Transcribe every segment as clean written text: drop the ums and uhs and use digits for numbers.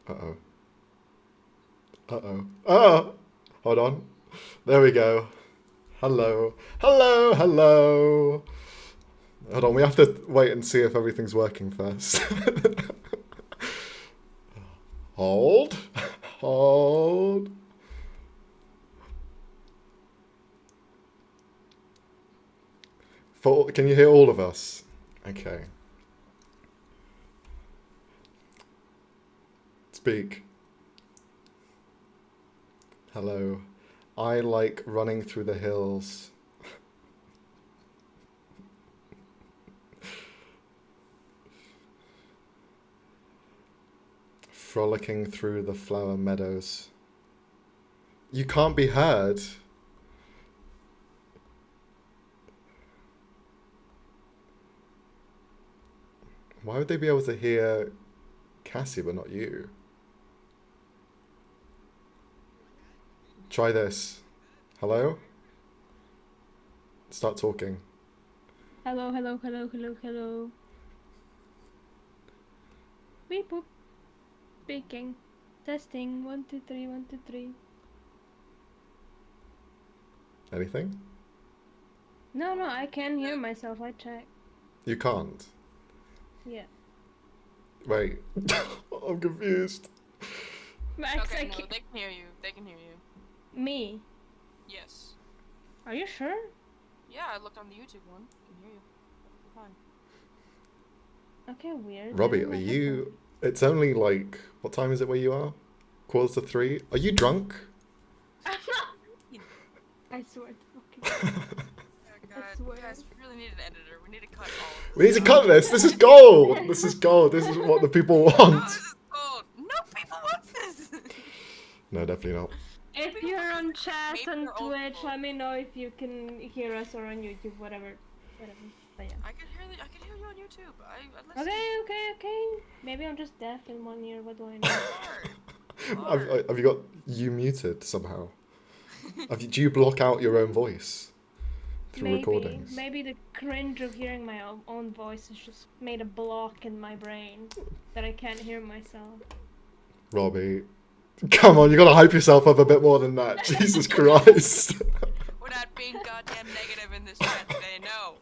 Uh-oh. Uh-oh. Oh! Hold on. There we go. Hello. Hello, hello. Hold on, we have to wait and see if everything's working first. Hold. Hold. Can you hear all of us? Okay. Speak. Hello. I like running through the hills. Frolicking through the flower meadows. You can't be heard. Why would they be able to hear Kassy but not you? Try this. Hello? Start talking. Hello, hello, hello, hello, hello. Beep boop. Speaking. Testing. 1, 2, 3, 1, 2, 3. Anything? No, I can hear myself. I checked. You can't? Yeah. Wait. I'm confused. Max, Okay, I no, can't. they can hear you. They can hear you. Me? Yes. Are you sure? Yeah, I looked on the YouTube one. I can hear you. Fine. Okay, weird. Robbie, Then are what you... It's only like... What time is it where you are? 2:45? Are you drunk? happened? I swear to fucking. Oh, God. swear. Guys, we really need an editor. We need to cut all of this. We need to cut this! This is gold! This is gold! This is what the people No, want! this is gold. No people want this. No, definitely not. If you're on chat Make on your own Twitch, phone. let me know if you can hear us or on YouTube, whatever. But yeah. I can hear you on YouTube. I listen. Okay. Maybe I'm just deaf in one ear. What do I know? Have you got you muted somehow? Do you block out your own voice through recordings? Maybe the cringe of hearing my own voice has just made a block in my brain that I can't hear myself. Robbie, come on, you gotta hype yourself up a bit more than that. Jesus Christ. We're not being goddamn negative in this chat today. No.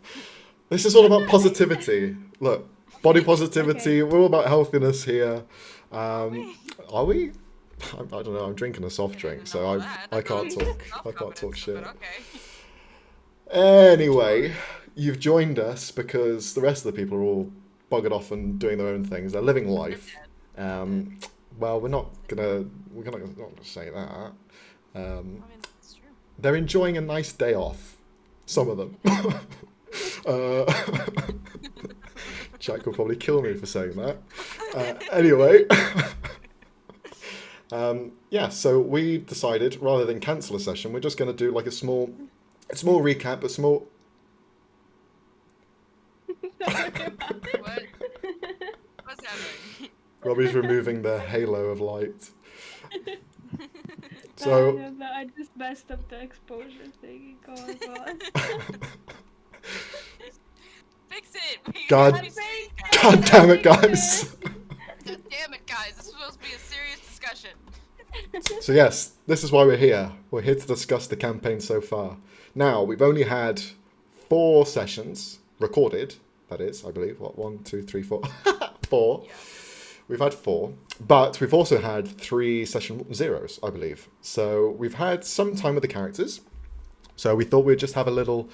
This is all about positivity. Look, body positivity. Okay. We're all about healthiness here. Are we? I don't know. I'm drinking a soft I drink, didn't so know I that. can't That's talk. I can't self-confidence, talk shit. but okay. Anyway, you've joined us because the rest of the people are all buggered off and doing their own things. They're living life. Well, we're not gonna say that. I mean, that's true. They're enjoying a nice day off. Some of them. Jack will probably kill me for saying that. Anyway. Yeah, so we decided rather than cancel a session, we're just going to do like a small recap, a small... What? What's happening? Robbie's removing the halo of light. So... I just messed up the exposure thing. Go on. Fix it! We God- gotta be serious, God damn it, guys! God damn it, guys! This is supposed to be a serious discussion. So yes, this is why we're here. We're here to discuss the campaign so far. Now, we've only had 4 sessions recorded, that is, I believe. What, 1, 2, 3, 4? 4. Yeah. We've had 4, but we've also had 3 session zeros, I believe. So we've had some time with the characters. So we thought we'd just have a little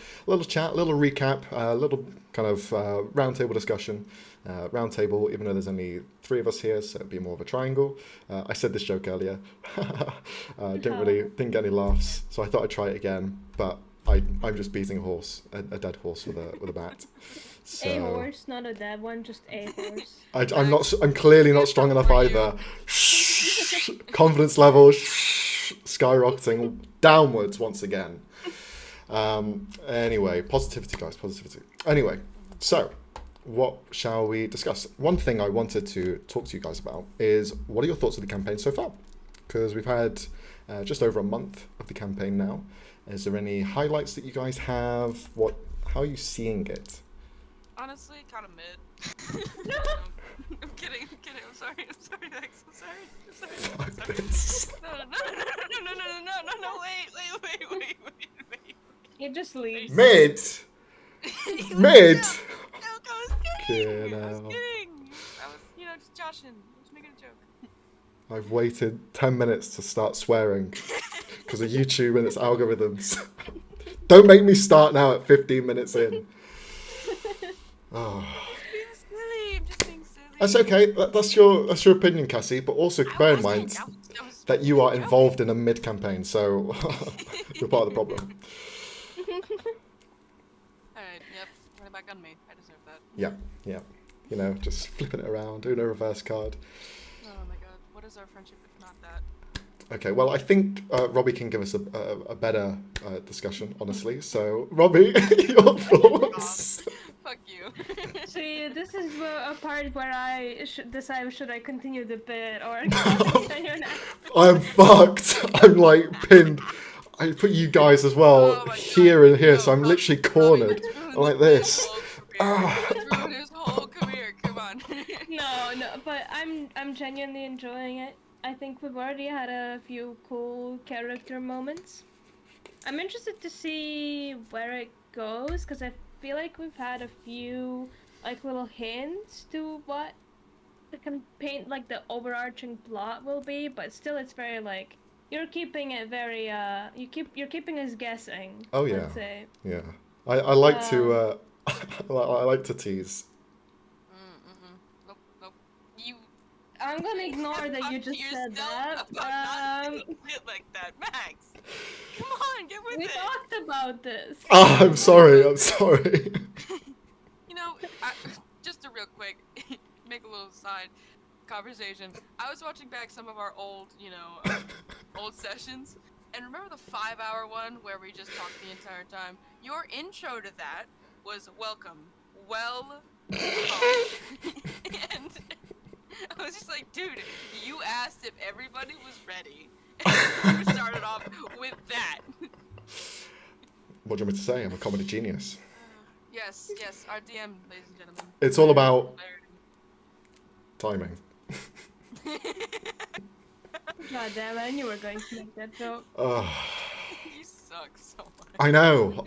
chat, a little recap, a little kind of roundtable discussion. Roundtable, even though there's only 3 of us here, so it'd be more of a triangle. I said this joke earlier. Didn't get any laughs, so I thought I'd try it again. But I'm just beating a horse, a dead horse with a bat. So, A horse, not a dead one, just a horse. I'm clearly not strong enough either. Confidence level skyrocketing downwards once again. Anyway, positivity, guys, positivity. Anyway, so what shall we discuss? One thing I wanted to talk to you guys about is what are your thoughts of the campaign so far? Because we've had just over a month of the campaign now. Is there any highlights that you guys have? How are you seeing it? Honestly, kind of mid. I'm kidding. I'm so sorry, Max. I'm sorry. Fuck Sorry. this. No, wait. It just leaves. Mid! He Mid! was joke, I was kidding. I was Fucking hell. kidding. I was, just joshing. I was making a joke. I've waited 10 minutes to start swearing because of YouTube and its algorithms. Don't make me start now at 15 minutes in. Oh. Being silly. I'm just being silly. That's okay. That's your opinion, Cassie. But also bear in mind that you are involved in a mid campaign, so you're part of the problem. Alright, yep. Run it back on me. I deserve that. Yeah. You know, just flipping it around, doing a reverse card. Oh my god. What is our friendship if not that? Okay, well, I think Robbie can give us a better discussion, honestly. So, Robbie, your thoughts? Fuck you. See, this is a part where I should decide should I continue the bit or continue now. I'm fucked. I'm like pinned. I put you guys as well Oh my here God. and here, No, so I'm Robbie, literally cornered Robbie, let's ruin like this. whole career. Ah. Let's ruin his whole career. Come on. No, but I'm genuinely enjoying it. I think we've already had a few cool character moments. I'm interested to see where it goes because I feel like we've had a few like little hints to what the campaign, like the overarching plot will be, but still it's very like you're keeping it very you're keeping us guessing. Oh yeah, Let's say. yeah. I like to I like to tease. Nope. You. I'm gonna ignore that you just said that. Not saying shit like that, Max. Come on, get with We it. talked about this. Ah, I'm sorry. You know, just a real quick, make a little side conversation. I was watching back some of our old, old sessions, and remember the 5-hour one where we just talked the entire time? Your intro to that was welcome. Well, and I was just like, dude, you asked if everybody was ready, and you started off with that. What do you want me to say? I'm a comedy genius. Yes, our DM, ladies and gentlemen. It's all about timing. God damn it, I knew we were going to make that joke. You suck so much. I know.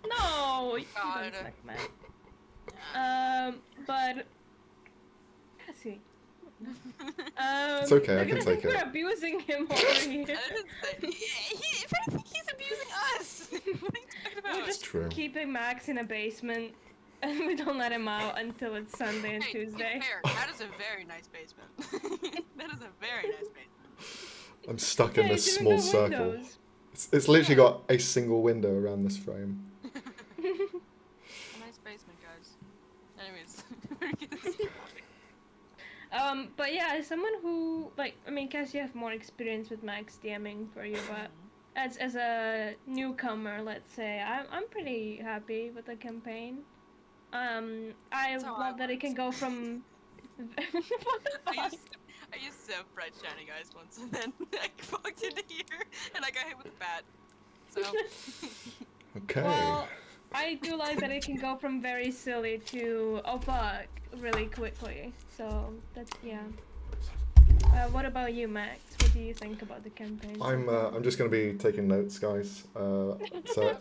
No, you God. don't suck, man. But Cassie. It's okay, I can take We're it. abusing him over here. If anything, he's abusing us. What are you talking We're about? just True. keeping Max in a basement, and we don't let him out until it's Sunday and Hey, Tuesday. it's fair. That is a very nice basement. That is a very nice basement. I'm stuck Yeah, in this it's small the circle. windows. It's literally got a single window around this frame. A nice basement, guys. Anyways, we're getting But yeah, as someone who Cassie, you have more experience with Max DMing for you, but as a newcomer, let's say, I'm pretty happy with the campaign. I That's how I love that it can go from. What the fuck? I used to have bright shiny guys once, and then I walked into here and I got hit with a bat. So Okay. Well, I do like that it can go from very silly to oh fuck really quickly. So that's yeah. What about you, Max? What do you think about the campaign? I'm just gonna be taking notes, guys. So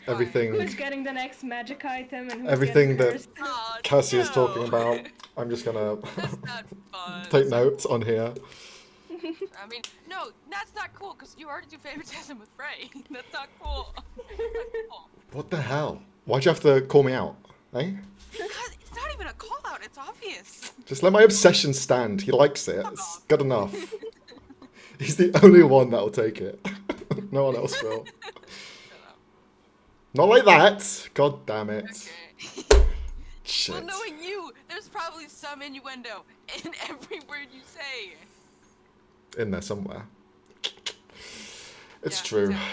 everything Who's getting the next magic item and who's Everything getting that- cursed? oh, Cassie is no. talking about, I'm just gonna That's not fun. take notes on here. I mean, no, that's not cool because you already do favoritism with Frey. That's not cool. That's not cool. What the hell? Why'd you have to call me out? Eh? Because it's not even a call out. It's obvious. Just let my obsession stand. He likes it. It's good enough. He's the only one that'll take it. No one else will. Shut up. Not like that. God damn it. Okay. Shit. Well, knowing you, there's probably some innuendo in every word you say. In there somewhere. It's Yeah, true. exactly.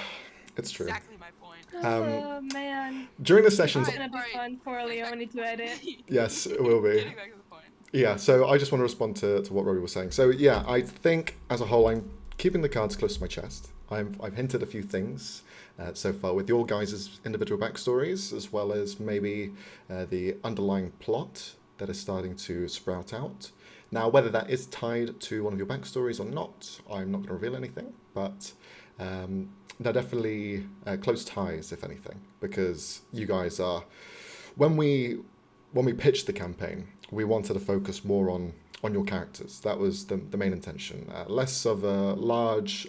It's true. Exactly my point. Oh man, During the sessions, it's gonna be fun for Leone to edit. yes, it will be. Getting back to the point. Yeah, so I just want to respond to what Rory was saying. So yeah, I think as a whole, I'm keeping the cards close to my chest. I've hinted a few things so far with your guys' individual backstories, as well as maybe the underlying plot that is starting to sprout out. Now, whether that is tied to one of your backstories or not, I'm not going to reveal anything, but they're definitely close ties, if anything, because you guys are. When we pitched the campaign, we wanted to focus more on your characters. That was the main intention. Less of a large,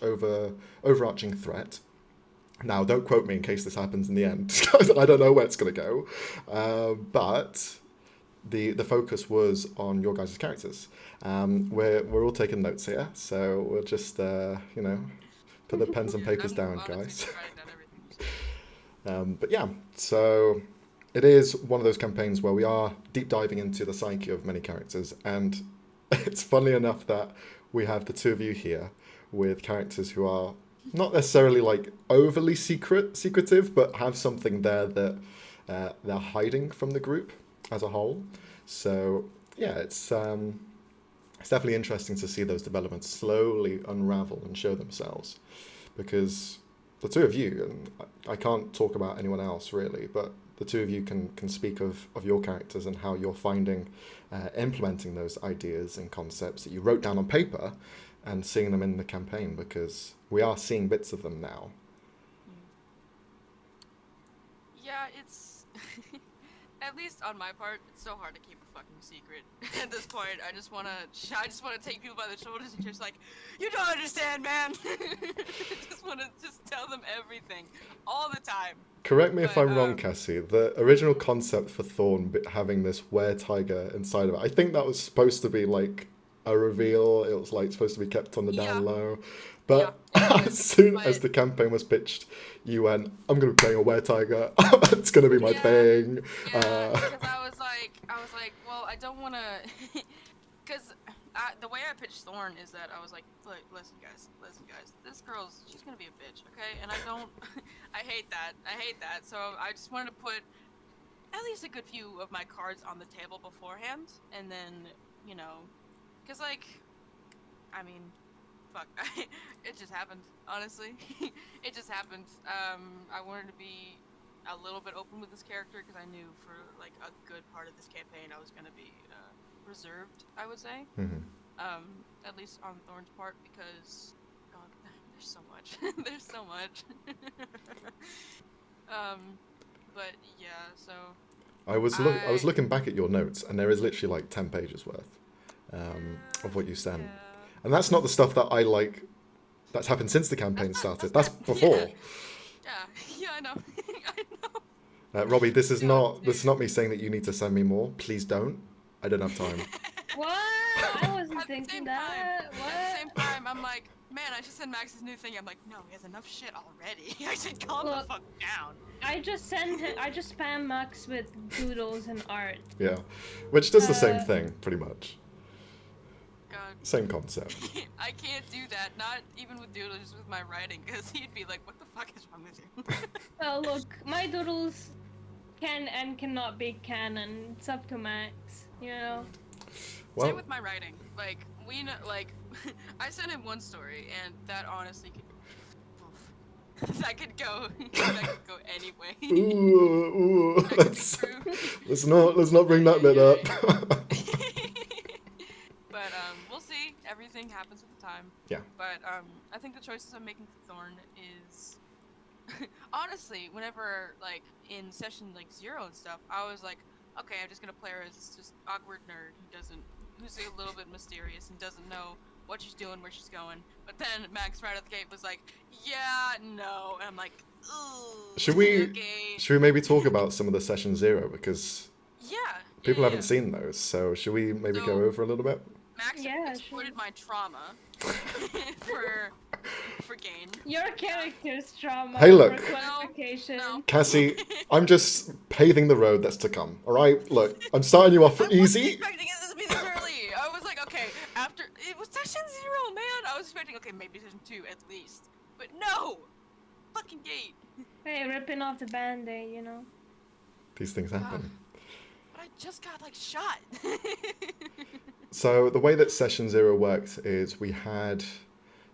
overarching threat. Now, don't quote me in case this happens in the end. I don't know where it's going to go. But the focus was on your guys' characters. We're all taking notes here, so we'll just put the pens and papers down, guys. But yeah, so it is one of those campaigns where we are deep diving into the psyche of many characters, and it's funny enough that we have the two of you here with characters who are not necessarily like overly secretive, but have something there that they're hiding from the group as a whole. So yeah, it's definitely interesting to see those developments slowly unravel and show themselves, because the two of you, and I can't talk about anyone else really, but the two of you can speak of your characters and how you're finding implementing those ideas and concepts that you wrote down on paper and seeing them in the campaign, because we are seeing bits of them now. Yeah, it's at least on my part, it's so hard to keep a fucking secret at this point. I just wanna take people by the shoulders and just like, you don't understand, man. just wanna tell them everything all the time. Correct me if I'm wrong, Kassy. The original concept for Thorn having this were-tiger inside of it, I think that was supposed to be like a reveal. It was like supposed to be kept on the down low. But as soon as the campaign was pitched, you went, I'm going to be playing a were-tiger. It's going to be my thing. Yeah, because I was like, well, I don't want to... Because the way I pitched Thorn is that I was like, look, listen guys, this girl's, she's going to be a bitch, okay? And I don't... I hate that. So I just wanted to put at least a good few of my cards on the table beforehand. And then, because like, I mean... Fuck, it just happened, honestly. It just happened. I wanted to be a little bit open with this character because I knew for like a good part of this campaign I was going to be reserved, I would say. Mm-hmm. At least on Thorn's part, because God, there's so much. There's so much. But yeah, so I was looking back at your notes, and there is literally like 10 pages worth of what you sent. Yeah. And that's not the stuff that I like. That's happened since the campaign started. That's before. Yeah, I know. I know. Robbie, this is not me saying that you need to send me more. Please don't. I don't have time. What? I wasn't thinking that. What? At the same time, I'm like, man, I should send Max his new thing. I'm like, no, he has enough shit already. I should calm the fuck down. I just spam Max with doodles and art. Yeah, which does the same thing, pretty much. God. Same concept. I can't do that, not even with doodles, just with my writing, because he'd be like, what the fuck is wrong with you? Well, look, my doodles can and cannot be canon. It's up to Max, Well, same with my writing. Like, we know, like, I sent him one story, and that honestly could, that could go anyway. Ooh, let's not bring that bit up. But we'll see. Everything happens with the time. Yeah. But I think the choices I'm making for Thorn is honestly, whenever like in session like 0 and stuff, I was like, okay, I'm just gonna play her as just awkward nerd who's a little bit mysterious and doesn't know what she's doing, where she's going. But then Max right out the gate was like, yeah, no, and I'm like, ooh. Should we maybe talk about some of the session 0, because people haven't seen those, so should we maybe go over a little bit? Max exploited my trauma for gain. Your character's trauma. Hey, look. For clarification. No. Kassy, I'm just paving the road that's to come. All right, look, I'm starting you off easy. I wasn't expecting it to be this early. I was like, okay, after it was session 0, man. I was expecting, okay, maybe session 2 at least, but no, fucking gate. Hey, ripping off the band-aid, These things happen. But I just got like shot. So the way that session 0 worked is we had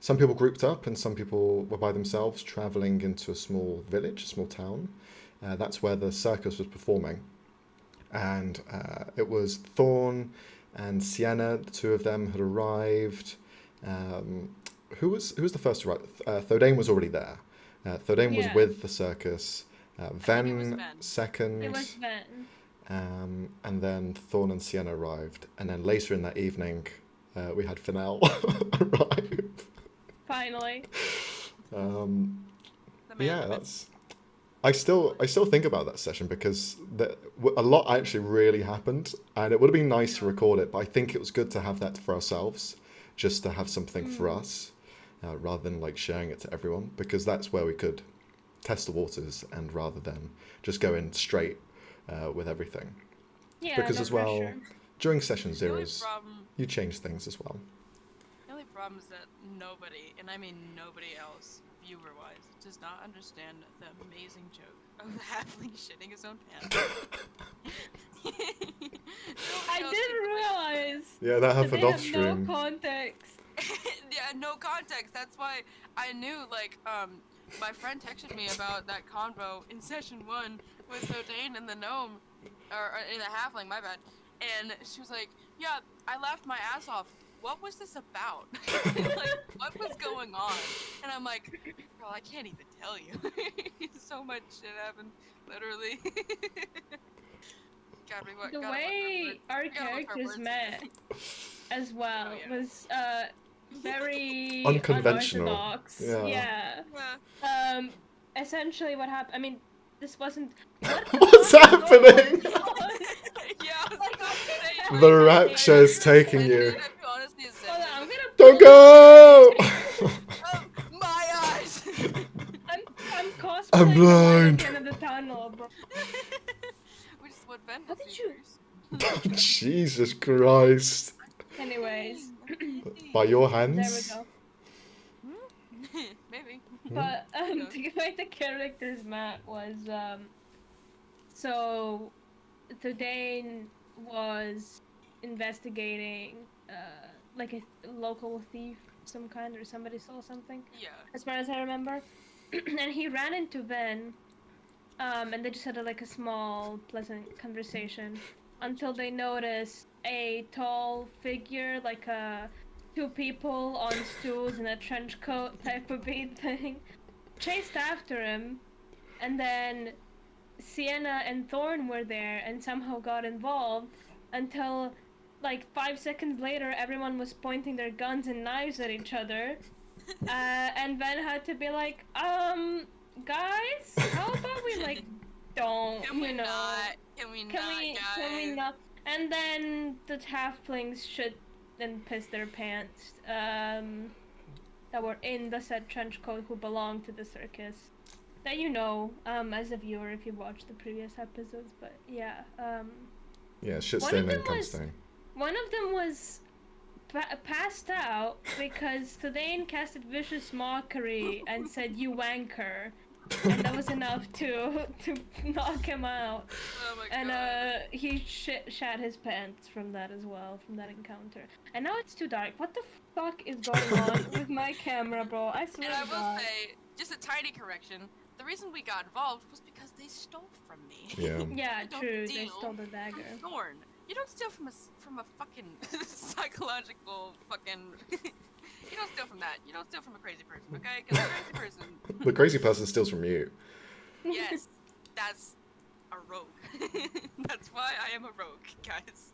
some people grouped up and some people were by themselves traveling into a small village, a small town. That's where the circus was performing. and it was Thorn and Sienna. The two of them had arrived. Who was the first to arrive? Thordain was already there. Thordain was Yeah. with the circus. think it was Ven Ven. second. It was Ben. And then Thorn and Sienna arrived. And then later in that evening, we had Fennel arrive. Finally. Um, The man yeah, with- that's. I still think about that session because a lot actually really happened, and it would have been nice to record it. But I think it was good to have that for ourselves, just to have something for us, rather than like sharing it to everyone, because that's where we could test the waters, and rather than just go in straight with everything. Yeah, Because no as well, pressure. during session The only zeros, problem, you change things as well. the only problem is that nobody, and I mean nobody else, viewer-wise, does not understand the amazing joke of the halfling shitting his own pants. I didn't realize Yeah, that that happened they off have stream. no context. Yeah, no context. That's why I knew, like, my friend texted me about that convo in session 1 with Zodane and the gnome, or in the halfling, my bad. And she was like, yeah, I laughed my ass off. What was this about? Like, what was going on? And I'm like, girl, I can't even tell you. So much shit happened, literally. The way our characters met as well Oh, yeah. was very Unconventional. unorthodox. Yeah. Yeah. Essentially what happened, I mean, this wasn't what the What's fuck is going happening? on? Yeah, I was about to say, The like, The rapture is taking and you. dude, I feel honestly Hold on, I'm ascended. gonna Don't pull- go! Oh, my eyes! I'm cosplaying I'm the light blind. at the end of the tunnel, bro. Which is what Ben How does did you- Bruce. Jesus Christ. Anyways, By your there we hands? go. Maybe. But Yeah. the way the characters met was so Dane was investigating like a local thief of some kind, or somebody stole something, Yeah. as far as I remember. And he ran into Ben, and they just had like a small pleasant conversation until they noticed a tall figure, like two people on stools in a trench coat type of beat thing, chased after him, and then Sienna and Thorn were there and somehow got involved until like 5 seconds later everyone was pointing their guns and knives at each other. And Ben had to be like, guys, how about we like don't, Can we you know, not? Can we not, guys? can we not? And then the halflings should then piss their pants, that were in the said trench coat who belonged to the circus. That you know, as a viewer if you watched the previous episodes, but yeah, Yeah, shit One of stain them and cum was- stain. one of them was passed out because Thadane casted vicious mockery and said "you wanker," and that was enough to knock him out. Oh my And god. he shat his pants from that as well, from that encounter. And now it's too dark. What the fuck is going on with my camera, bro? I swear And I to will God. say, just a tiny correction. The reason we got involved was because they stole from me. Yeah. Yeah, You don't true. They steal stole the dagger. From Thorn. You don't steal from a fucking psychological fucking. You don't steal from that. You don't steal from a crazy person, okay? Because a crazy person, The crazy person steals from you. yes, that's a rogue. That's why I am a rogue, guys.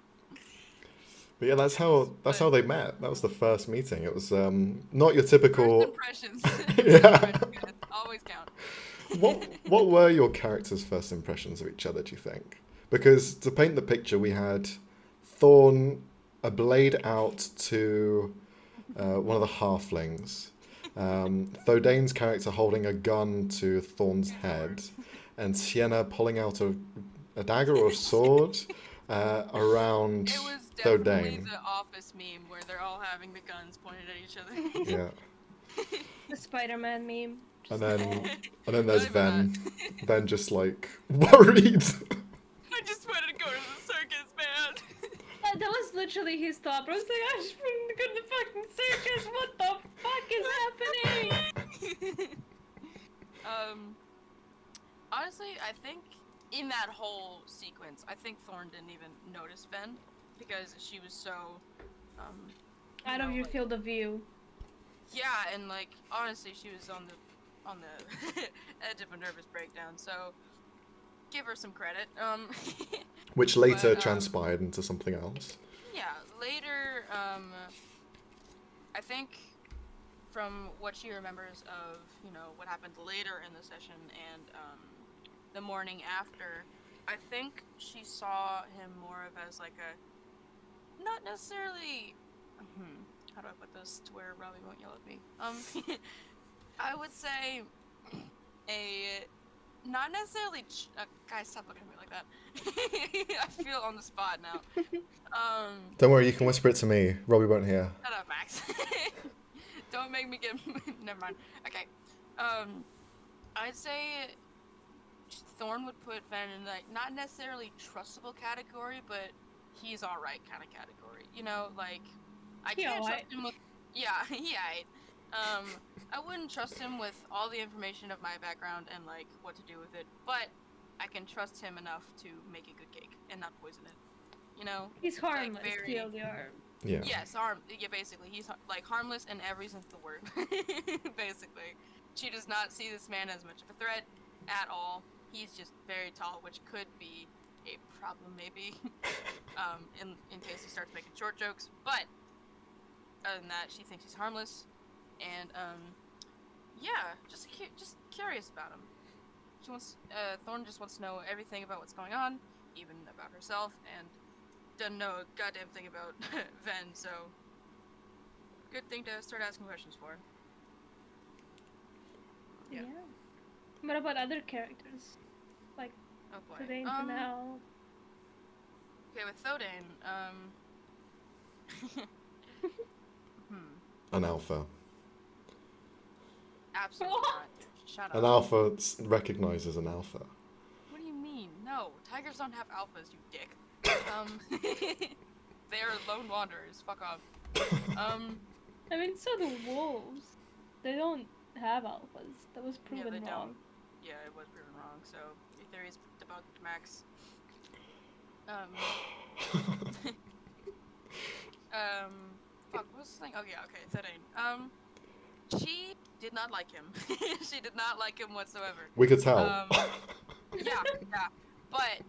But yeah, that's how they met. That was the first meeting. It was not your First typical. impressions. Yeah. Always count. What were your characters' first impressions of each other, do you think? Because to paint the picture, we had Thorn, a blade out to one of the halflings. Thodane's character holding a gun to Thorn's head, and Sienna pulling out a dagger or a sword around It was definitely Thodane. the Office meme where they're all having the guns pointed at each other. Yeah, The Spider-Man meme. and Just then there's Not even Ven. Ven just like worried. I just wanted to go to the circus, man. that was literally his thought. I was like, I just want to go to the fucking circus. What the fuck is happening? Honestly, I think in that whole sequence, I think Thorn didn't even notice Ven because she was so, Out of your field of view. Yeah, and like honestly, she was on the edge of a nervous breakdown. So give her some credit. Which later but, transpired into something else. Yeah, later, I think from what she remembers of, what happened later in the session and the morning after, I think she saw him more of as like a, not necessarily, how do I put this to where Robbie won't yell at me? I would say not necessarily, guys, stop looking at me like that. I feel on the spot now. Don't worry, you can whisper it to me. Robbie won't hear. Shut up, Max. Don't make me get. Never mind. Okay. I'd say Thorn would put Ven in like not necessarily trustable category, but he's all right kind of category. Like I can't trust him with. Yeah, yeah. I wouldn't trust him with all the information of my background and like what to do with it, but I can trust him enough to make a good cake and not poison it. He's harmless. Like, very... Yeah. Yes, yeah, basically, he's like harmless in every sense of the word. Basically, she does not see this man as much of a threat at all. He's just very tall, which could be a problem, maybe, in case he starts making short jokes. But other than that, she thinks he's harmless, and yeah, just curious about him. She wants Thorn just wants to know everything about what's going on, even about herself, and doesn't know a goddamn thing about Ven, so good thing to start asking questions for. Yeah. What about other characters? Like Thodane, Fennel? Okay, with Thodane, An alpha. Absolutely not. Shut up. An alpha recognizes an alpha. What do you mean? No, tigers don't have alphas, you dick. They are lone wanderers. Fuck off. I mean, so do wolves. They don't have alphas. That was proven they wrong. Don't. Yeah, it was proven wrong. So your theory is debunked, Max. Fuck. What was the thing? Oh yeah. Okay. Thodane. She did not like him. She did not like him whatsoever. We could tell. Yeah. But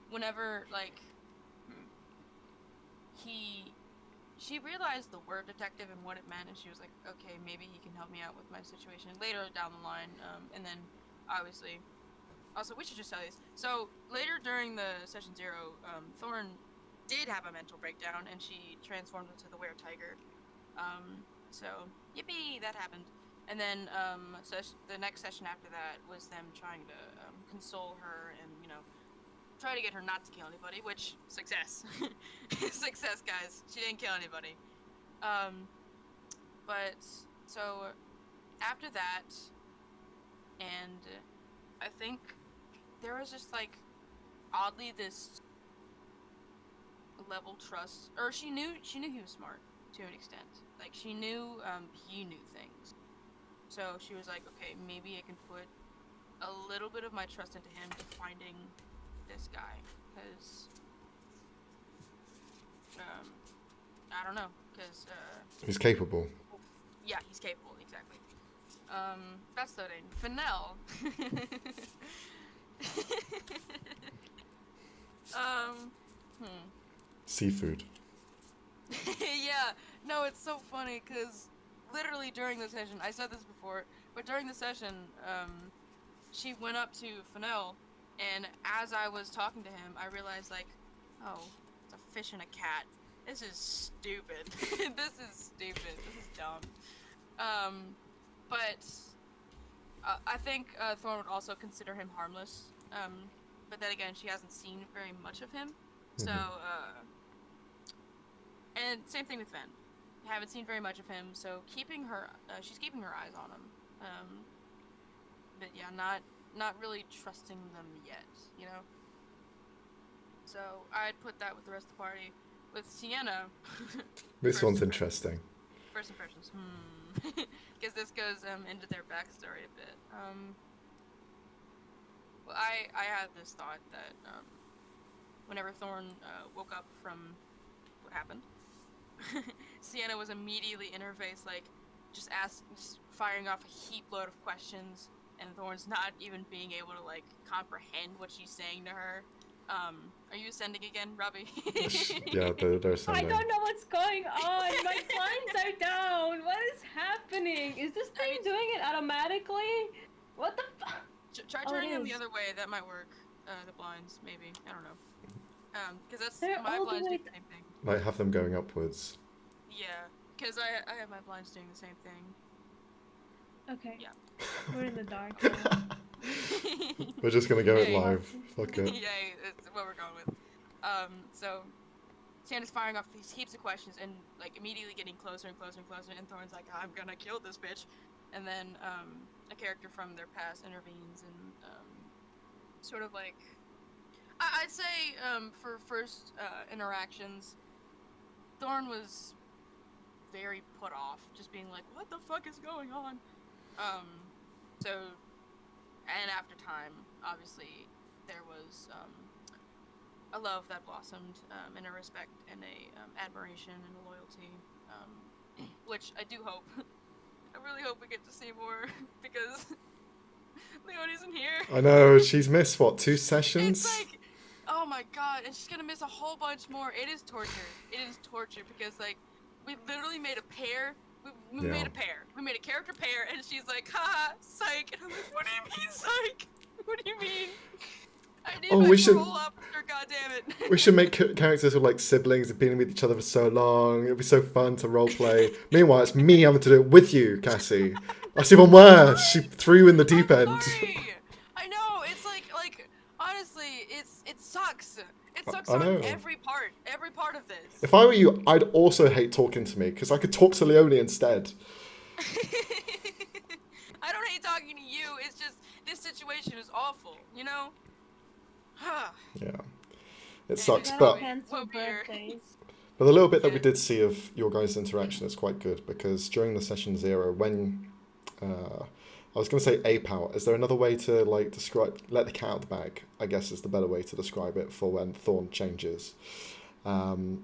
whenever like she realized the word detective and what it meant, and she was like, okay, maybe he can help me out with my situation later down the line. And then obviously, also we should just tell you this. So later during the session 0, Thorn did have a mental breakdown, and she transformed into the were-tiger. So yippee, that happened. And then the next session after that was them trying to console her and try to get her not to kill anybody, which success. Success, guys. She didn't kill anybody. But so after that, and I think there was just like oddly this level trust, or she knew he was smart to an extent. Like she knew he knew things. So she was like, okay, maybe I can put a little bit of my trust into him to finding this guy, because I don't know, because he's capable. Yeah, he's capable, exactly. That's Thodane. Fennel. Seafood. Yeah, no, it's so funny, because literally during the session, I said this before, but during the session, she went up to Fennel, and as I was talking to him, I realized, like, oh, it's a fish and a cat. This is stupid. This is stupid. This is dumb. But I think Thorn would also consider him harmless. But then again, she hasn't seen very much of him. So, and same thing with Ven. Haven't seen very much of him, so she's keeping her eyes on him. But yeah, not really trusting them yet, So I'd put that with the rest of the party. With Sienna... This one's interesting. First impressions. Because this goes into their backstory a bit. Well, I had this thought that whenever Thorn woke up from what happened, Sienna was immediately in her face, like, just firing off a heap load of questions, and Thorn's not even being able to, like, comprehend what she's saying to her. Are you ascending again, Robbie? Yeah, they're I ascending. don't know what's going on. My blinds are down. What is happening? Is this thing doing it automatically? What the fuck? Try Oh, turning it them the is. other way. That might work. The blinds, maybe. I don't know. Because that's They're my all the blinds do way the same thing. Might have them going upwards. Yeah, because I have my blinds doing the same thing. Okay. Yeah. We're in the dark now. We're just gonna go it Yay. live. Fuck it. Yay, that's what we're going with. So Sienna's firing off these heaps of questions and like immediately getting closer and closer and closer, and Thorn's like, I'm gonna kill this bitch. And then a character from their past intervenes and sort of like I'd say for first interactions, Thorn was very put off, just being like, what the fuck is going on? So, and after time, obviously, there was a love that blossomed, and a respect and a admiration and a loyalty, which I do hope. I really hope we get to see more because Leone isn't here. I know, she's missed, what, 2 sessions? It's like, oh my god, and she's gonna miss a whole bunch more. It is torture. It is torture because, like, we literally made a pair. We made a pair. We made a character pair, and she's like, haha, psych. And I'm like, what do you mean, psych? What do you mean? I need my parole officer, goddammit. We should make characters who are like siblings have been with each other for so long. It'd be so fun to roleplay. Meanwhile, it's me having to do it with you, Cassie. That's even worse. She threw you in the deep end. Sorry. I know. It's like honestly, it sucks. It sucks I know. on every part of this. If I were you, I'd also hate talking to me because I could talk to Leone instead. I don't hate talking to you. It's just this situation is awful. You know. Yeah, it sucks, Gotta but cancel birthdays. the little bit that we did see of your guys' interaction is quite good because during the session 0, when I was going to say ape out, is there another way to like describe let the cat out of the bag? I guess is the better way to describe it for when Thorn changes. Your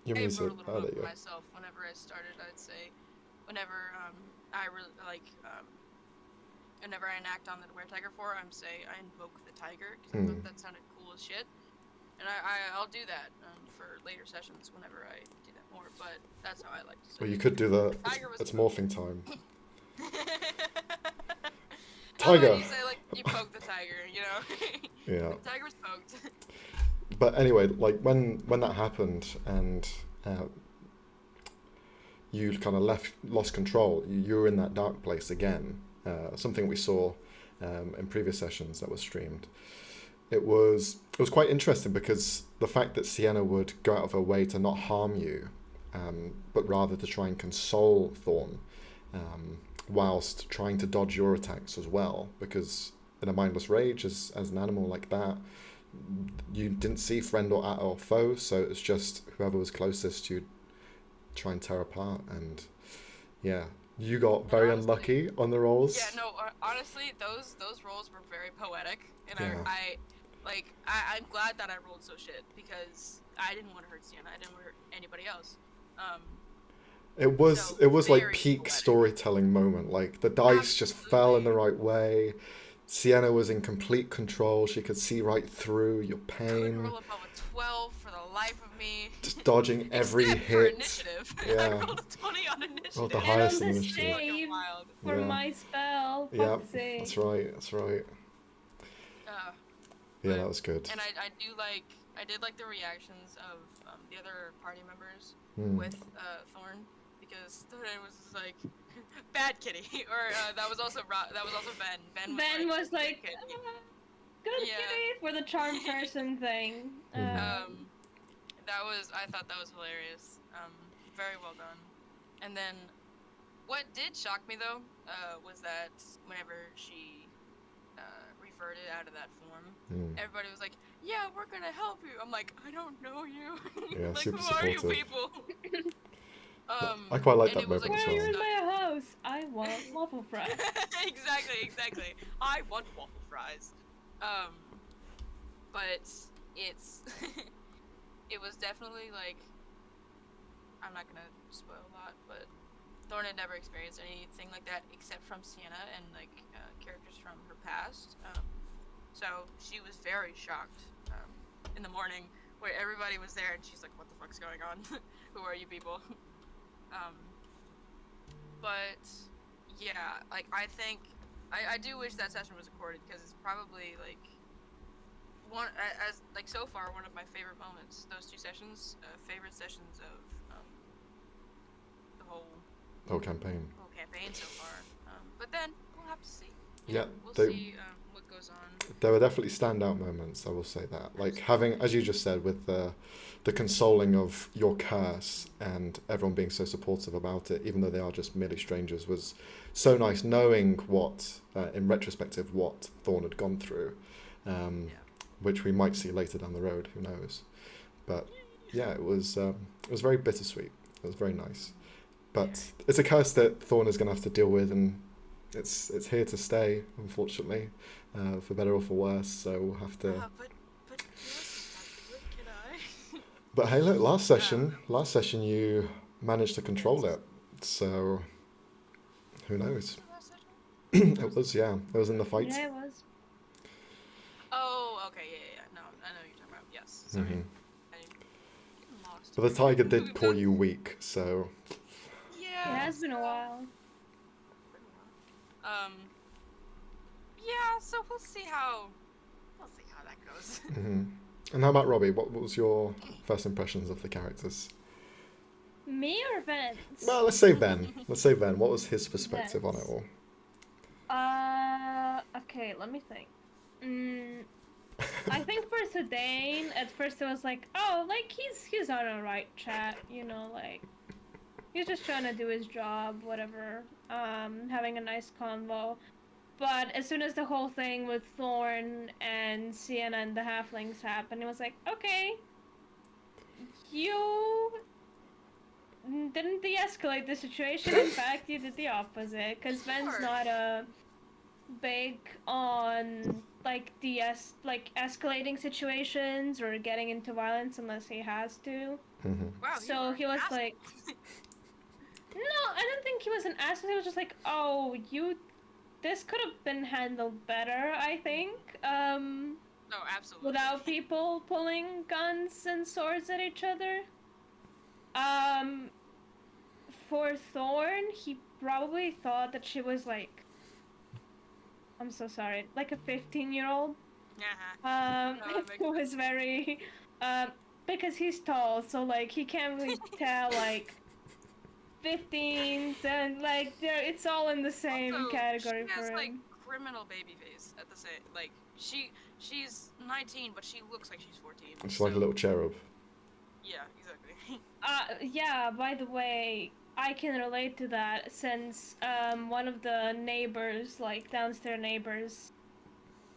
music. I wrote a little Oh, there note you for go. myself whenever I started. I'd say, whenever I really like, whenever I enact on the Were Tiger 4, I'm say I invoke the tiger because I thought that sounded cool as shit, and I'll do that for later sessions whenever I do that more. But that's how I like to say. Well, you could do the. Tiger was It's cool. morphing time. Tiger. Tiger. You say like you poke the tiger, you know. Yeah. The tiger was poked. But anyway, like when that happened and you kind of lost control, you were in that dark place again. Something we saw in previous sessions that was streamed. It was quite interesting because the fact that Sienna would go out of her way to not harm you, but rather to try and console Thorn, whilst trying to dodge your attacks as well. Because in a mindless rage, as an animal like that, you didn't see friend or foe, so it's just whoever was closest you'd try and tear apart. And yeah, you got very unlucky on the rolls. Yeah, no, honestly, those rolls were very poetic, and Yeah. I'm glad that I rolled so shit because I didn't want to hurt Sienna. I didn't want to hurt anybody else. It was like very peak poetic. storytelling moment. Like the dice just fell in the right way. Sienna was in complete control. She could see right through your I couldn't pain, roll above a 12 for the life of me. just dodging every Except for hit. initiative. I Yeah. rolled a 20 on initiative. Rolled the And highest on the initiative. save Wild. for Yeah. my spell. Yeah, Fuck's sake. that's right. That's right. Yeah, that was good. And I did like the reactions of the other party members Hmm. with Thorn, because Thorn was just like bad kitty, or that was also Ben. Ben was like, "Good kitty." good Yeah. kitty for the charm person thing. I thought that was hilarious. Very well done. And then what did shock me though was that whenever she reverted out of that form, everybody was like, yeah, we're gonna help you. I'm like, I don't know you. Yeah, like, super who are you supportive. people? I quite like and that it was moment like as Why are you well. in my house? I want waffle fries. exactly. I want waffle fries. But it's it was definitely like, I'm not gonna spoil a lot, but Thorne had never experienced anything like that except from Sienna and like characters from her past. So she was very shocked in the morning where everybody was there and she's like, "What the fuck's going on? Who are you people?" Um, but yeah, like I think I do wish that session was recorded because it's probably like one as like so far one of my favorite moments. Those two sessions, favorite sessions of the Whole campaign. whole campaign so far. But then we'll have to see. Yeah, We'll they, see what goes on. there were definitely standout moments. I will say that, like having, as you just said, with the consoling of your curse and everyone being so supportive about it, even though they are just merely strangers, was so nice. Knowing what, in retrospective, what Thorne had gone through, which we might see later down the road. Who knows? But yeah, it was very bittersweet. It was very nice. But it's a curse that Thorne is going to have to deal with, and it's here to stay, unfortunately, for better or for worse. So we'll have to. But yes, what can I? But hey, look, last session you managed to control it. So who knows? It was, yeah, it was in the fight. Yeah, it was. Oh, okay, yeah. No, I know what you're talking about. Yes, sorry. Mhm. I getting lost. But the tiger did call you weak, so Yeah. It has been a while. Yeah. So we'll see how that goes. And how about Robbie? What was your first impressions of the characters? Me or Vince? Well, let's say Ben. What was his perspective on it Vince. all? Okay, let me think. I think for Sedaine, at first it was like, oh, like he's on a right chat, you know, like he's just trying to do his job, whatever. Having a nice convo. But as soon as the whole thing with Thorne and Sienna and the halflings happened, it was like, okay, you didn't de-escalate the situation. In fact, you did the opposite. Because Ben's not big on like escalating situations or getting into violence unless he has to. Wow. So he was like, no, I don't think he was an asshole. He was just like, oh, this could have been handled better, I think. No, absolutely. Without people pulling guns and swords at each other. For Thorne, he probably thought that she was like, I'm so sorry, like a 15-year-old. Who was very, because he's tall, so like he can't really tell like 15s and like it's all in the same Also, category she has for like him. criminal baby face at the same. Like she's 19, but she looks like she's 14. It's like a little cherub. Yeah, exactly. Yeah. By the way, I can relate to that since one of the neighbors, like downstairs neighbors,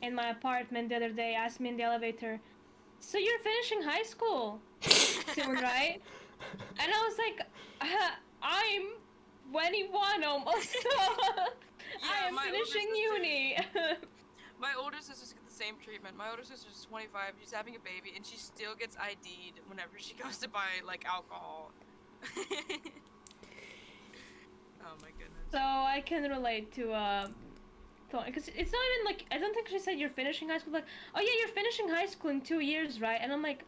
in my apartment the other day asked me in the elevator, "So you're finishing high school soon, right?" And I was like, "I'm 21 almost. I am finishing uni." My older sisters get the same treatment. My older sister's 25. She's having a baby, and she still gets ID'd whenever she goes to buy like alcohol. Oh my goodness. So I can relate to because it's not even like, I don't think she said you're finishing high school. Like, oh yeah, you're finishing high school in 2 years, right? And I'm like,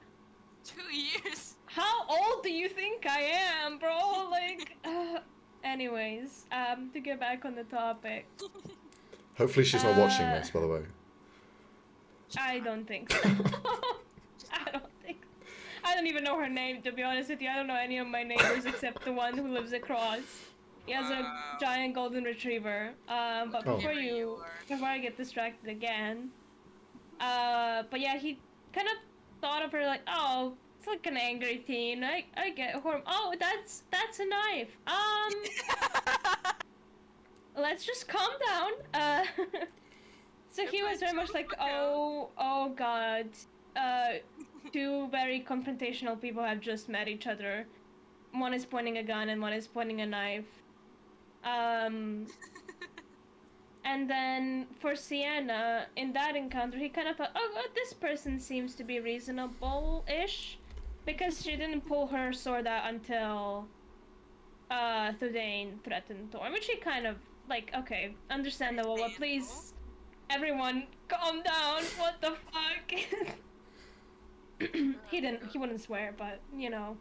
2 years. how old do you think I am, bro? Like, anyways, to get back on the topic. Hopefully she's not watching this, by the way. I don't think so. I don't even know her name, to be honest with you. I don't know any of my neighbors except the one who lives across. He has a giant golden retriever. But before I get distracted again, but yeah, he kind of thought of her like, oh, it's like an angry teen. I get her. Oh, that's a knife. Let's just calm down. So he was very much like, oh god. Two very confrontational people have just met each other. one is pointing a gun and one is pointing a knife. And then for Sienna, in that encounter, he kind of thought, oh, well, this person seems to be reasonable-ish, because she didn't pull her sword out until Thudain threatened Thorn, which he kind of, like, okay, understandable, but please, everyone, calm down, what the fuck? He wouldn't swear, but, you know,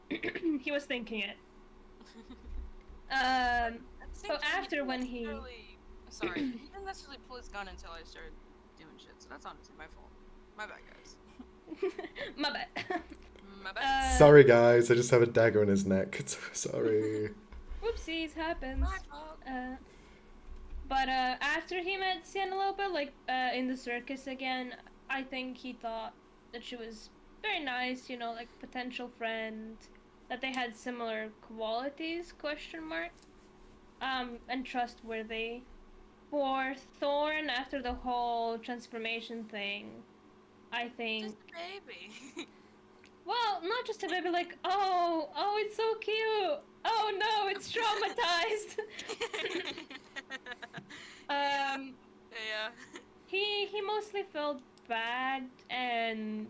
he was thinking it. So after when he... Sorry, he didn't necessarily pull his gun until I started doing shit, so that's honestly my fault. My bad, guys. My bad. My bad. Sorry, guys. I just have a dagger in his neck. Sorry. Whoopsies, happens. My fault. But after he met Sienna a little bit, like in the circus again, I think he thought that she was very nice, you know, like potential friend, that they had similar qualities, question mark, and trustworthy. For Thorn, after the whole transformation thing, I think... Just a baby. Well, not just a baby, like, oh, it's so cute. Oh no, it's traumatized. Yeah. He mostly felt bad, and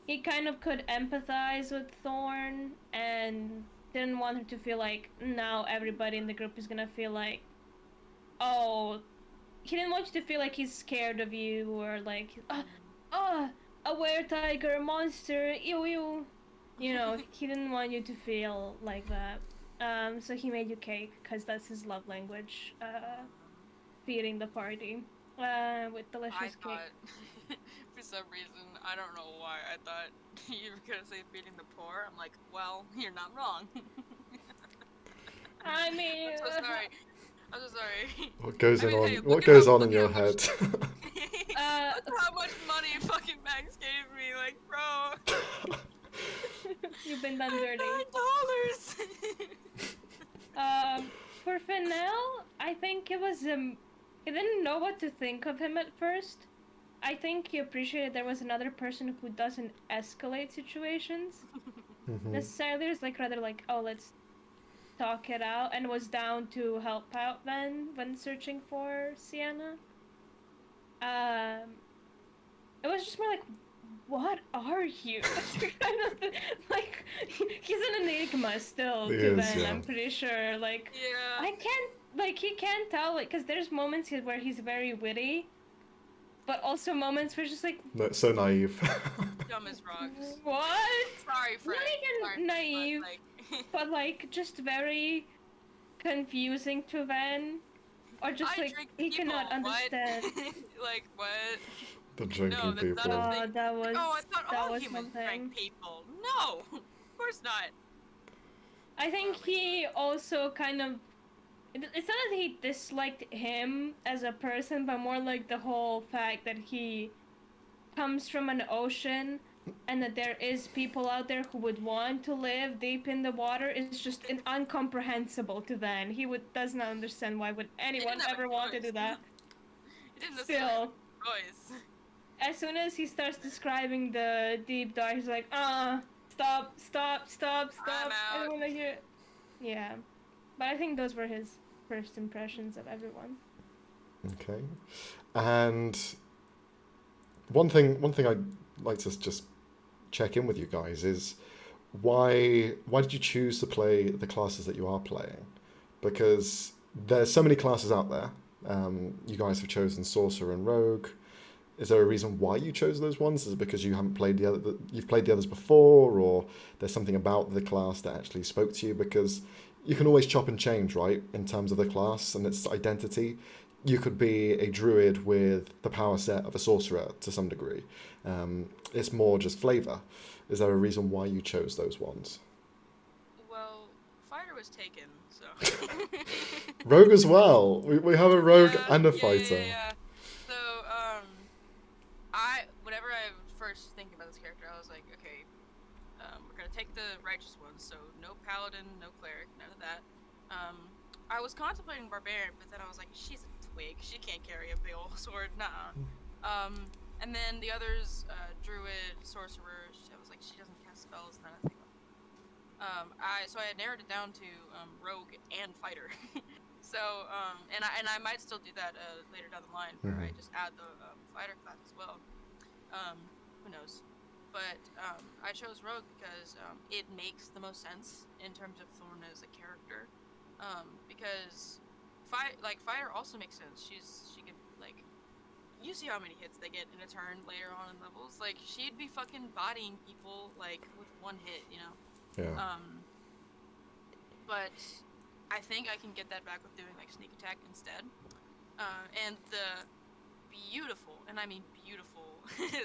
he kind of could empathize with Thorn, and didn't want her to feel like now everybody in the group is gonna feel like, oh, he didn't want you to feel like he's scared of you, or like, a were-tiger monster, ew. You know, he didn't want you to feel like that. So he made you cake, because that's his love language, feeding the party, with delicious cake. For some reason, I don't know why, I thought you were gonna say feeding the poor. I'm like, well, you're not wrong. I mean... I'm so sorry. What goes Hey, what goes on look in your at how head? Look at how much money fucking Max gave me, like, bro. You've been done dirty. $9. For Fennel, I think it was, he didn't know what to think of him at first. I think he appreciated there was another person who doesn't escalate situations. Necessarily, it's like rather like, oh, let's talk it out, and was down to help out then when searching for Sienna. It was just more like, what are you? Kind of, like, he's an enigma still to Ben, yeah. I'm pretty sure. Like, yeah. I can't, like, he can't tell, like, because there's moments where he's very witty, but also moments where it's just like... No, so naive. Dumb as rocks. What? Sorry, Frank. Not even naive, but, like, just very confusing to Van. Or just, like, he cannot understand. Like, what? The drinking people. Oh, that was... Oh, I thought all was humans something. drank people. No! Of course not. I think he also kind of... It's not that he disliked him as a person, but more like the whole fact that he comes from an ocean and that there is people out there who would want to live deep in the water is just incomprehensible to Van. He does not understand why would anyone ever want to do that. Still, as soon as he starts describing the deep dive, he's like, stop. I don't want to hear it. Yeah. But I think those were his first impressions of everyone. Okay. And one thing I'd like to just check in with you guys is why did you choose to play the classes that you are playing? Because there's so many classes out there. You guys have chosen Sorcerer and Rogue. Is there a reason why you chose those ones? Is it because you haven't played you've played the others before, or there's something about the class that actually spoke to you? Because you can always chop and change, right, in terms of the class and its identity. You could be a druid with the power set of a sorcerer to some degree. It's more just flavor. Is there a reason why you chose those ones? Well, fighter was taken, so... Rogue as well. We have a rogue and a fighter. Yeah. So, whenever I was first thinking about this character, I was like, okay, we're gonna take the righteous ones, so no paladin, no cleric, none of that. I was contemplating barbarian, but then I was like, she's a twig, she can't carry a big old sword, nah. And then the others, druid, sorcerer, I was like, she doesn't cast spells, none of that. I had narrowed it down to rogue and fighter. So and I might still do that later down the line, where I just add the fighter class as well. Who knows? But I chose rogue because it makes the most sense in terms of Thorn as a character. Because fighter also makes sense. She can like, you see how many hits they get in a turn later on in levels. Like, she'd be fucking bodying people like with one hit, you know. Yeah. But I think I can get that back with doing like sneak attack instead. And the beautiful, and I mean beautiful,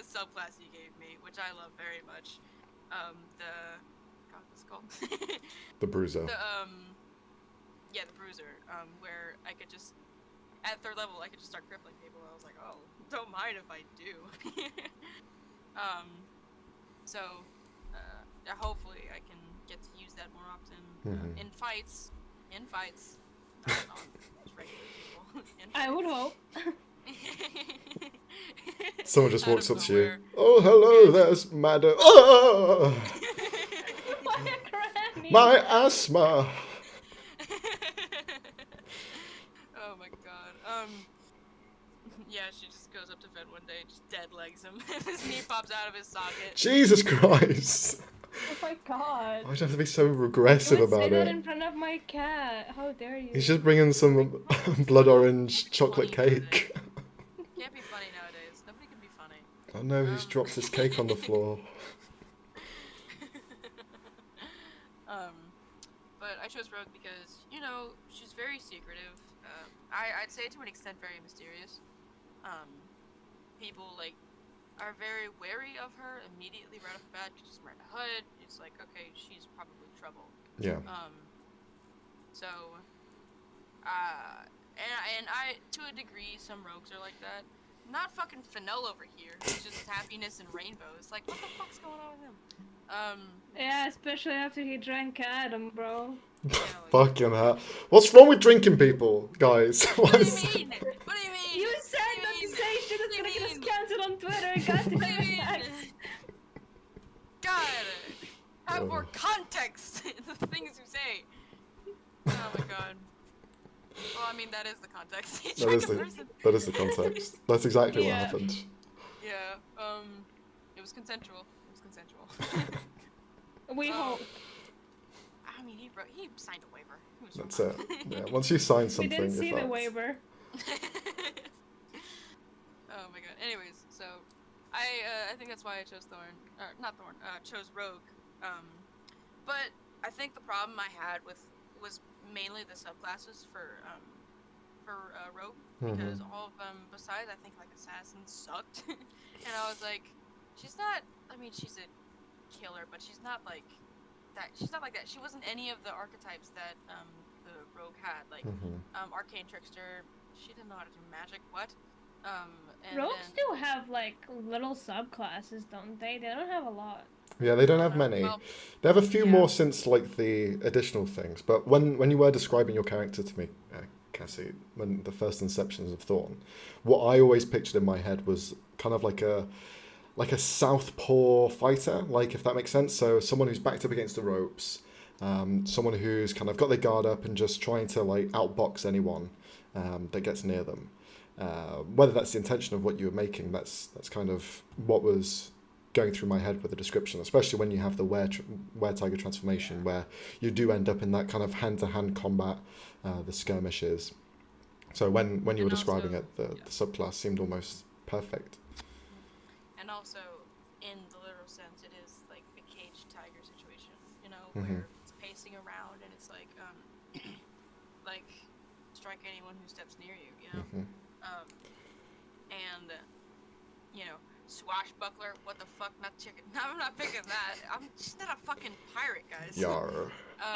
subclass you gave me, which I love very much. What's it called? The Bruiser. The Bruiser. Where I could just, at third level, I could just start crippling people. I was like, oh, don't mind if I do. So hopefully I can get to use that more often in fights. Not on just regular people. I would hope. Someone just Out walks of up to you. nowhere. Oh, hello, there's Madam. Oh, What a granny! my asthma. Oh my god. Yeah, she just goes up to Fed one day and just dead legs him. His knee pops out of his socket. Jesus Christ. Oh my god. Why'd you have to be so regressive Don't say about that it? in front of my cat. How dare you? He's just bringing some blood orange chocolate cake. Can't be funny nowadays. Nobody can be funny. Oh no, he's dropped his cake on the floor. But I chose Rogue because, you know, she's very secretive. I'd say to an extent very mysterious. People, like, are very wary of her immediately right off the bat. She's wearing a hood. It's like, okay, she's probably trouble. Yeah. So, and I, to a degree, some rogues are like that. Not fucking Fennel over here, who's just happiness and rainbows. Like, what the fuck's going on with him? Yeah, especially after he drank Adam, bro. Yeah, like, Fucking hell. What's wrong with drinking people, guys? what do you mean? What do you mean? You said not to say shit that's gonna get us cancelled on Twitter. God What do you damn mean? it. God, have more context in the things you say. Oh my god. Well, I mean, that is the context. He drank a person. That is the context. That's exactly what Yeah. happened. Yeah, it was consensual. It was consensual. We hope. I mean, he signed a waiver. He was That's fine. it. Yeah. Once you sign We something, didn't you're see the fucked. waiver. Oh my god. Anyways, so I think that's why I chose chose Rogue. But I think the problem I had was mainly the subclasses for Rogue, because all of them, besides I think like Assassin, sucked. And I was like, she's not. I mean, she's a killer, but she's not like that. She's not like that. She wasn't any of the archetypes that the Rogue had. Like Arcane Trickster, she didn't know how to do magic. What? And Rogues then, still have like little subclasses, don't they? They don't have a lot. Yeah, they don't have many. well, They have a few yeah. more since like the additional things. But when you were describing your character to me, Cassie, when the first inceptions of Thorn, what I always pictured in my head was kind of like a southpaw fighter, like, if that makes sense. So someone who's backed up against the ropes, someone who's kind of got their guard up and just trying to like outbox anyone that gets near them. Whether that's the intention of what you were making, that's kind of what was going through my head with the description, especially when you have the were-tiger transformation, where you do end up in that kind of hand-to-hand combat, the skirmishes. So when you were And describing also- it, the subclass seemed almost perfect. And also, in the literal sense, it is like a caged tiger situation, you know, Mhm. where it's pacing around and it's like, like, strike anyone who steps near you, you know? Mhm. And, you know, swashbuckler, what the fuck, not chicken. No, I'm not picking that. I'm just not a fucking pirate, guys. Yar.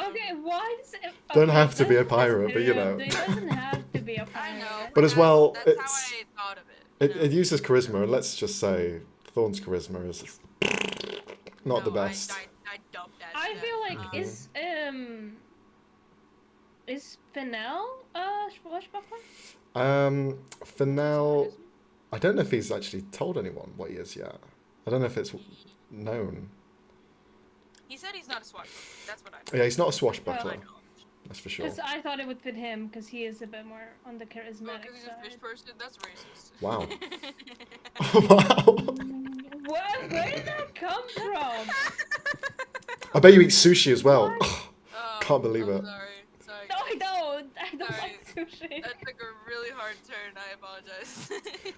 Okay, why does it... Don't okay, have to be a that's pirate, but you know. It doesn't have to be a pirate. I know, But as well, that's how it's- I thought of it. It, you know? it uses charisma, and let's just say Thorn's charisma is not the No, best. I dumped that I shit. feel like is Fennel swashbuckler? For now, I don't know if he's actually told anyone what he is yet. I don't know if it's known. He said he's not a swashbuckler. That's what I Yeah, he's not a To swashbuckler. my knowledge. That's for sure. Because I thought it would fit him because he is a bit more on the Oh, charismatic because he's a fish side. person? That's racist. Wow. Wow. Where did that come from? I bet you eat sushi as well. What? Can't believe I'm it. Sorry. No, I don't. I don't Sorry. like sushi. That took a really hard turn. I apologize.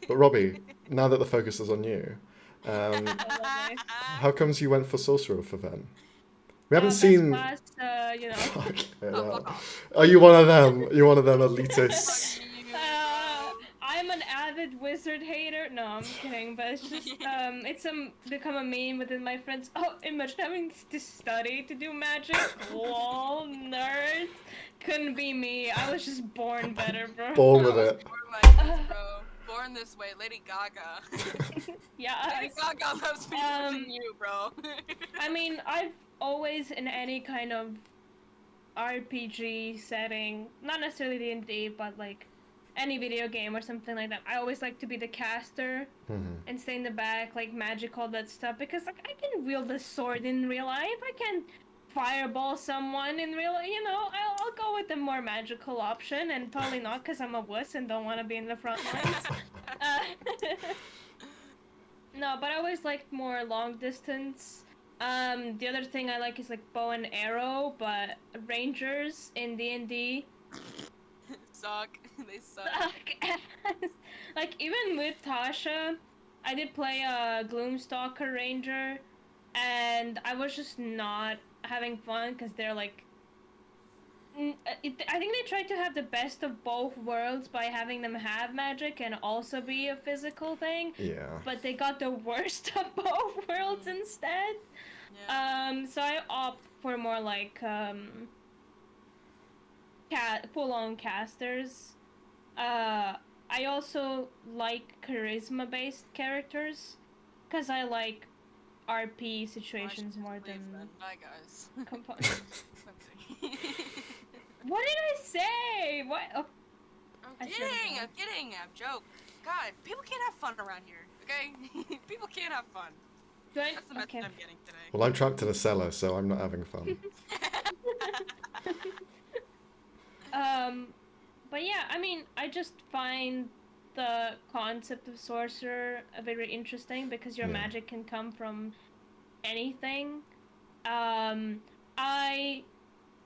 But Robbie, now that the focus is on you, how comes you went for sorcerer for Ven? We haven't Best seen. class, you know. Fuck Oh, hell. fuck off. Are you one of them? You're one of them elitists. Fuck you, Uh, bro. I'm an avid wizard hater. No, I'm kidding, but it's just it's become a meme within my friends. Oh, imagine having to study to do magic. Lol, nerd. Couldn't be me. I was just born better, bro. Born with I was it. born like this, bro. Born this way, Lady Gaga. Yeah. Lady Gaga loves me more than you, bro. I mean, I've always in any kind of RPG setting, not necessarily D&D, but like any video game or something like that, I always like to be the caster and stay in the back, like magic, all that stuff, because like I can wield a sword in real life. I can fireball someone in real, I'll go with the more magical option, and probably not because I'm a wuss and don't want to be in the front lines. No, but I always liked more long distance. The other thing I like is like bow and arrow, but rangers in D&D Suck. They suck. suck ass. Like even with Tasha, I did play a Gloomstalker ranger, and I was just not having fun because they're like. I think they tried to have the best of both worlds by having them have magic and also be a physical thing. Yeah. But they got the worst of both worlds instead. Yeah. So I opt for more like full-on casters. I also like charisma-based characters, because I like RP situations more than Bye, guys. components. What did I say? What? Oh, I'm kidding. I'm joking. God, people can't have fun around here. Okay? People can't have fun. That's the message I'm getting today. Well, I'm trapped in a cellar, so I'm not having fun. But yeah, I mean, I just find the concept of sorcerer very interesting because your magic can come from anything.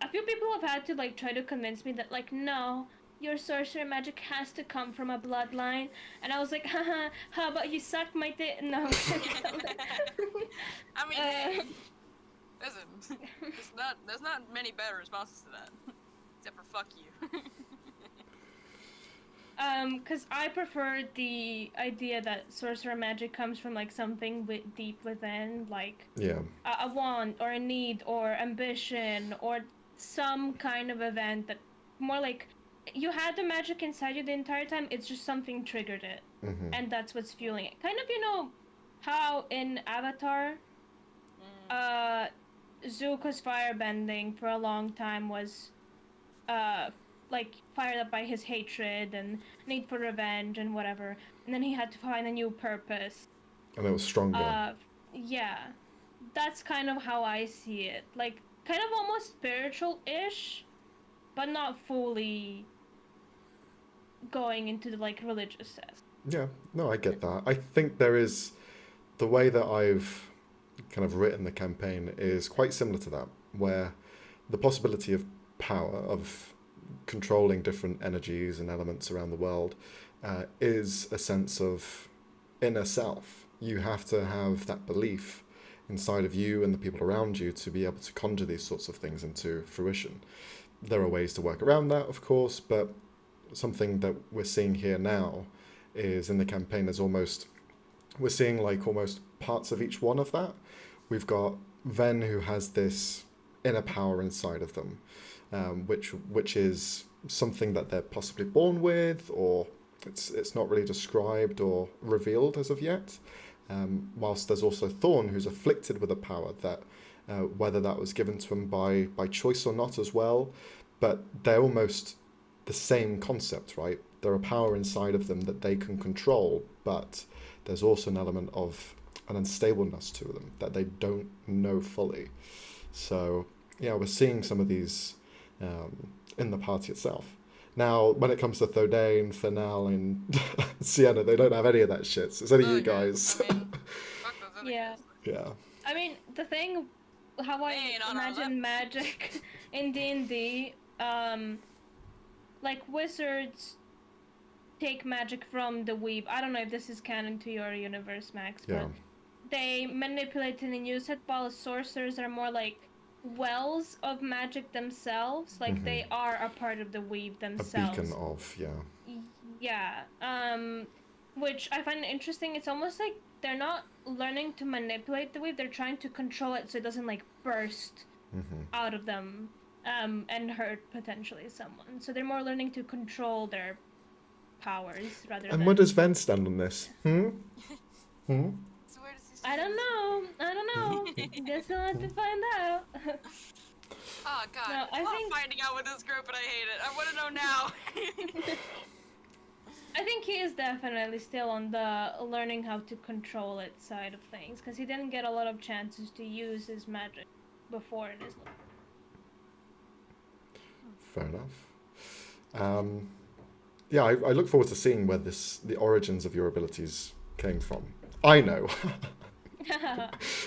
A few people have had to like try to convince me that like no, your sorcerer magic has to come from a bloodline, and I was like, haha, how about you suck my dick? No. I mean, hey, listen, there's not many better responses to that, except for fuck you. Because I prefer the idea that sorcerer magic comes from like something deep within, like a want or a need or ambition or some kind of event that more like you had the magic inside you the entire time. It's just something triggered it, and that's what's fueling it. Kind of, how in Avatar, Zuko's firebending for a long time was, like fired up by his hatred and need for revenge and whatever, and then he had to find a new purpose. And it was stronger. Yeah, that's kind of how I see it. Like, kind of almost spiritual-ish, but not fully going into the, like, religious sense. Yeah, no, I get that. I think there is, the way that I've kind of written the campaign is quite similar to that, where the possibility of power, of controlling different energies and elements around the world, is a sense of inner self. You have to have that belief inside of you and the people around you to be able to conjure these sorts of things into fruition. There are ways to work around that, of course, but something that we're seeing here now is in the campaign is we're seeing like almost parts of each one of that. We've got Ven, who has this inner power inside of them, which is something that they're possibly born with, or it's not really described or revealed as of yet. Whilst there's also Thorn, who's afflicted with a power that, whether that was given to him by choice or not as well, but they're almost the same concept, right? There are power inside of them that they can control, but there's also an element of an unstableness to them that they don't know fully. So yeah, we're seeing some of these in the party itself. Now, when it comes to Thodane, Fennel, and Sienna, they don't have any of that shit. So it's only Oh, you yeah. guys. I mean, fuck those other Yeah. guys. Yeah. I mean, the thing, how They I ain't on our imagine level. magic in D&D, like wizards take magic from the weave. I don't know if this is canon to your universe, Max, Yeah. but they manipulate it and use it, while sorcerers are more like wells of magic themselves. Like they are a part of the weave A beacon themselves. of, yeah. Yeah. Which I find interesting. It's almost like they're not learning to manipulate the weave, they're trying to control it so it doesn't like burst out of them and hurt potentially someone. So they're more learning to control their powers rather And than. where does Ven stand on this? Hmm? So where does he stand I don't in this? know. I don't know. Guess we'll have to find out. Oh god, No, it's I a lot think- of finding out with this group, and I hate it. I want to know now. I think he is definitely still on the learning how to control it side of things, because he didn't get a lot of chances to use his magic before in his life. Fair enough. Yeah, I look forward to seeing where the origins of your abilities came from. I know,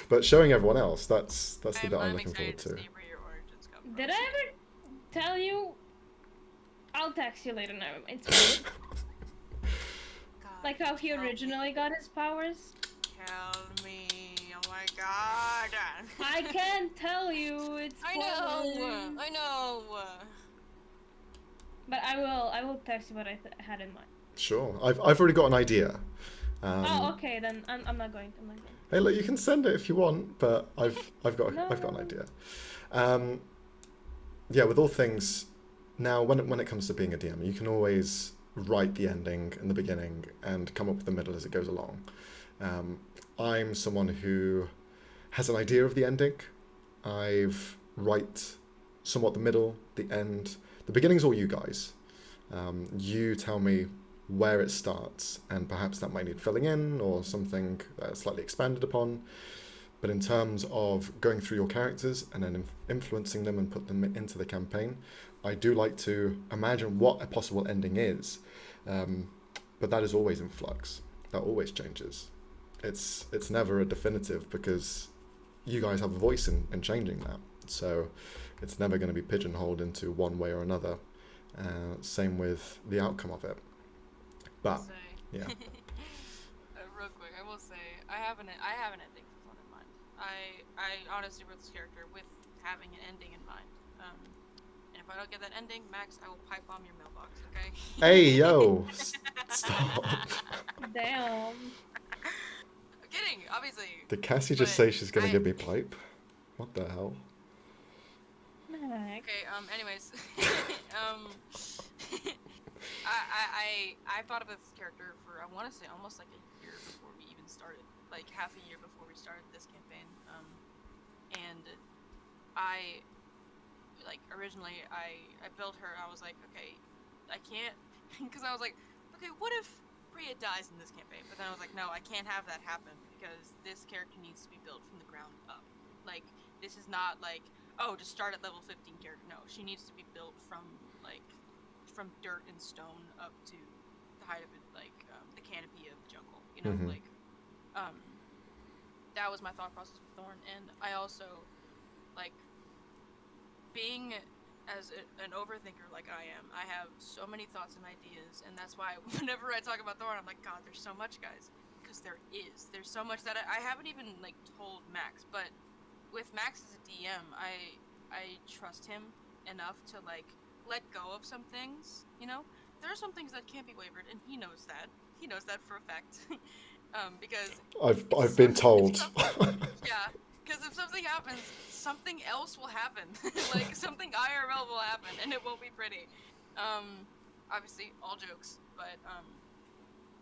but showing everyone else, that's the bit I'm looking forward excited to. to see where your origins come from. Did I ever tell you? I'll text you later. Never mind. It's fine. God, Like how he tell me. originally got his powers. Tell me. Oh my god. I can't tell you. It's I know. spoilers. I know. But I will text you what I had in mind. Sure, I've already got an idea. Oh, okay. Then I'm not going. I'm not going. Hey, look, you can send it if you want, but I've got an No. idea. Yeah, with all things now, when it comes to being a DM, you can always write the ending and the beginning and come up with the middle as it goes along. I'm someone who has an idea of the ending. I've write somewhat the middle, the end. The beginning's all you guys. You tell me where it starts, and perhaps that might need filling in or something slightly expanded upon. But in terms of going through your characters and then influencing them and put them into the campaign, I do like to imagine what a possible ending is. But that is always in flux. That always changes. It's never a definitive, because you guys have a voice in changing that. So it's never going to be pigeonholed into one way or another. Same with the outcome of it. But yeah. Real quick, I will say I have an ending for Thorn in mind. I honestly wrote this character with having an ending in mind. And if I don't get that ending, Max, I will pipe bomb your mailbox. Okay? Hey, yo! Stop. Damn. I'm kidding, obviously. Did Cassie just But say she's going to give me pipe? What the hell? Max. Okay. Anyways. I thought of this character for, I want to say, almost like a year before we even started, like half a year before we started this campaign. And I, like, originally I built her. I was like, okay, I can't, because I was like, okay, what if Priya dies in this campaign? But then I was like, no, I can't have that happen, because this character needs to be built from the ground up. Like, this is not like, oh, just start at level 15 character. No, she needs to be built from dirt and stone up to the height of it, like the canopy of the jungle. You know, like that was my thought process with Thorn. And I also, like, being as an overthinker like I am, I have so many thoughts and ideas, and that's why whenever I talk about Thorn, I'm like, God, there's so much, guys, because there's so much that I haven't even like told Max. But with Max as a DM, I trust him enough to like let go of some things. You know, there are some things that can't be wavered, and he knows that. He knows that for a fact. Because I've been told. Yeah, because if something happens, something else will happen. Like, something IRL will happen, and it won't be pretty. Obviously, all jokes, but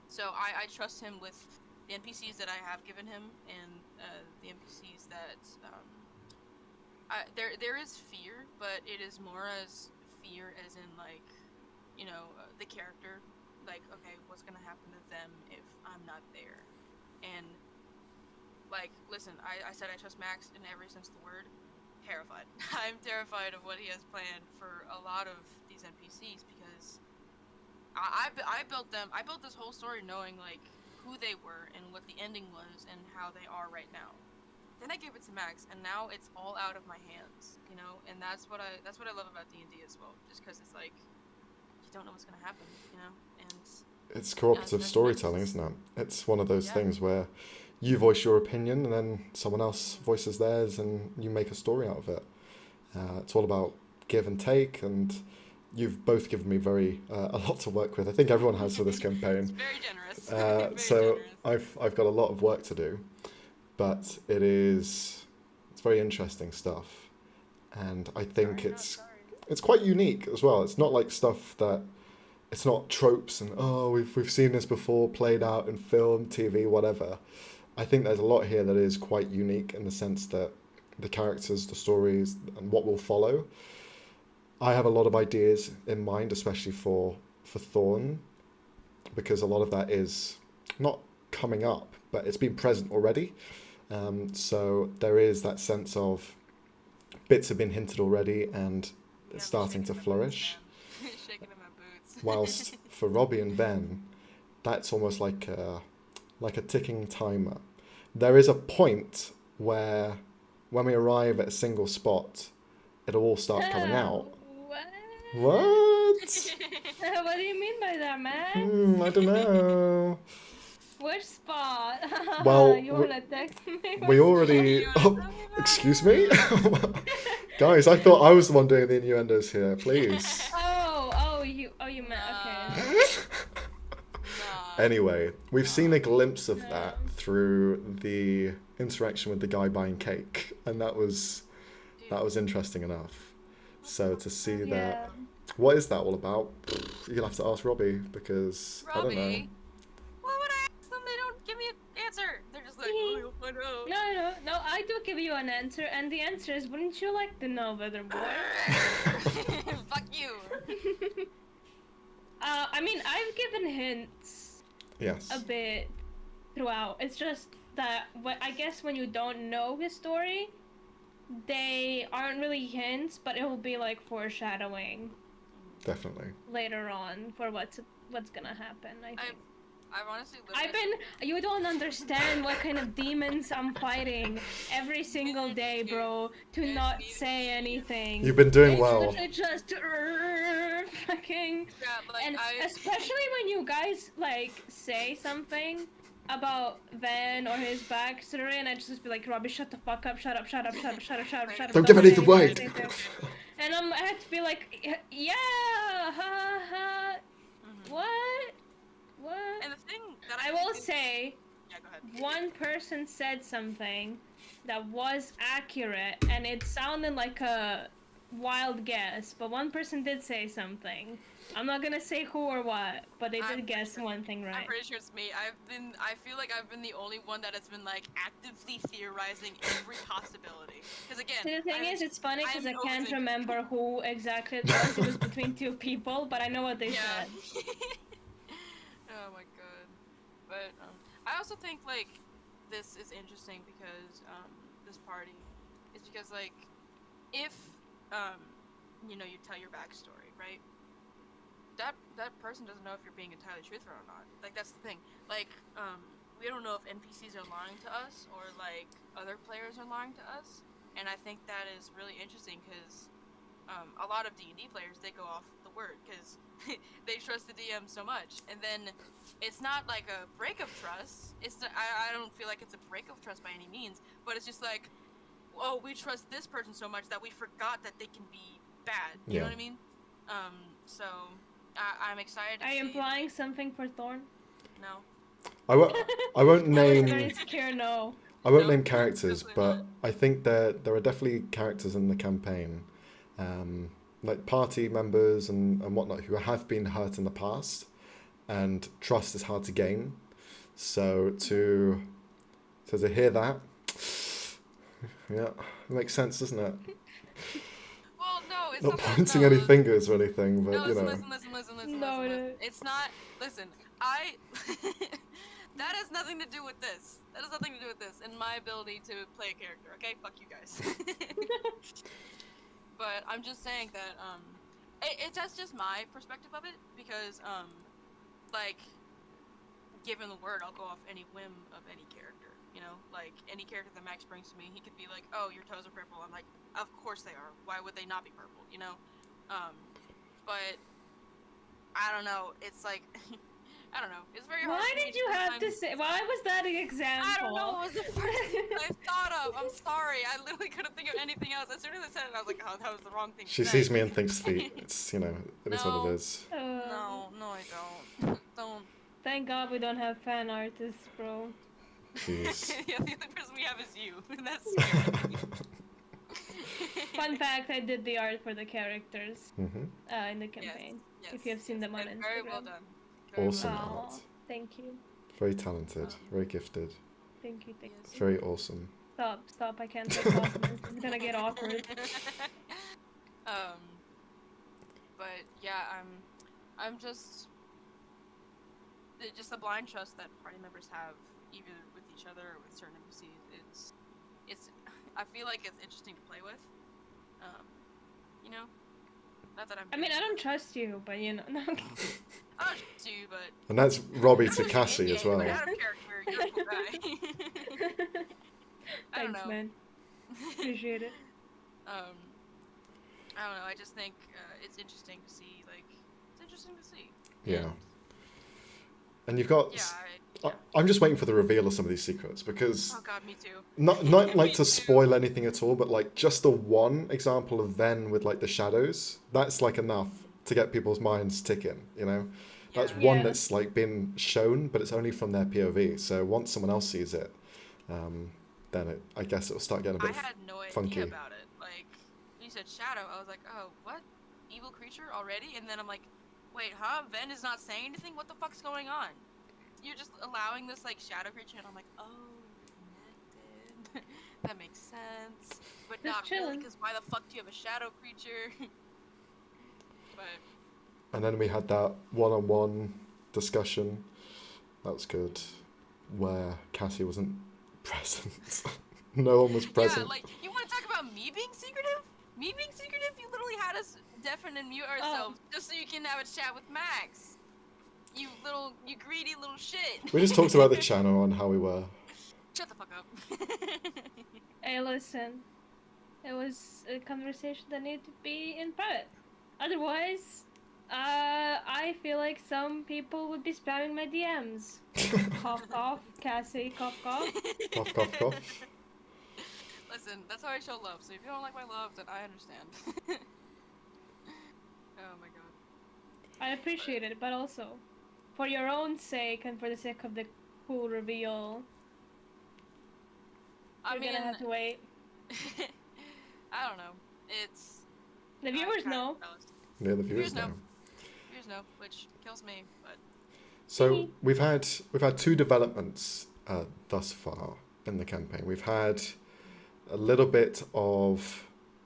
so I trust him with the NPCs that I have given him, and the NPCs that there is fear, but it is more as fear as in, like, you know, the character, like, okay, what's gonna happen to them if I'm not there? And, like, listen, I said I trust Max in every sense of the word. terrified. I'm terrified of what he has planned for a lot of these NPCs because I built them. I built this whole story knowing like who they were and what the ending was and how they are right now. Then I gave it to Max, and now it's all out of my hands, you know. And that's what I love about D&D as well, just because it's like you don't know what's gonna happen, you know. And It's cooperative storytelling, isn't it? It's one of those things where you voice your opinion and then someone else voices theirs and you make a story out of it. It's all about give and take, and you've both given me a lot to work with. I think everyone has for this campaign. It's very generous. Very So generous. I've got a lot of work to do, but it's very interesting stuff, and I think it's quite unique as well. It's not like stuff that it's not tropes and we've seen this before played out in film, TV, whatever. I think there's a lot here that is quite unique in the sense that the characters, the stories, and what will follow. I have a lot of ideas in mind, especially for Thorn, because a lot of that is not coming up, but it's been present already. So there is that sense of bits have been hinted already, and it's starting to flourish. Shaking in my boots. Whilst for Robbie and Ven, that's almost like a ticking timer. There is a point where when we arrive at a single spot, it'll all start coming out. What? What? What do you mean by that, Max? I don't know. Which spot? Well, you wanna text me? We already. Oh, excuse me, guys. I thought I was the one doing the innuendos here. Please. You meant okay. Nah. Anyway, we've seen a glimpse of that through the interaction with the guy buying cake, and that was interesting enough. So to see that, what is that all about? You'll have to ask Robbie, because I don't know. Robbie? Why would I ask them? They don't give me an answer. They're just like, oh, you'll find out. No, I do give you an answer, and the answer is, wouldn't you like to know, better boy? Fuck you. I mean, I've given hints Yes. a bit throughout. It's just that I guess when you don't know his story, they aren't really hints, but it will be like foreshadowing Definitely. later on for what's gonna happen. I think. I've honestly lived You don't understand what kind of demons I'm fighting every single day, bro, to not say anything. You've been doing It's well. literally just fucking. Yeah, like, And especially when you guys like say something about Van or his backstory, and I just be like, Robbie, shut the fuck up, shut up. Don't give anything away. And I had to be like, yeah, ha ha. What? And the thing that I will say, yeah, go ahead. one person said something that was accurate, and it sounded like a wild guess, but one person did say something. I'm not gonna say who or what, but they did guess one thing right. I'm pretty sure it's me. I feel like I've been the only one that has been like actively theorizing every possibility. Because again, See, the thing is, it's funny because I can't overthinker. remember who exactly it was. It was between two people, but I know what they said. Oh my god. But I also think like this is interesting because this party is because like if you know, you tell your backstory, right? That person doesn't know if you're being entirely truthful or not. Like that's the thing. Like we don't know if NPCs are lying to us or like other players are lying to us, and I think that is really interesting because a lot of D&D players, they go off the word because they trust the DM so much, and then it's not like a break of trust. It's not, I don't feel like it's a break of trust by any means, but it's just like, oh, we trust this person so much that we forgot that they can be bad. You know what I mean? So I'm excited to Are you see. implying something for Thorn? No. I won't I was very name insecure, no. I won't No, name characters, definitely but not. I think there are definitely characters in the campaign, like party members and whatnot, who have been hurt in the past, and trust is hard to gain. So to hear that, yeah, it makes sense, doesn't it? Well, no, it's Not pointing any fingers or anything, but No, you know. listen. No, It's not. Listen, that has nothing to do with this. That has nothing to do with this and my ability to play a character. Okay, fuck you guys. I'm just saying that that's just my perspective of it because like given the word, I'll go off any whim of any character. You know, like any character that Max brings to me, he could be like, "Oh, your toes are purple." I'm like, "Of course they are. Why would they not be purple?" You know, but I don't know. It's like I don't know. It's very hard. Why for me did you have to sometimes- say? Why was that an example? I don't know. It was the first thing I thought of. I'm sorry. I literally couldn't think of anything else. As soon as I said it, I was like, "Oh, that was the wrong thing." She to say. sees me and thinks feet. It's, you know, it is what No. it is. No, I don't. Don't. Thank God we don't have fan artists, bro. Jeez. Yeah, the only person we have is you. That's scary. Fun fact: I did the art for the characters Mm-hmm. in the campaign. Yes, If you have seen them on and Instagram. very well done. Very Awesome. well done. Aw, art. thank you, Very talented. Very gifted. thank you. Yes. Very awesome. Stop! I can't take compliments. This is gonna get awkward. But yeah, I'm just the blind trust that party members have either with each other or with certain NPCs. It's I feel like it's interesting to play with. You know, not that I'm. I mean, I don't trust you, but you know. No. I don't trust you, but. And that's Roby I don't Kassy in-game, as well. But out of character, you're a cool guy. I don't Thanks, know. man. Appreciate it. I don't know. I just think it's interesting to see. Like, it's interesting to see. Yeah. And, And you've got... yeah. I'm just waiting for the reveal of some of these secrets because... Oh god, me too. Not like to Me too. spoil anything at all, but like just the one example of Ven with like the shadows, that's like enough to get people's minds ticking, you know? That's Yeah. one Yeah. that's like been shown, but it's only from their POV. So once someone else sees it, then I guess it'll start getting a I bit had no idea funky. about it. Like, when you said shadow, I was like, oh, what? Evil creature already? And then I'm like, wait, huh? Ven is not saying anything? What the fuck's going on? You're just allowing this, like, shadow creature, and I'm like, oh, connected. That makes sense. But Just not really, chilling. because why the fuck do you have a shadow creature? But, And then we had that one-on-one discussion. That was good. Where Cassie wasn't present. No one was present. yeah, like, you want to talk about me being secretive? Me being secretive? You literally had us deafen and mute ourselves just so you can have a chat with Max. You greedy little shit. We just talked about the channel and how we were. Shut the fuck up. Hey, listen. It was a conversation that needed to be in private. Otherwise, I feel like some people would be spamming my DMs. Cough, cough. Cassie, cough, cough. Cough, cough, cough. Listen, that's how I show love, so if you don't like my love, then I understand. Oh my god. I appreciate it, but also, for your own sake and for the sake of the cool reveal, you're gonna have to wait. I don't know. It's... The viewers I'm kinda know. jealous. Yeah, the viewers Viewers know. know. Viewers know, which kills me, but... So we've had two developments thus far in the campaign. We've had a little bit of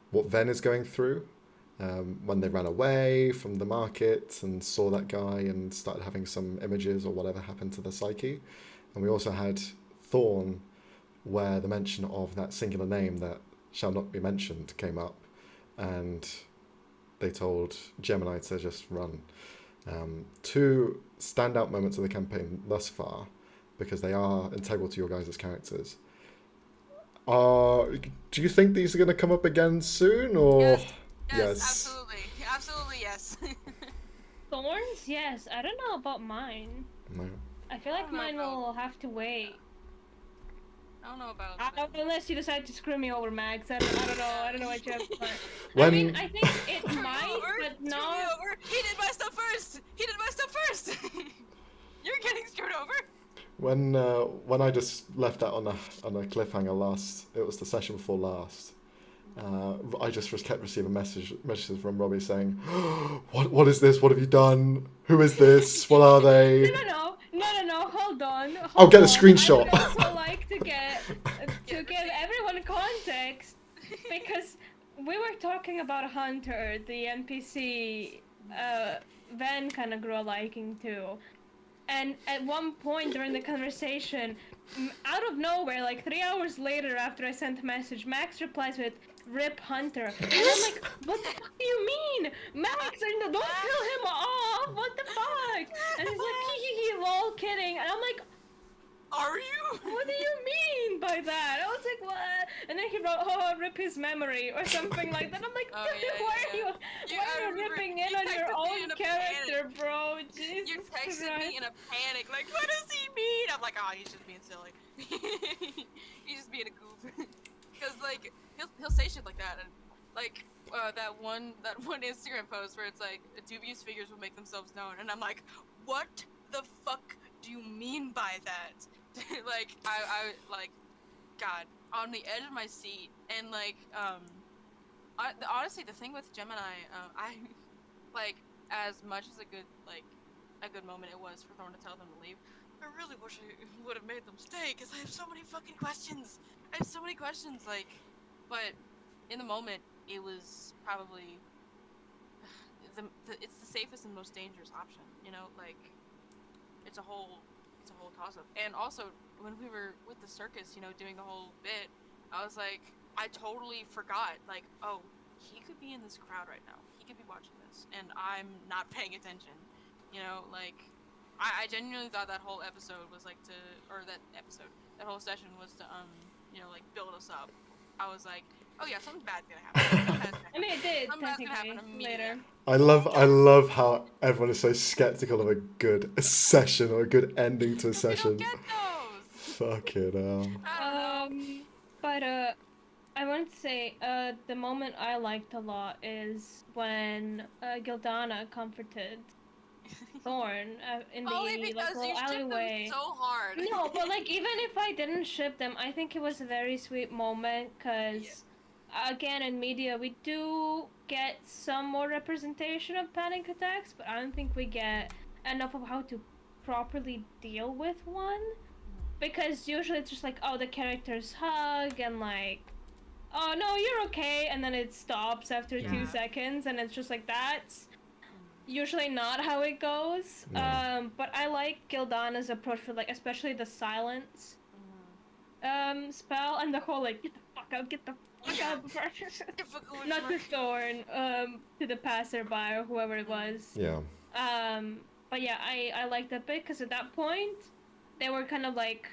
what Ven is going through when they ran away from the market and saw that guy and started having some images or whatever happened to the psyche. And we also had Thorn, where the mention of that singular name that shall not be mentioned came up, and they told Gemini to just run. Two standout moments of the campaign thus far, because they are integral to your guys' characters. Do you think these are going to come up again soon, or? Yes, absolutely yes. Thorns? Yes. I don't know about mine. No. I feel like mine will have to wait. I don't know about... Unless you decide to screw me over, Max. I don't know. I don't know what you have planned. When... I mean, I think it Screw me might, over? but Screw me not. over? He did my stuff first! You're getting screwed over! When I just left that on a cliffhanger last, it was the session before last. I just kept receiving messages from Robbie saying, "What is this? What have you done? Who is this? What are they?" No. Hold on. I'll get a on. screenshot. I would also like to give everyone context, because we were talking about Hunter, the NPC. Van kind of grew a liking to. And at one point during the conversation, out of nowhere, like 3 hours later after I sent a message, Max replies with, Rip Hunter. And I'm like, what the fuck do you mean? Max, don't kill him off! What the fuck? And he's like, hee, lol, kidding. And I'm like, Are you? what do you mean by that? I was like, what? And then he wrote, oh, rip his memory or something like that. I'm like, Oh, dude, yeah, why yeah. are you remember ripping you in on your texted me own in a character, panic. bro? Jesus You texted Christ. me in a panic, like, what does he mean? I'm like, oh, he's just being silly. He's just being a goof. Cause like he'll say shit like that, and like that one Instagram post where it's like dubious figures will make themselves known, and I'm like, what the fuck do you mean by that? Like I like, God, on the edge of my seat, and like honestly the thing with Gemini, I like, as much as a good moment it was for Thorn to tell them to leave, I really wish I would have made them stay, because I have so many fucking questions. Like, but in the moment, it was probably it's the safest and most dangerous option. You know, like, it's a whole toss up. And also, when we were with the circus, you know, doing the whole bit, I was like, I totally forgot, like, oh, he could be in this crowd right now. He could be watching this, and I'm not paying attention. You know, like, I genuinely thought that whole episode was like that whole session was to you know, like, build us up. I was like, oh yeah, something bad's gonna happen. I mean, it did, Something bad's gonna happen technically, later. immediately. I love how everyone is so skeptical of a good session or a good ending to a We session. don't get those. Fucking hell. I don't know. But I want to say the moment I liked a lot is when Gildana comforted Thorn in the Only like because little you shipped alleyway. them so hard. No, but like, even if I didn't ship them, I think it was a very sweet moment, because again, in media we do get some more representation of panic attacks, but I don't think we get enough of how to properly deal with one, because usually it's just like, oh, the characters hug and like, oh no, you're okay, and then it stops after 2 seconds, and it's just like, that's usually not how it goes. No. But I like Gildana's approach for, like, especially the silence spell, and the whole like, get the fuck out, get the fuck out before not to Thorn, to the passerby or whoever it was. Yeah. But yeah, I like that bit, because at that point they were kind of like,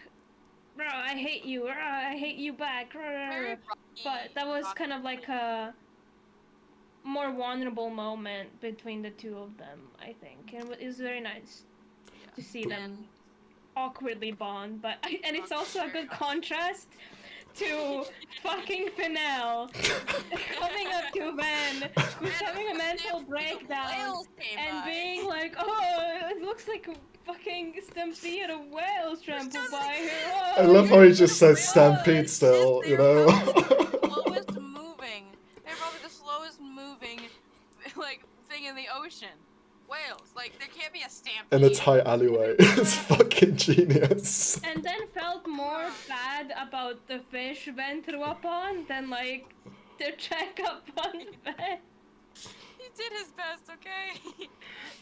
bro, I hate you, I hate you back, but that was kind of like a more vulnerable moment between the two of them, I think, and it was very nice to see them awkwardly bond. But and it's also a good contrast to fucking Fennel coming up to Ben, who's having a mental breakdown and being like, oh, it looks like a fucking stampede of whales trampled by her. Oh, I love how he just says stampede still, you know? Slowest moving. They're probably the slowest moving, like, thing in the ocean. Whales. Like, there can't be a stampede. In a tight alleyway. It's fucking genius. And then felt more bad about the fish Ben threw up on than, like, to check up on Ben. He did his best, okay?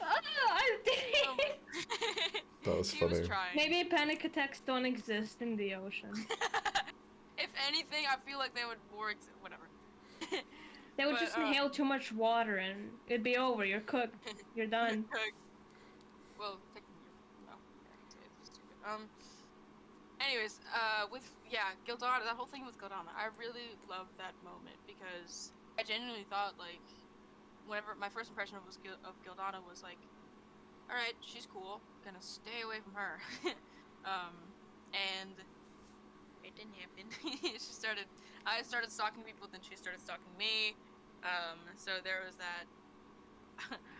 I did. That was He funny. was trying. Maybe panic attacks don't exist in the ocean. If anything, I feel like they would more whatever. They would But, just inhale too much water and it'd be over. You're cooked. You're done. Well, no. It's stupid. Anyways, Gildana, that whole thing with Gildana, I really loved that moment, because I genuinely thought, like, whenever my first impression of Gildana was like, all right, she's cool, gonna stay away from her. And it didn't happen. I started stalking people, then she started stalking me. So there was that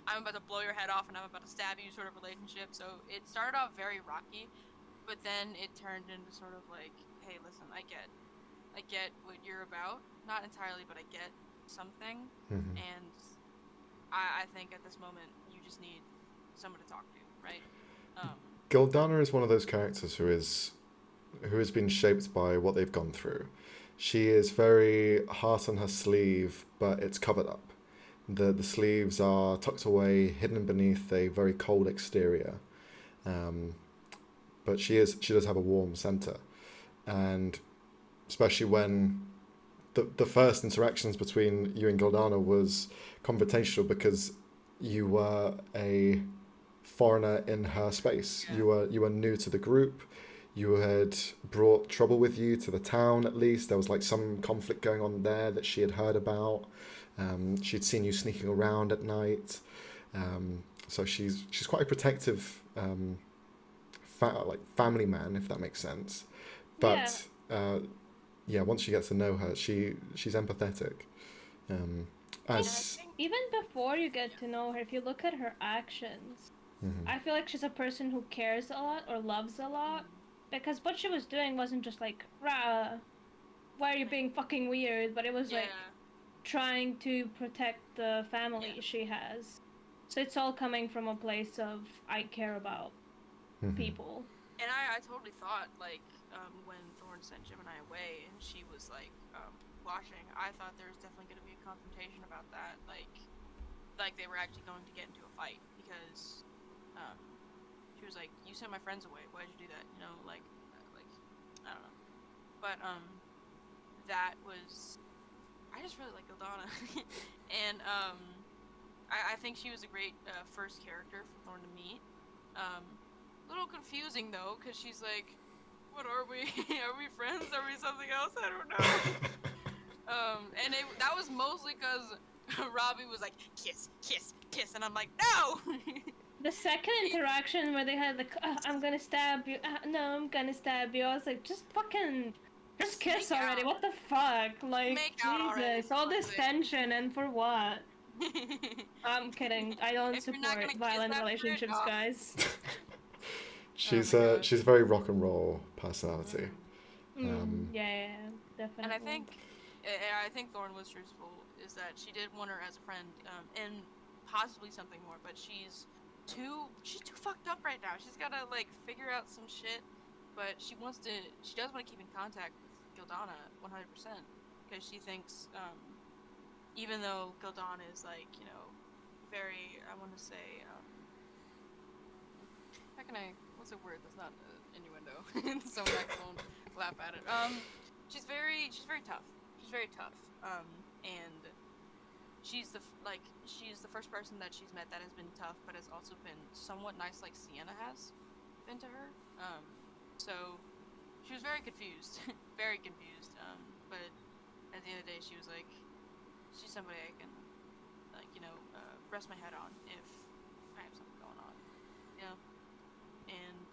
I'm about to blow your head off and I'm about to stab you sort of relationship. So it started off very rocky, but then it turned into sort of like, hey, listen, I get what you're about. Not entirely, but I get something. Mhm. And I think at this moment you just need someone to talk to, right? Gildana is one of those characters who has been shaped by what they've gone through. She is very heart on her sleeve, but it's covered up. The sleeves are tucked away, hidden beneath a very cold exterior. But she does have a warm center, and especially when the first interactions between you and Gildana was confrontational because you were a foreigner in her space. Yeah. You were new to the group. You had brought trouble with you to the town, at least. There was like some conflict going on there that she had heard about. She'd seen you sneaking around at night. So she's quite a protective like family man, if that makes sense. But yeah, once you get to know her, she's empathetic. As Even before you get to know her, if you look at her actions, I feel like she's a person who cares a lot or loves a lot. Because what she was doing wasn't just like, rah, why are you being fucking weird? But it was like trying to protect the family she has. So it's all coming from a place of, I care about people. And I totally thought, like, when Thorn sent Jim and I away and she was, like, watching, I thought there was definitely going to be a confrontation about that. Like they were actually going to get into a fight because, she was like, you sent my friends away, why'd you do that? You know, like, I don't know. But, that was, I just really like Gildana. And, I think she was a great, first character for Thorn to meet. A little confusing, though, because she's like, what are we? Are we friends? Are we something else? I don't know. And that was mostly because Robbie was like, kiss, kiss, kiss, and I'm like, no! The second interaction where they had the, I'm gonna stab you, no, I'm gonna stab you, I was like, just kiss already, what the fuck? Like, Jesus, all this tension, and for what? I'm kidding, I don't support violent relationships, guys. She's a very rock and roll personality. Yeah, definitely. And I think Thorn was truthful, is that she did want her as a friend, and possibly something more, but she's too fucked up right now. She's gotta, like, figure out some shit, but she does want to keep in contact with Gildana 100%, because she thinks, even though Gildana is, like, you know, very, I want to say, what's a word that's not innuendo? Someone won't laugh at it. She's very tough. She's very tough. And she's the first person that she's met that has been tough, but has also been somewhat nice, like Sienna has been to her. So she was very confused, very confused. But at the end of the day, she was like, she's somebody I can, like, you know, rest my head on if I have something going on, you know. And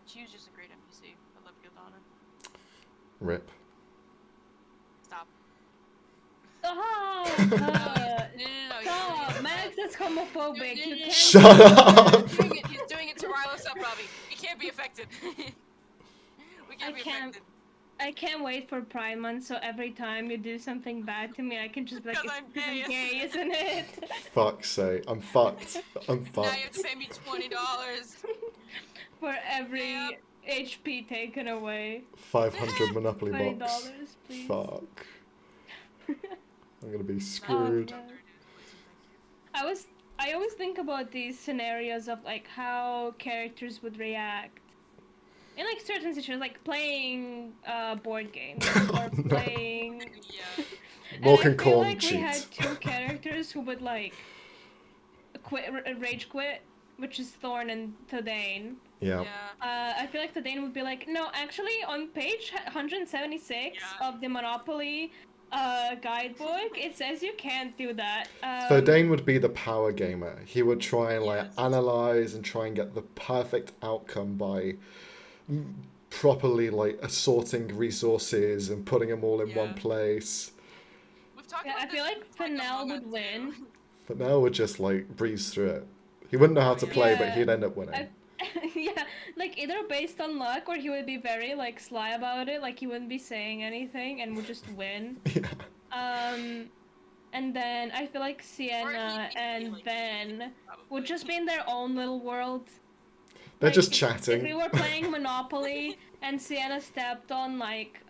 she was just a great NPC. I love Gildana. Rip. Stop. Oh, No. stop! Max is homophobic. You can't. Shut up! He's doing it to rile us up, Robbie. We can't be affected. We can't be affected. I can't wait for Pride Month, so every time you do something bad to me, I can just be like, Because it's because I'm gay, isn't it? Fuck's sake, I'm fucked. I'm fucked. Now you have to pay me $20. For every HP taken away. 500 Monopoly $20, bucks. please. Fuck. I'm gonna be screwed. I always think about these scenarios of like how characters would react in like certain situations, like playing board games or playing. Walking corn like cheats. we had two characters who would like rage quit, which is Thorn and Tadane. Yeah. I feel like Tadane would be like, no, actually on page 176 of the Monopoly guidebook, it says you can't do that. Verdane would be the power gamer. He would try and like analyze and try and get the perfect outcome by properly like assorting resources and putting them all in one place. We've talked about I feel like Fennel would win. Fennel would just like breeze through it. He wouldn't know how to play, but he'd end up winning. Yeah, like either based on luck or he would be very like sly about it, like he wouldn't be saying anything and would just win. And then I feel like Sienna and Ben would just be in their own little world. They're like, just chatting. If we were playing Monopoly and Sienna stepped on like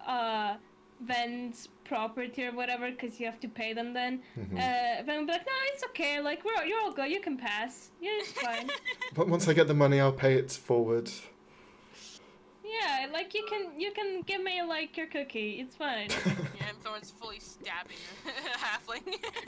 Ven's property or whatever, because you have to pay them then. Ven would be like, no, it's okay, like you're all good, you can pass. Yeah, it's fine. But once I get the money, I'll pay it forward. Yeah, like you can give me like your cookie, it's fine. Yeah, Thorn's fully stabbing a halfling.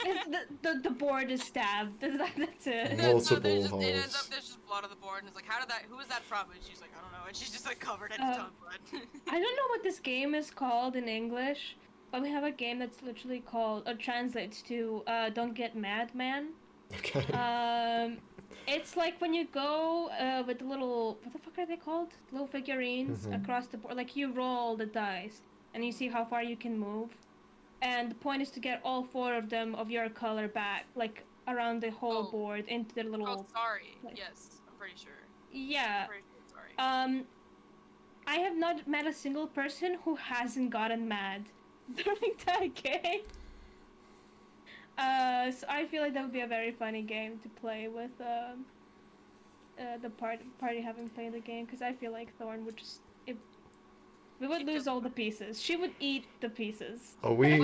It's the board is stabbed. That's it. Multiple It ends up holes. there's just blood on the board, and it's like, who was that from? And she's like, I don't know, and she's just like covered in Um, blood. I don't know what this game is called in English, but we have a game that's literally called, or translates to, Don't Get Mad, Man. Okay. It's like when you go with the little, what the fuck are they called? Little figurines across the board. Like you roll the dice, and you see how far you can move. And the point is to get all 4 of them of your color back, like around the whole board into the little. Sorry. Like, Yes, I'm pretty sure. yeah. I'm pretty sure, sorry. I have not met a single person who hasn't gotten mad during that game. So I feel like that would be a very funny game to play with the party having played the game, because I feel like Thorn would just we would lose all the pieces. She would eat the pieces. Are we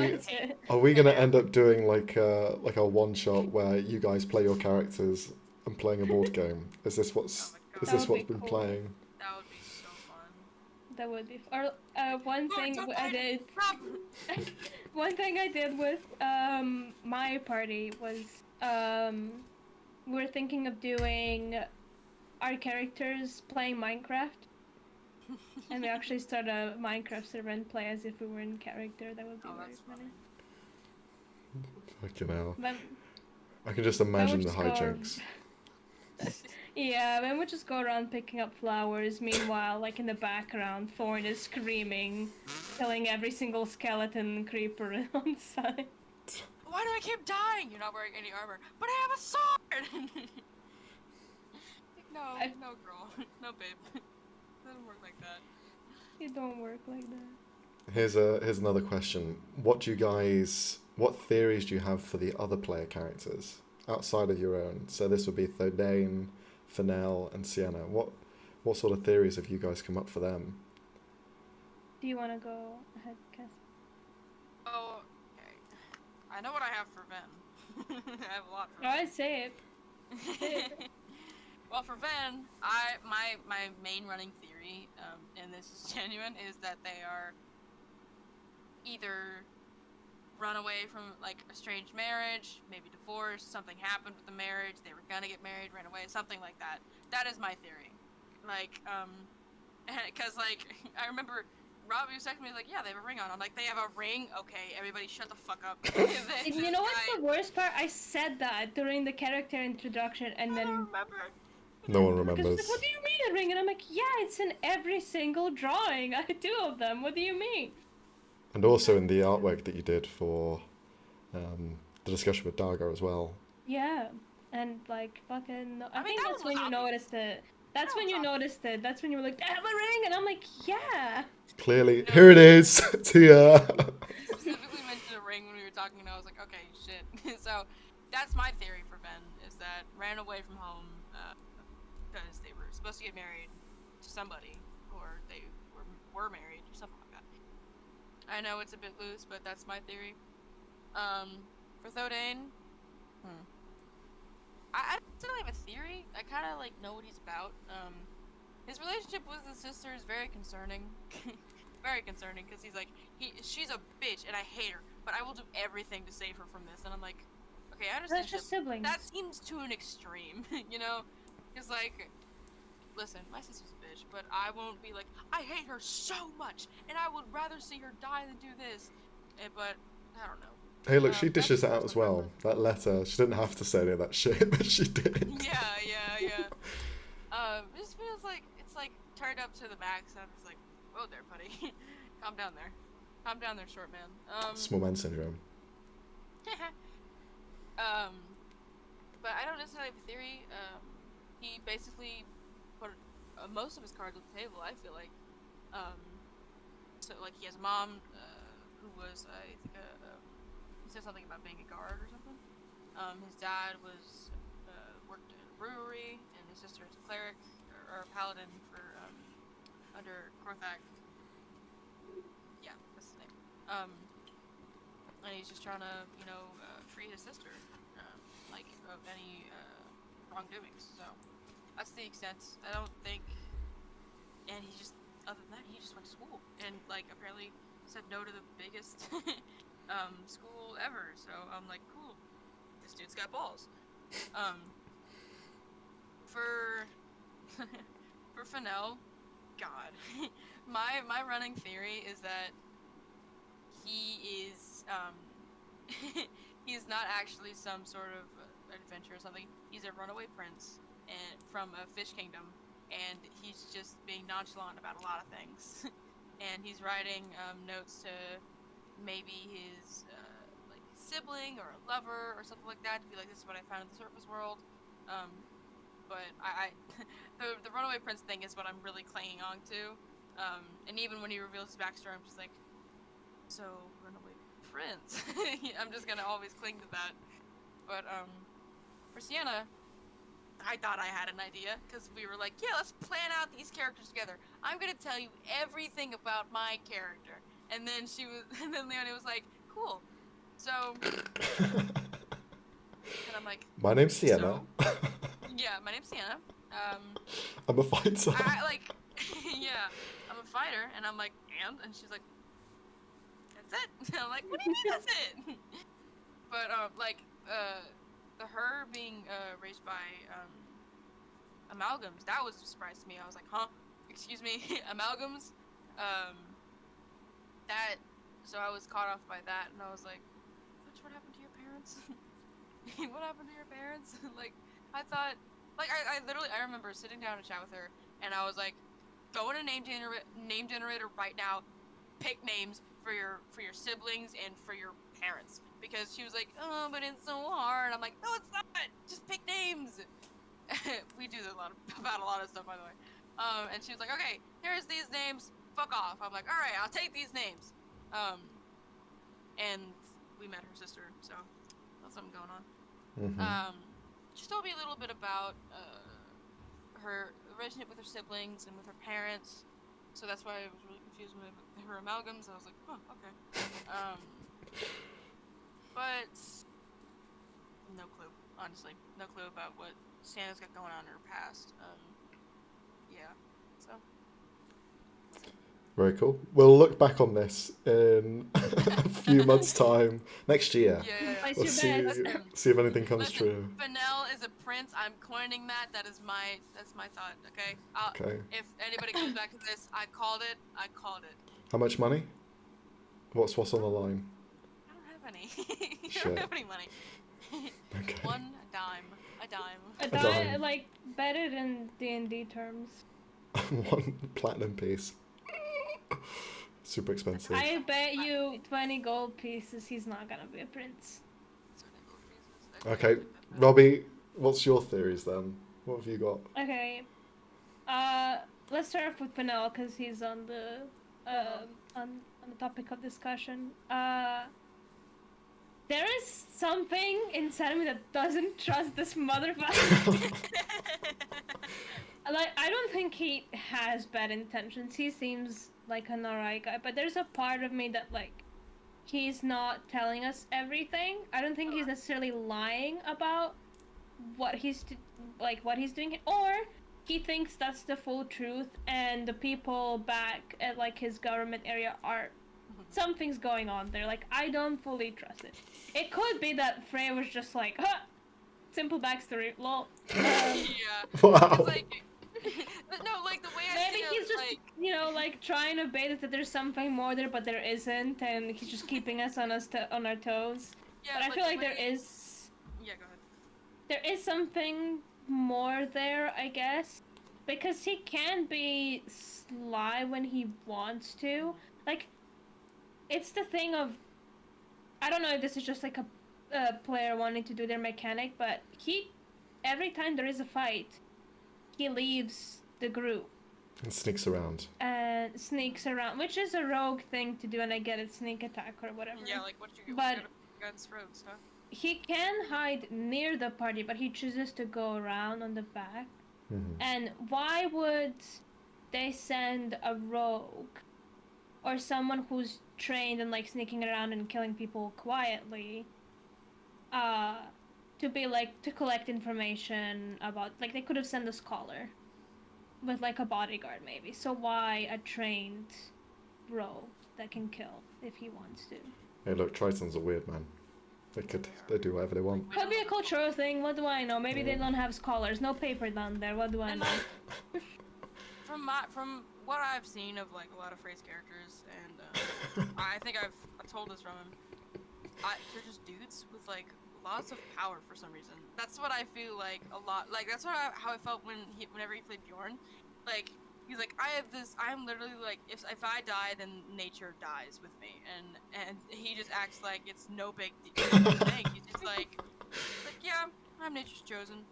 gonna end up doing like a one shot where you guys play your characters and playing a board game? Is this what's been cool. playing? That would be so fun. That would be. One thing I did. One thing I did with my party was we were thinking of doing our characters playing Minecraft, and we actually started a Minecraft server and play as if we were in character. That would be very funny. Fucking hell. But I can just imagine the hijinks. yeah, then we just go around picking up flowers. Meanwhile, like in the background, Thorn is screaming, killing every single skeleton creeper on site. Why do I keep dying? You're not wearing any armor, but I have a sword. No, girl, no, babe. It doesn't work like that. It don't work like that. Here's another question. What theories do you have for the other player characters outside of your own? So this would be Thodane, Fennel, and Sienna. What sort of theories have you guys come up for them? Do you want to go ahead, Cass? Oh, okay. I know what I have for Ven. I have a lot for Ven. I say it. Well, for Ven, my main running theory, and this is genuine, is that they are either run away from like a strange marriage, maybe divorced, something happened with the marriage, they were gonna get married, ran away, something like that. That is my theory. Like, because like I remember Robbie was texting me like, yeah, they have a ring on. I'm like, they have a ring? Okay, everybody shut the fuck up. You know what's the worst part? I said that during the character introduction, and then... I don't remember. No one remembers. Like, what do you mean a ring? And I'm like, yeah, it's in every single drawing. I have 2 of them. What do you mean? And also in the artwork that you did for the discussion with Dargo as well. Yeah, and like fucking... I mean, think that's when you noticed it. That's when you noticed it. That's when you were like, I have a ring! And I'm like, yeah! Clearly, here it is, Tia! Specifically mentioned a ring when we were talking, and I was like, okay, shit. So, that's my theory for Ven, is that ran away from home because they were supposed to get married to somebody, or they were married, or something like that. I know it's a bit loose, but that's my theory. For Thodane, I don't really have a theory. I kind of like know what he's about. His relationship with his sister is very concerning. Very concerning, because he's like, she's a bitch and I hate her, but I will do everything to save her from this. And I'm like, okay, I understand. That's just siblings. That seems to an extreme, you know? Because like, listen, my sister's a bitch, but I won't be like, I hate her so much, and I would rather see her die than do this. But I don't know. Hey, look, she dishes it out as well. That letter, she didn't have to say any of that shit, but she did. Yeah. It just feels like it's like turned up to the max, and I'm just like, whoa there, buddy. Calm down there. Calm down there, short man. Small man syndrome. But I don't necessarily have a theory. He basically put most of his cards on the table, I feel like. So, like, he has a mom who was, I think, he said something about being a guard or something. His dad was, worked in a brewery, and his sister is a cleric, or a paladin for, under Korthak. Yeah, that's his name. And he's just trying to, free his sister, like, of any, wrongdoings, so that's the extent. I don't think, and he just, other than that, he just went to school, and, like, apparently said no to the biggest, school ever. So I'm like, cool, this dude's got balls. Um, for for Fennel, God, my running theory is that he is he's not actually some sort of adventure or something. He's a runaway prince and from a fish kingdom, and he's just being nonchalant about a lot of things. And he's writing notes to maybe his like sibling or a lover or something like that to be like, this is what I found in the surface world. Um, but I the runaway prince thing is what I'm really clinging on to. And even when he reveals his backstory, I'm just like, so runaway prince. I'm just gonna always cling to that. But for Sienna, I thought I had an idea because we were like, yeah, let's plan out these characters together. I'm gonna tell you everything about my character. And then and then Leonie was like, cool. So, and I'm like, My name's Sienna. so? Yeah, my name's Sienna. I'm a fighter. I like, yeah, I'm a fighter, and I'm like, and she's like, that's it. And I'm like, what do you mean that's it? But her being raised by amalgams, that was a surprise to me. I was like, huh? Excuse me, amalgams? That, so I was caught off by that, and I was like, what happened to your parents? What happened to your parents? Like, I thought, like, I literally, I remember sitting down to chat with her, and I was like, go in a name generator right now, pick names for your siblings and for your parents, because she was like, oh, but it's so hard. I'm like, no, it's not. Just pick names. We do about a lot of stuff, by the way. And she was like, okay, here's these names. Fuck off. I'm like, all right, I'll take these names. And we met her sister, so that's something going on. Mm-hmm. She told me a little bit about her relationship with her siblings and with her parents. So that's why I was really confused with her amalgams. I was like, oh, okay. But no clue, honestly. No clue about what Santa's got going on in her past. Yeah, so. Very cool. We'll look back on this in a few months' time next year. Yeah. Place We'll your see, bets. see if anything comes Listen, true. Fennel is a prince. I'm coining that. That's my thought. Okay. Okay. If anybody comes back to this, I called it. How much money? What's on the line? I don't have any. I Shit. don't have any money. Okay. One dime. A dime. A dime. dime, like, better than D&D terms. One platinum piece. Super expensive. I bet you 20 gold pieces he's not gonna be a prince. Okay, Robbie, what's your theories then? What have you got? Okay. Let's start off with Fennel, because he's on the on the topic of discussion. There is something inside of me that doesn't trust this motherfucker. Like, I don't think he has bad intentions. He seems like an alright guy, but there's a part of me that, like, he's not telling us everything. I don't think he's necessarily lying about what he's doing, or he thinks that's the full truth, and the people back at, like, his government area are something's going on there. Like, I don't fully trust it. It could be that Frey was just like, huh, simple backstory, lol. Yeah. Wow. It's like, no, like the way I Maybe see he's just, like, you know, like, trying to bait us that there's something more there, but there isn't, and he's just keeping us on our toes. yeah. But I feel like there way- is Yeah, go ahead. there is something more there, I guess, because he can be sly when he wants to. Like, it's the thing of, I don't know if this is just like a player wanting to do their mechanic, but every time there is a fight, he leaves the group And sneaks around. and sneaks around, which is a rogue thing to do, and I get it, sneak attack or whatever. Yeah, like what you But guns rogue stuff. he can hide near the party, but he chooses to go around on the back. Mm-hmm. And why would they send a rogue or someone who's trained in, like, sneaking around and killing people quietly to be, like, to collect information about, like, they could have sent a scholar with, like, a bodyguard maybe. So why a trained rogue that can kill if he wants to? Hey, look, Tritons are weird, man. They do whatever they want. Could be a cultural thing. What do I know? Maybe they don't have scholars. No paper down there. What do I And know? from what I've seen of like a lot of phrase characters, and I think I've told this from him. They're just dudes with like lots of power for some reason. That's what I feel like a lot. Like that's how I felt whenever he played Bjorn. Like he's like, I'm literally like, if I die, then nature dies with me, and he just acts like it's no big thing. He's just like yeah, I'm nature's chosen.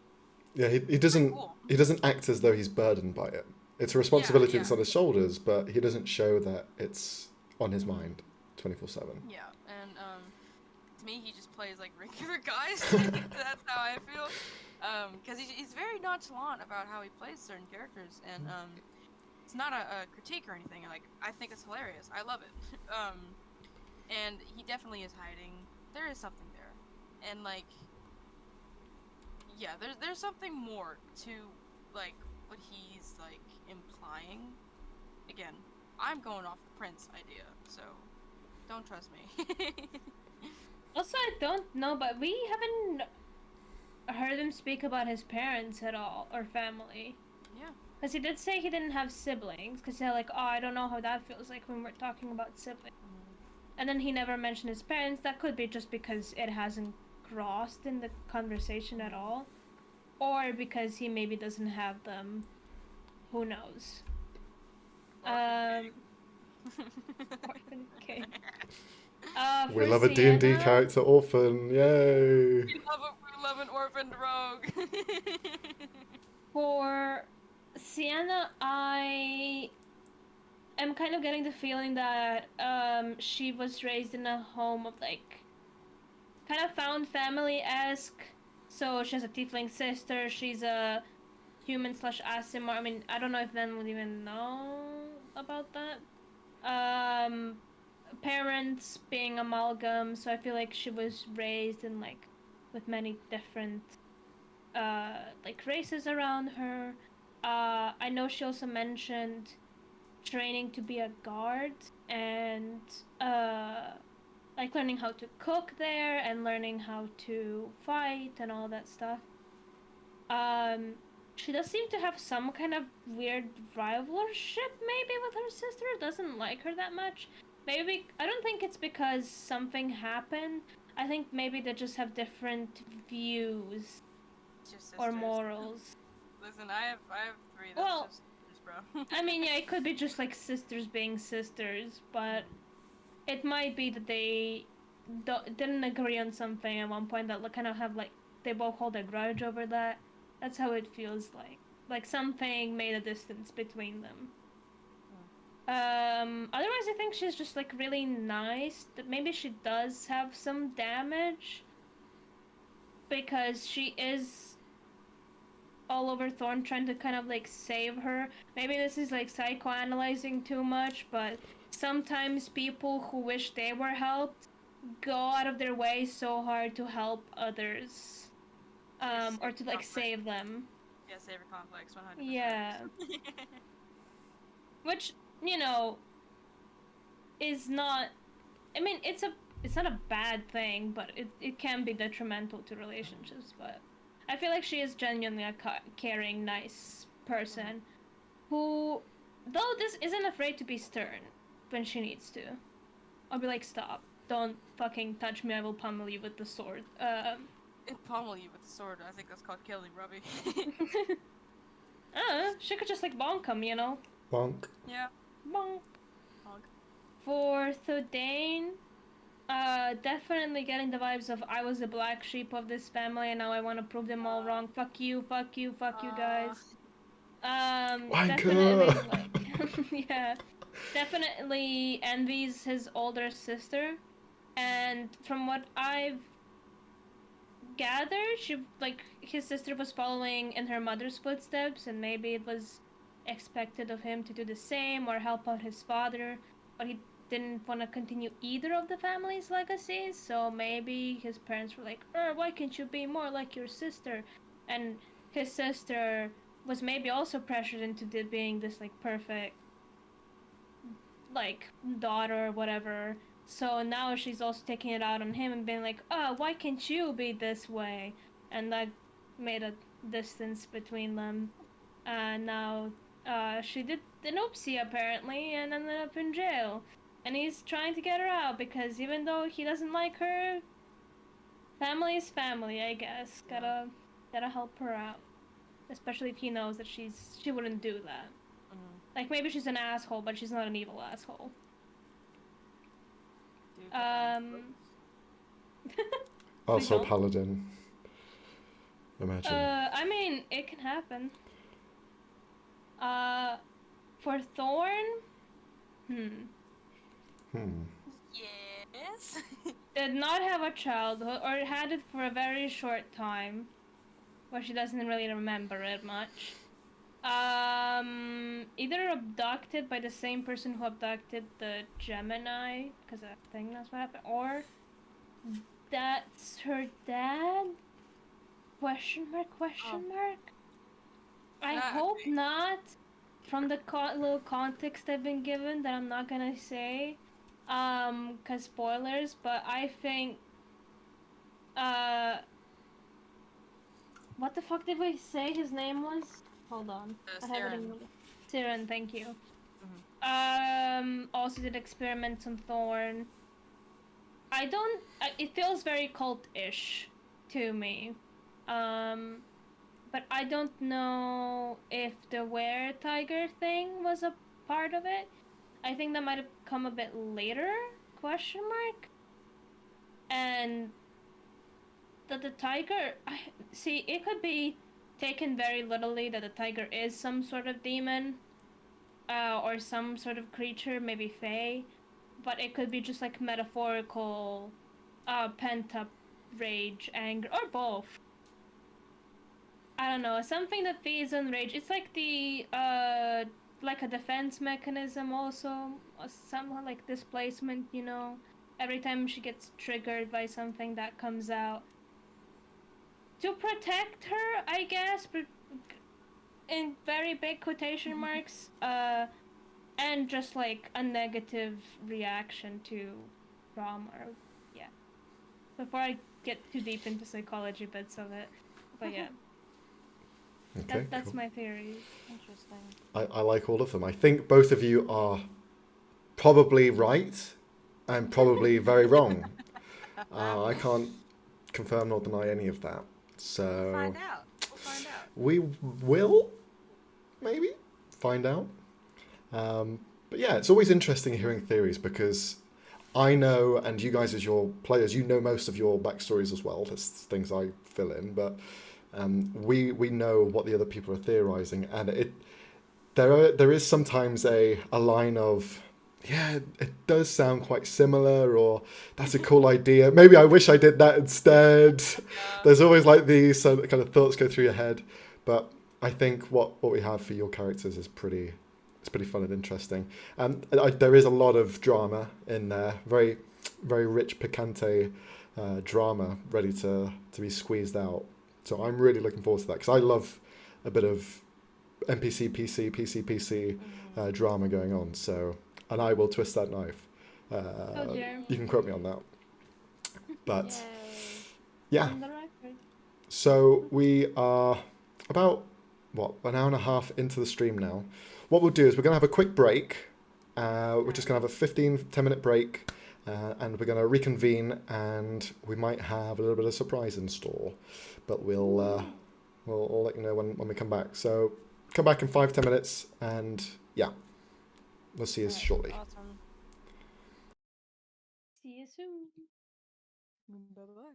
Yeah, he Pretty doesn't cool. he doesn't act as though he's burdened by it. It's a responsibility Yeah. that's on his shoulders, but he doesn't show that it's on his mind 24/7. Yeah, and to me, he just plays like regular guys. That's how I feel. Because he's very nonchalant about how he plays certain characters, and it's not a critique or anything. Like I think it's hilarious. I love it. And he definitely is hiding. There is something there, and like, yeah, there's something more to like what he's like implying. Again, I'm going off the Prince idea, so don't trust me. Also, I don't know, but we haven't heard him speak about his parents at all, or family. Yeah. Because he did say he didn't have siblings, because he's like, oh, I don't know how that feels like when we're talking about siblings. And then he never mentioned his parents. That could be just because it hasn't crossed in the conversation at all. Or because he maybe doesn't have them. Who knows? Orphan King. We For love a D&D Sienna, character orphan, yay! We love an orphaned rogue. For Sienna, I am kind of getting the feeling that she was raised in a home of like kind of found family-esque. So she has a tiefling sister. She's a human / Asimar. I mean, I don't know if Ben would even know about that. Parents being amalgam, so I feel like she was raised in like with many different like races around her. I know she also mentioned training to be a guard and like learning how to cook there and learning how to fight and all that stuff. She does seem to have some kind of weird rivalship maybe with her sister. Doesn't like her that much. Maybe I don't think it's because something happened. I think maybe they just have different views Just or sisters. morals. Listen, I have 3. That's Well, just sisters, bro. I mean, yeah, it could be just like sisters being sisters, but it might be that they didn't agree on something at one point that kind of have like they both hold a grudge over that. That's how it feels like. Like something made a distance between them. Otherwise, I think she's just like really nice. That maybe she does have some damage because she is all over Thorn trying to kind of like save her. Maybe this is like psychoanalyzing too much, but sometimes people who wish they were helped go out of their way so hard to help others, or to like save them. Yeah, saver complex, 100%. Yeah. Which, you know, is not. I mean, it's not a bad thing, but it can be detrimental to relationships. But I feel like she is genuinely a caring, nice person who, though this isn't afraid to be stern when she needs to. I'll be like, stop. Don't fucking touch me, I will pummel you with the sword. Pummel you with the sword. I think that's called killing, Robbie. She could just like bonk him, you know? Bonk. Yeah. Bonk. Bonk. For Thudane, definitely getting the vibes of I was the black sheep of this family and now I want to prove them all wrong. Fuck you, fuck you, fuck you guys. Definitely like, yeah, definitely envies his older sister, and from what I've gathered, his sister was following in her mother's footsteps, and maybe it was expected of him to do the same or help out his father, but he didn't want to continue either of the family's legacies, so maybe his parents were like, why can't you be more like your sister? And his sister was maybe also pressured into being this like perfect like daughter or whatever, So now she's also taking it out on him and being like, "Oh, why can't you be this way?" And that made a distance between them. And now she did an oopsie apparently and ended up in jail. And he's trying to get her out because even though he doesn't like her, family is family, I guess. Gotta help her out. Especially if he knows that she wouldn't do that. Mm-hmm. Like maybe she's an asshole, but she's not an evil asshole. Dude, Please Also don't. paladin. Imagine. I mean, it can happen. Uh, for Thorn, Hmm. yes. did not have a childhood, or had it for a very short time, where she doesn't really remember it much. Either abducted by the same person who abducted the Gemini, because I think that's what happened, or that's her dad? Question mark, question mark? I hope not. From the little context I've been given that I'm not gonna say, cause spoilers, but I think, what the fuck did we say his name was? Hold on. I have it in Siren, thank you. Also did experiments on Thorn. I don't. It feels very cult-ish to me. But I don't know if the were-tiger thing was a part of it. I think that might have come a bit later? Question mark. And that the tiger. See, it could be taken very literally that the tiger is some sort of demon, or some sort of creature, maybe fae. But it could be just like metaphorical, pent up rage, anger, or both. I don't know, something that feeds on rage. It's like the like a defense mechanism also, or somehow like displacement, you know. Every time she gets triggered by something that comes out. To protect her, I guess, but in very big quotation marks, and just like a negative reaction to trauma. Yeah. Before I get too deep into psychology bits of it, but yeah. Okay, That's cool. my theories. Interesting. I like all of them. I think both of you are probably right and probably very wrong. I can't confirm nor deny any of that. So We'll find out. We'll find out. we will maybe find out. But yeah, it's always interesting hearing theories because I know, and you guys as your players, you know most of your backstories as well. There's things I fill in, but we know what the other people are theorizing, and there is sometimes a line of, yeah, it does sound quite similar, or that's a cool idea. Maybe I wish I did that instead. Yeah. There's always like these kind of thoughts go through your head, but I think what we have for your characters is pretty. It's pretty fun and interesting. And there is a lot of drama in there. Very, very rich picante drama ready to be squeezed out. So I'm really looking forward to that because I love a bit of NPC PC drama going on. So, and I will twist that knife. Oh dear. You can quote me on that. But Yay. yeah, On the record. so we are about what, an hour and a half into the stream now. What we'll do is we're going to have a quick break. We're just going to have a 10-minute break, and we're going to reconvene, and we might have a little bit of surprise in store. But we'll let you know when we come back. So come back in 5-10 minutes, and yeah, we'll see you shortly. Awesome. See you soon. Bye bye.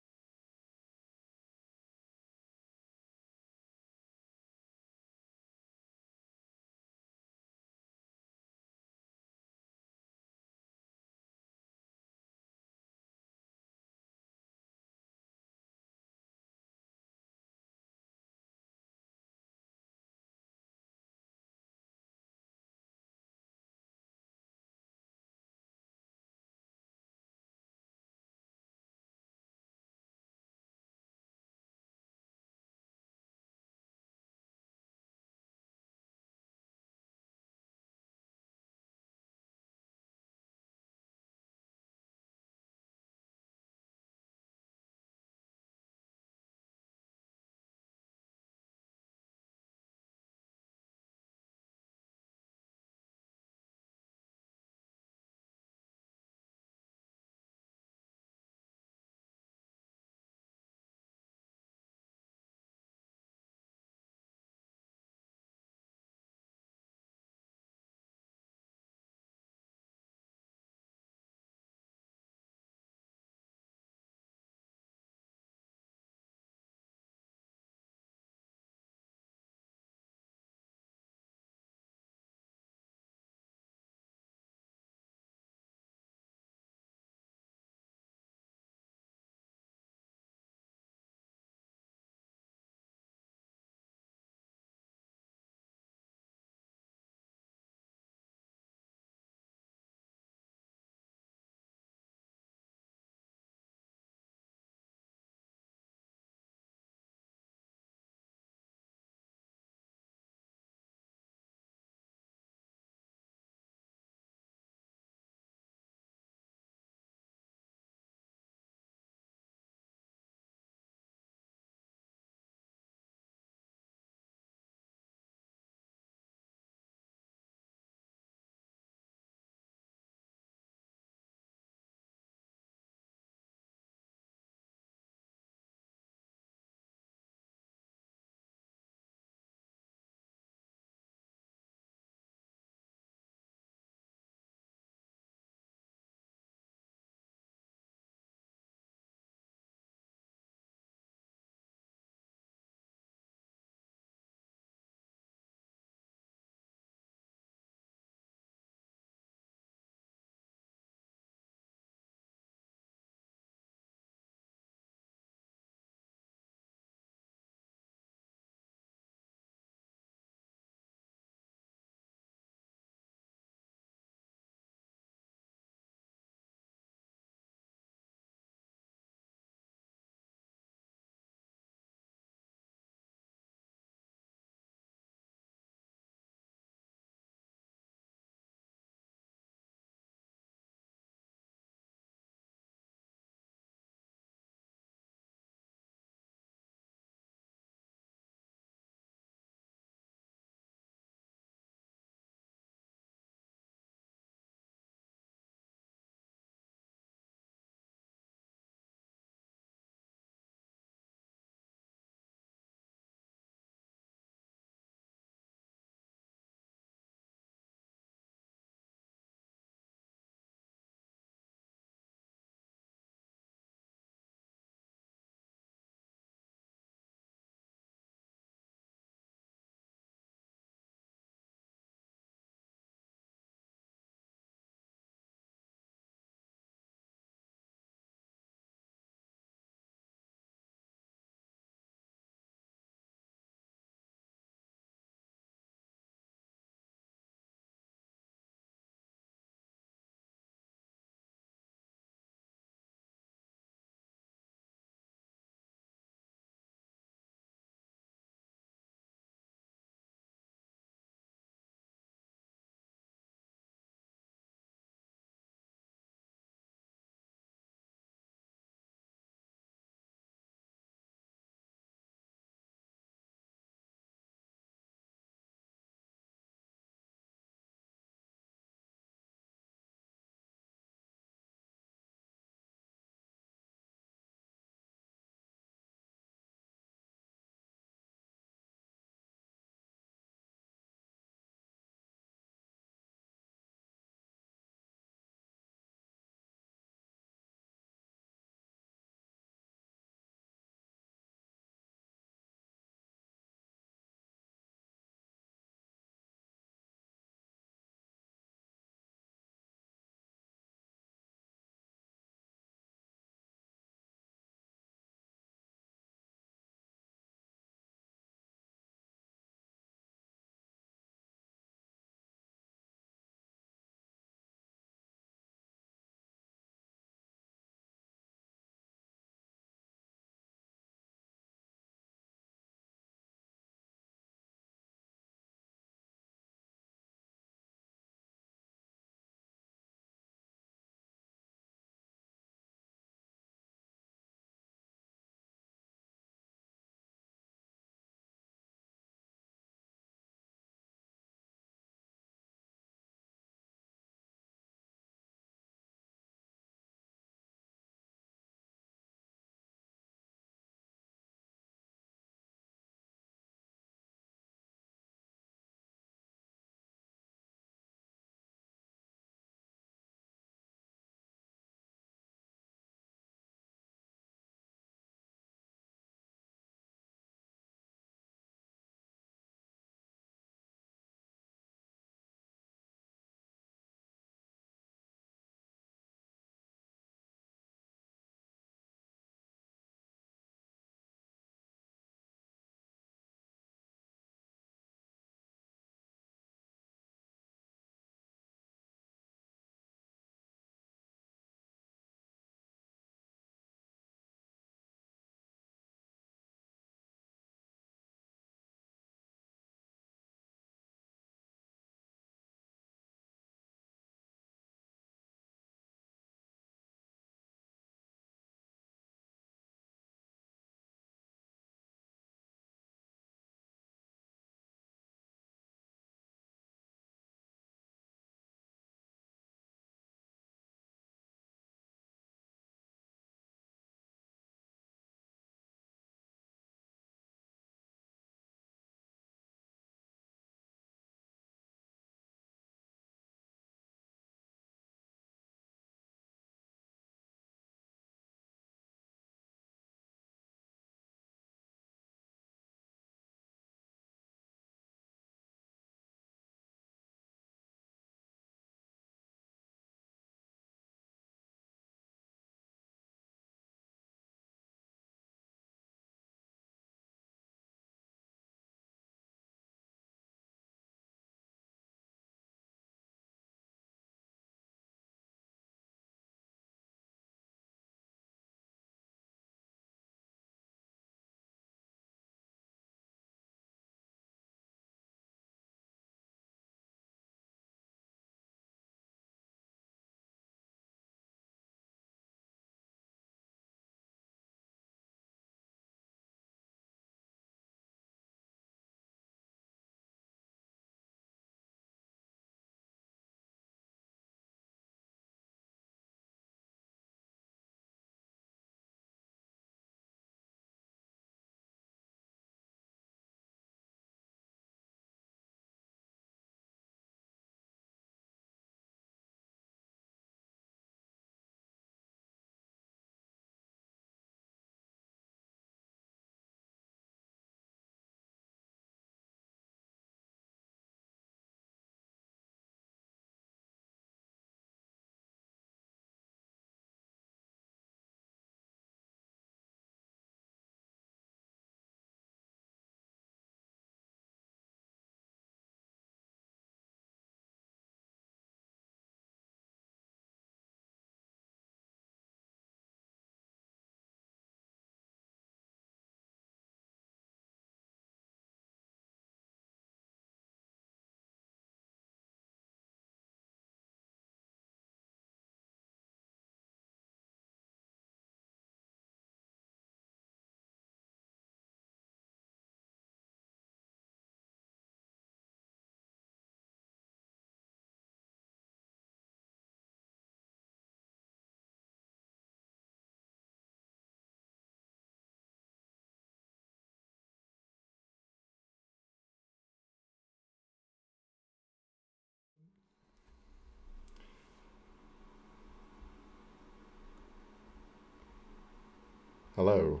Hello.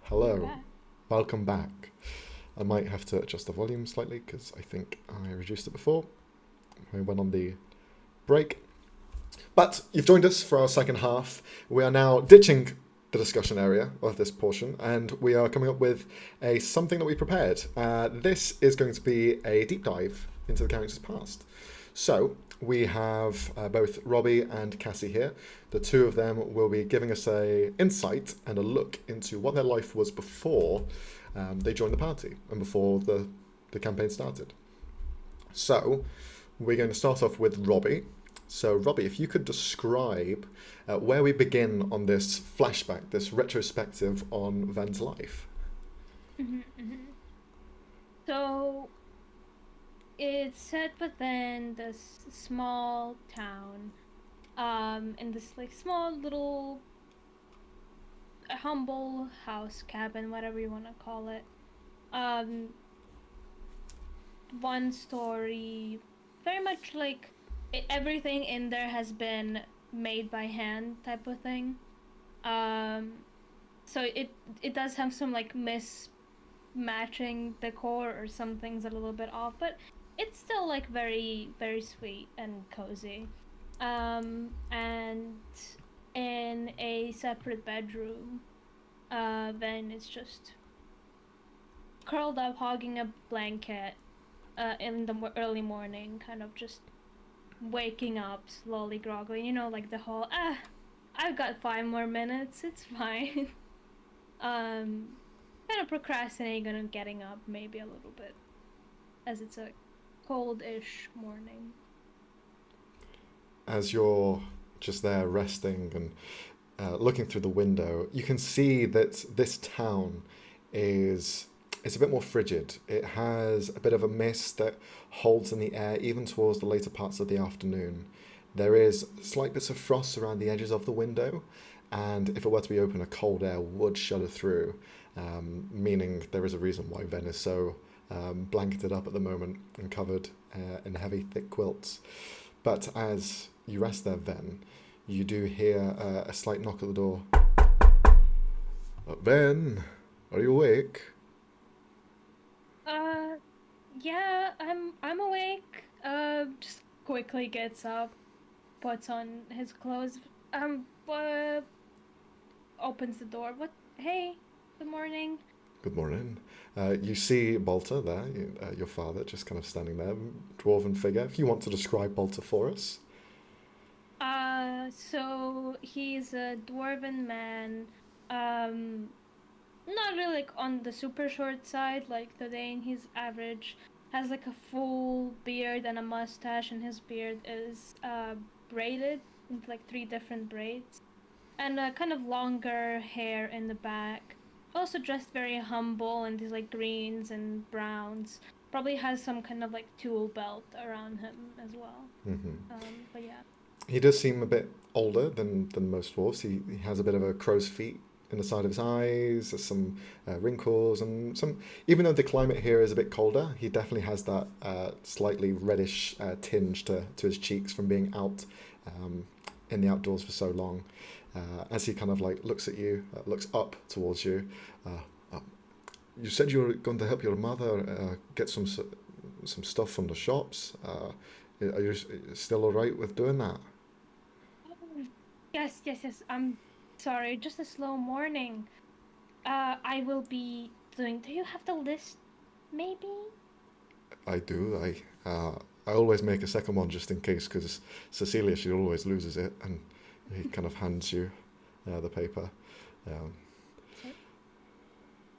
We're Hello. back. Welcome back. I might have to adjust the volume slightly because I think I reduced it before. We went on the break. But you've joined us for our second half. We are now ditching the discussion area of this portion, and we are coming up with something that we prepared. This is going to be a deep dive into the character's past. So we have both Robbie and Kassy here. The two of them will be giving us a insight and a look into what their life was before they joined the party and before the campaign started. So we're going to start off with Robbie. So, Robbie, if you could describe where we begin on this flashback, this retrospective on Ven's life. So, it's set within this small town, in this like small little humble house cabin, whatever you want to call it. One story, very much like everything in there has been made by hand type of thing. So it does have some like mismatching decor, or some things a little bit off, but it's still like very, very sweet and cozy. And in a separate bedroom, Ven is just curled up, hogging a blanket, in the early morning, kind of just waking up slowly, groggling. You know, like the whole I've got 5 more minutes, it's fine. Kind of procrastinating on getting up maybe a little bit, as it's a cold-ish morning. As you're just there resting and looking through the window, you can see that this town is it's a bit more frigid. It has a bit of a mist that holds in the air even towards the later parts of the afternoon. There is slight bits of frost around the edges of the window, and if it were to be open, a cold air would shudder through, meaning there is a reason why Ven is so blanketed up at the moment and covered in heavy, thick quilts. But as you rest there, Ven, you do hear a slight knock at the door. Ven, are you awake? Yeah, I'm awake. Just quickly gets up, puts on his clothes, opens the door. What? Hey, good morning. Good morning. You see Balta there, your father, just kind of standing there, dwarven figure. If you want to describe Balta for us. So he's a dwarven man. Not really like on the super short side like the Dane. He's average. Has like a full beard and a mustache, and his beard is braided into like 3 different braids, and kind of longer hair in the back. Also dressed very humble in these like greens and browns. Probably has some kind of like tool belt around him as well. But yeah. He does seem a bit older than most dwarves. He has a bit of a crow's feet in the side of his eyes, some wrinkles, and some. Even though the climate here is a bit colder, he definitely has that slightly reddish tinge to his cheeks from being out in the outdoors for so long. As he kind of like looks at you, looks up towards you. You said you were going to help your mother get some stuff from the shops. Are you still all right with doing that? Yes. I'm sorry, just a slow morning. I will be doing. Do you have the list, maybe? I do. I always make a second one just in case, because Cecilia, she always loses it, and he kind of hands you the paper.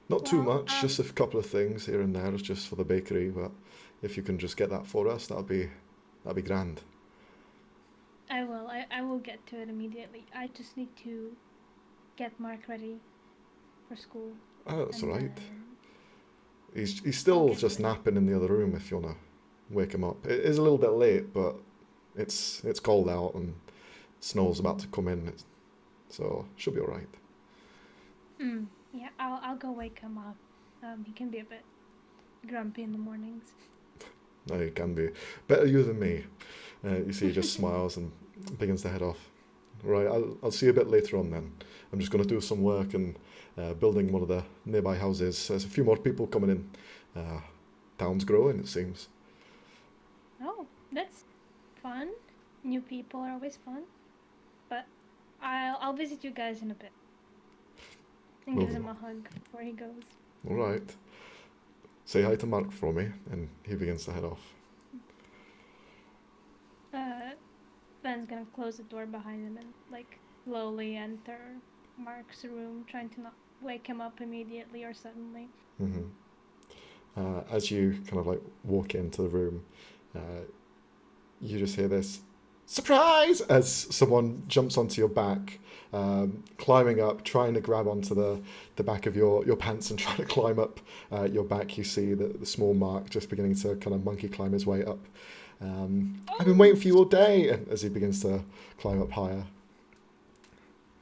Not too much, just a couple of things here and there, just for the bakery. But if you can just get that for us, that'd be grand. I will. I will get to it immediately. I just need to get Mark ready for school. Oh, that's all right. then He's still get just ready. napping in the other room if you wanna wake him up. It is a little bit late, but it's cold out and snow's about to come in, so should be all right. Yeah, I'll go wake him up. He can be a bit grumpy in the mornings. No, he can be better you than me. You see, he just smiles and begins to head off. Right, I'll see you a bit later on then. I'm just going to do some work and building one of the nearby houses. There's a few more people coming in. Town's growing, it seems. Oh, that's fun. New people are always fun. But I'll visit you guys in a bit. And Will gives do. him a hug before he goes. All right. Say hi to Mark for me, and he begins to head off. Ben's gonna close the door behind him and like slowly enter Mark's room, trying to not wake him up immediately or suddenly. Hmm. As you kind of like walk into the room, you just hear this surprise as someone jumps onto your back, climbing up, trying to grab onto the back of your pants and trying to climb up your back. You see the small Mark just beginning to kind of monkey climb his way up. I've been waiting for you all day, and as he begins to climb up higher.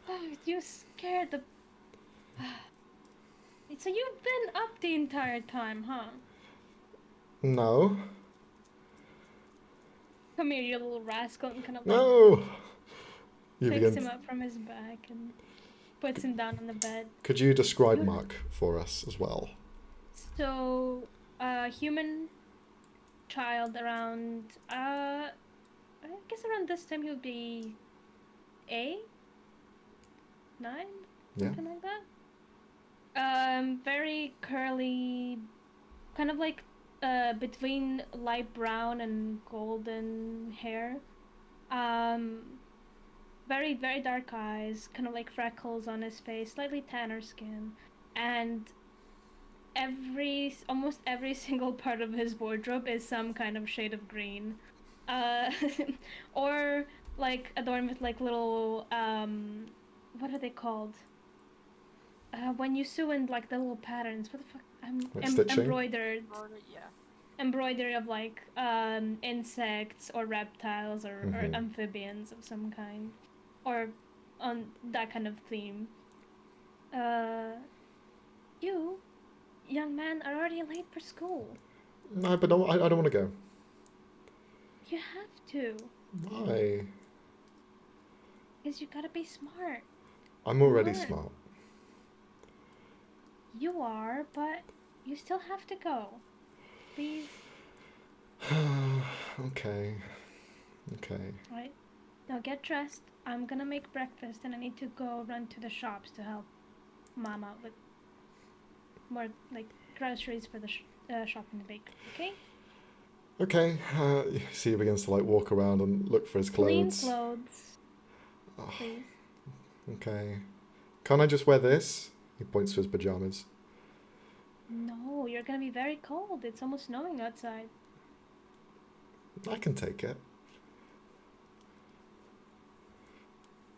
Oh, you scared the. So you've been up the entire time, huh? No, Come here, you little rascal, and kind of like no. You picks begin. him up from his back and puts him down on the bed. Could you describe You- Mark for us as well? So, human child around, I guess around this time he would be 8, 9, Yeah. something like that. Very curly, kind of like between light brown and golden hair. Very, very dark eyes, kind of like freckles on his face, slightly tanner skin, and almost every single part of his wardrobe is some kind of shade of green, uh, or like adorned with like little what are they called? When you sew in like the little patterns, what the fuck? Like stitching? Yeah. Embroidery of like insects or reptiles or Mhm. amphibians of some kind, or on that kind of theme. You, young man, are already late for school. No, but no, I don't want to go. You have to, Why? because you gotta be smart. I'm already What? smart. You are, but you still have to go. Please. Okay. Okay. Right. Now get dressed. I'm gonna make breakfast and I need to go run to the shops to help Mom out with more like groceries for the shop and the bakery. Okay? Okay. You see, he begins to like walk around and look for his Clean clothes. clothes, Oh, please. okay. Can't I just wear this? He points to his pajamas. No, you're gonna be very cold. It's almost snowing outside. I can take it.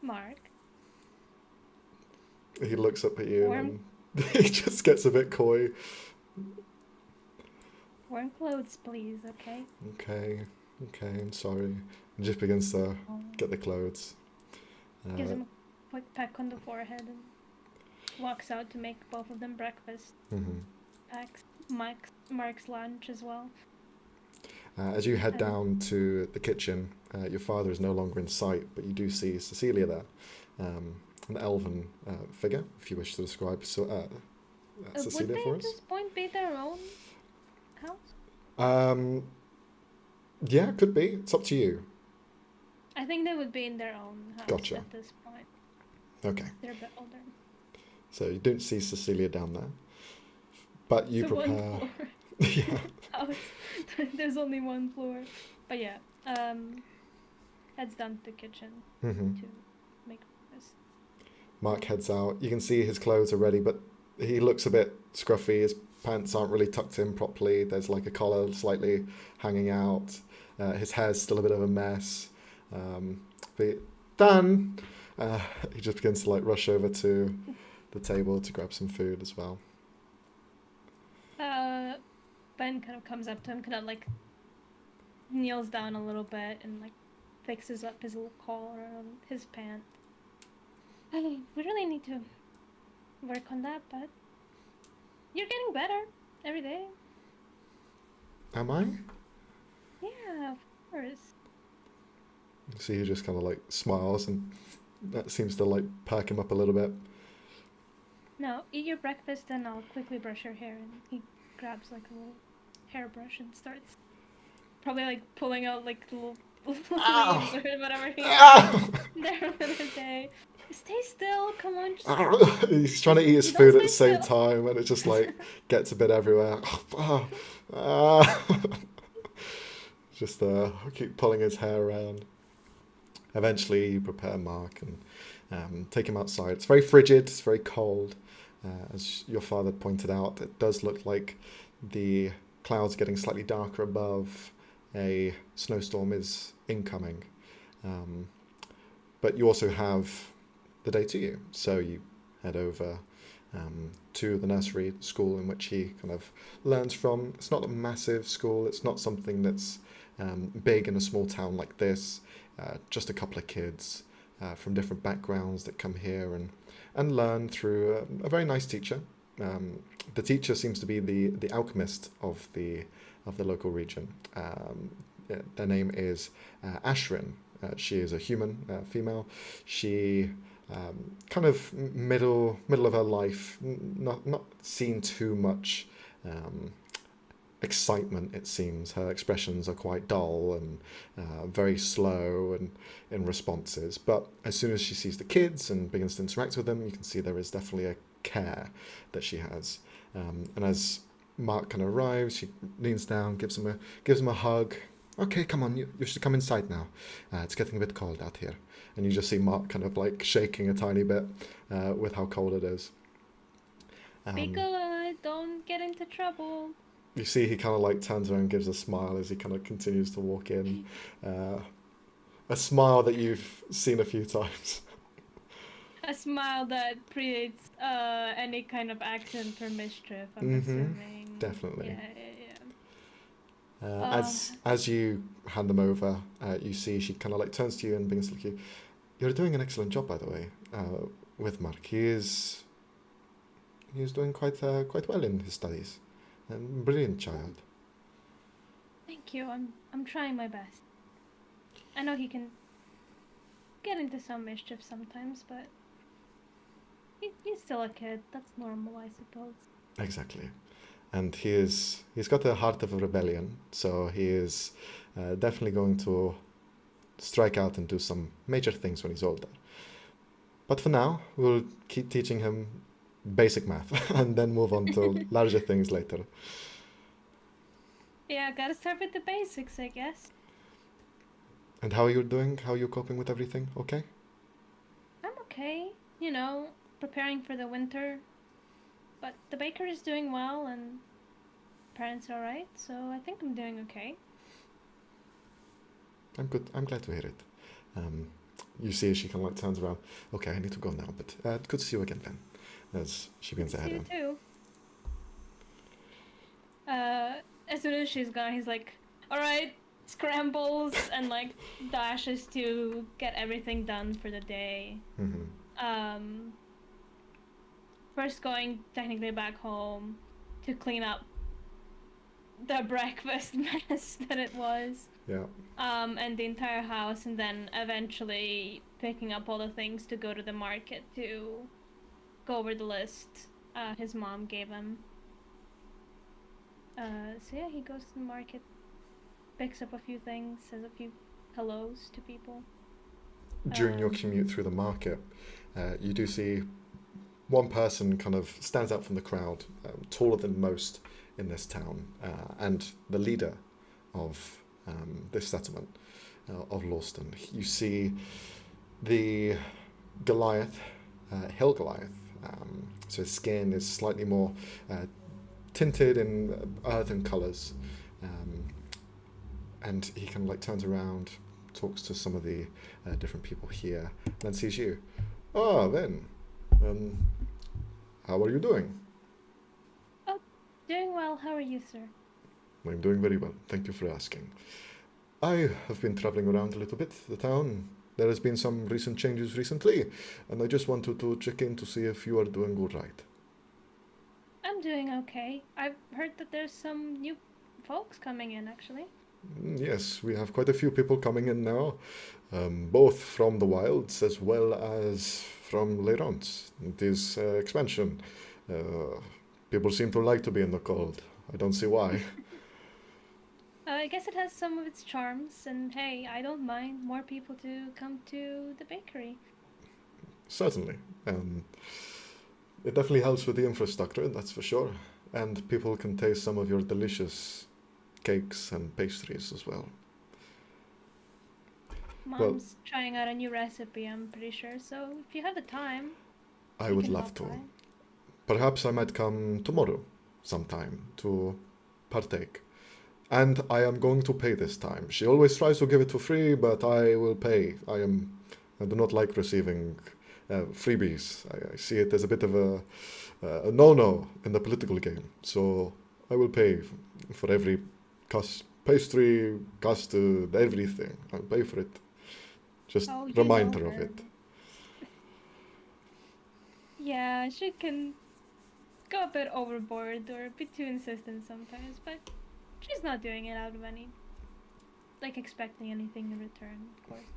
Mark, He looks up at you Warm- and he just gets a bit coy. warm clothes, please. Okay? Okay. Okay, I'm sorry. And just begins to get the clothes. Gives him a quick peck on the forehead and walks out to make both of them breakfast. Mhm. Packs Mark's lunch as well. As you head down to the kitchen, your father is no longer in sight, but you do see Cecilia there, an elven figure, if you wish to describe Would Cecilia they for at us. this point be their own house? Yeah, could be. It's up to you. I think they would be in their own house Gotcha. at this point. Okay, They're a bit older. so you don't see Cecilia down there, but you It's a prepare. one floor Yeah. house. There's only one floor. But yeah, heads down to the kitchen Hmm. to make breakfast. Mark heads out. You can see his clothes are ready, but he looks a bit scruffy. His pants aren't really tucked in properly. There's like a collar slightly hanging out. His hair's still a bit of a mess. But done. He just begins to like rush over to the table to grab some food as well. Ben kind of comes up to him, kind of like kneels down a little bit and like fixes up his little collar on his pant. We really need to work on that, but you're getting better every day. Am I? Yeah, of course. See, he just kind of like smiles and That seems to like perk him up a little bit. No, eat your breakfast and I'll quickly brush your hair. And he grabs like a little hairbrush and starts probably like pulling out like little leaves or whatever he has there for the day. Stay still, come on. He's trying to eat his You don't food at the stay same still. time, and it just like gets a bit everywhere. Ah. Just keep pulling his hair around. Eventually, you prepare Mark and take him outside. It's very frigid. It's very cold. As your father pointed out, it does look like the clouds getting slightly darker above. A snowstorm is incoming. But you also have the day to you. So you head over to the nursery school in which he kind of learns from. It's not a massive school. It's not something that's big in a small town like this. Just a couple of kids from different backgrounds that come here and learn through a very nice teacher. The teacher seems to be the alchemist of the local region. Their name is Ashrin. She is a human, female. She kind of middle of her life, not seen too much excitement. It seems her expressions are quite dull and very slow and in responses. But as soon as she sees the kids and begins to interact with them, you can see there is definitely a care that she has. And as Mark kind of arrives, she leans down, gives him a hug. Okay, come on, you should come inside now. It's getting a bit cold out here. And you just see Mark kind of like shaking a tiny bit with how cold it is. Be good, don't get into trouble. You see he kind of like turns around and gives a smile as he kind of continues to walk in. A smile that you've seen a few times. A smile that creates any kind of accent or mischief, I'm assuming. Definitely. Yeah. As you hand them over, you see she kind of like turns to you and begins to look at you. You're doing an excellent job, by the way, with Mark. He is doing quite well in his studies. Brilliant child. Thank you. I'm trying my best. I know he can get into some mischief sometimes, but he's still a kid. That's normal, I suppose. Exactly. And he's got the heart of a rebellion, so he is definitely going to strike out and do some major things when he's older. But for now, we'll keep teaching him basic math and then move on to larger things later. Yeah, gotta start with the basics, I guess. And how are you doing? How are you coping with everything? Okay? I'm okay. You know, preparing for the winter. But the baker is doing well and parents are alright, so I think I'm doing okay. I'm good. I'm glad to hear it. You see she kind of like turns around. Okay, I need to go now, but good to see you again, then. As she begins to head You in. too. As soon as she's gone, he's like, alright, scrambles and like dashes to get everything done for the day. First going technically back home to clean up the breakfast mess that it was. Yeah. And the entire house, and then eventually picking up all the things to go to the market to go over the list his mom gave him. So yeah, he goes to the market, picks up a few things, says a few hellos to people. During your commute through the market, you do see one person kind of stands out from the crowd, taller than most in this town, and the leader of this settlement of Lawston. You see the Goliath, Hill Goliath. So his skin is slightly more tinted in earthen colours, and he kind of like turns around, talks to some of the different people here, and then sees you. Ah, then, how are you doing? Oh, doing well. How are you, sir? I'm doing very well. Thank you for asking. I have been traveling around a little bit, the town. There has been some recent changes recently, and I just wanted to check in to see if you are doing all right. I'm doing okay. I've heard that there's some new folks coming in, actually. Yes, we have quite a few people coming in now, both from the wilds as well as from Leirons. It is expansion. Uh, People seem to like to be in the cold. I don't see why. I guess it has some of its charms, and hey, I don't mind more people to come to the bakery. Certainly. It definitely helps with the infrastructure, that's for sure. And people can taste some of your delicious cakes and pastries as well. Mom's trying out a new recipe, I'm pretty sure, so if you have the time, I we would can love hop to. by. Perhaps I might come tomorrow sometime to partake. And I am going to pay this time. She always tries to give it for free, but I will pay. I do not like receiving freebies. I see it as a bit of a no-no in the political game. So I will pay for every pastry, custard, everything. I'll pay for it. Just Oh, you reminder know of her. it. Yeah, she can go a bit overboard or a bit too insistent sometimes, but she's not doing it out of any, like, expecting anything in return, of course.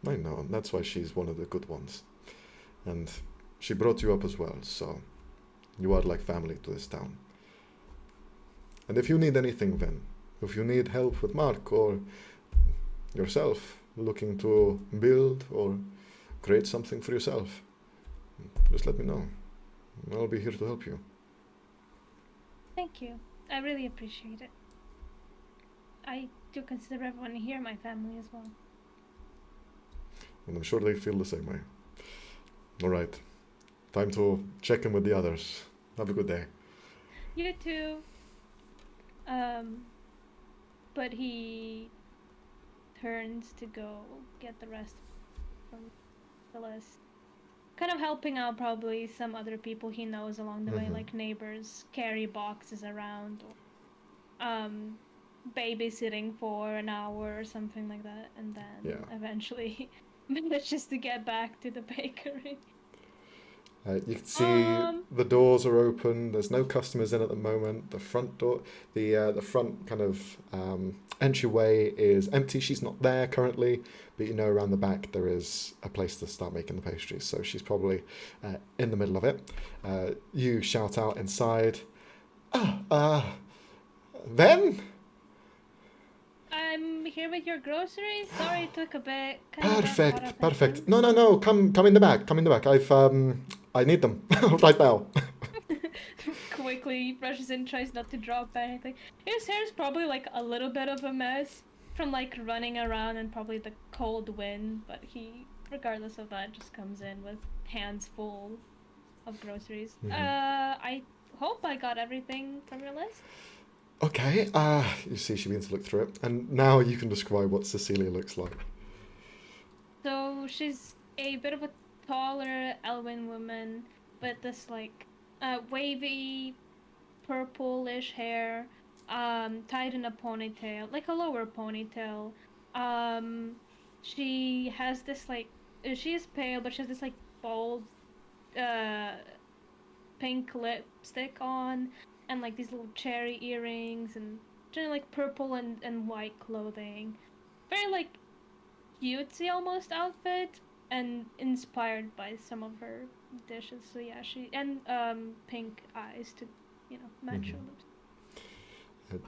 I know, and that's why she's one of the good ones. And she brought you up as well, so you are like family to this town. And if you need anything, then, if you need help with Mark or yourself looking to build or create something for yourself, just let me know. I'll be here to help you. Thank you. I really appreciate it. I do consider everyone here my family as well. And I'm sure they feel the same way. Alright, time to check in with the others. Have a good day. You too. But he turns to go get the rest from the list. Kind of helping out probably some other people he knows along the way, Mhm. like neighbors, carry boxes around, or babysitting for an hour or something like that, and then Yeah. eventually manages to get back to the bakery. You can see the doors are open. There's no customers in at the moment. The front door, the front kind of entryway is empty. She's not there currently, but you know around the back there is a place to start making the pastries. So she's probably in the middle of it. You shout out inside. Then? I'm here with your groceries. Sorry it took a bit. Kind of got caught up in Perfect. things. No. Come in the back. Come in the back. I need them right now. Quickly rushes in, tries not to drop anything. His hair's probably like a little bit of a mess from like running around and probably the cold wind, but he, regardless of that, just comes in with hands full of groceries. Mhm. I hope I got everything from your list. Okay, you see she begins to look through it, and now you can describe what Cecilia looks like. So she's a bit of a taller elven woman with this like wavy purplish hair, tied in a ponytail, like a lower ponytail. She has this like she is pale, but she has this like bold uh pink lipstick on, and like these little cherry earrings, and generally like purple and white clothing. Very like cutesy almost outfit, and inspired by some of her dishes. So yeah, she and pink eyes to, match her Mhm. lips.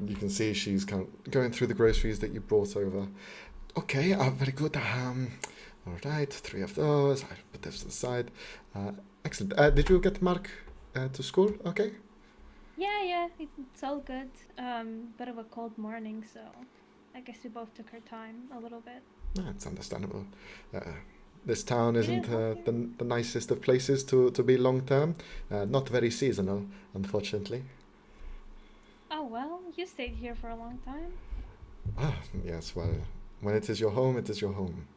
You can see she's kind of going through the groceries that you brought over. Okay, very good. All right, 3 of those. I put this to the side. Excellent. Did you get Mark to school? Okay. Yeah, it's all good. Bit of a cold morning, so I guess we both took our time a little bit. That's understandable. This town You isn't didn't help you? the nicest of places to be long term. Not very seasonal, unfortunately. Oh well, you stayed here for a long time. Yes, well, when it is your home, it is your home.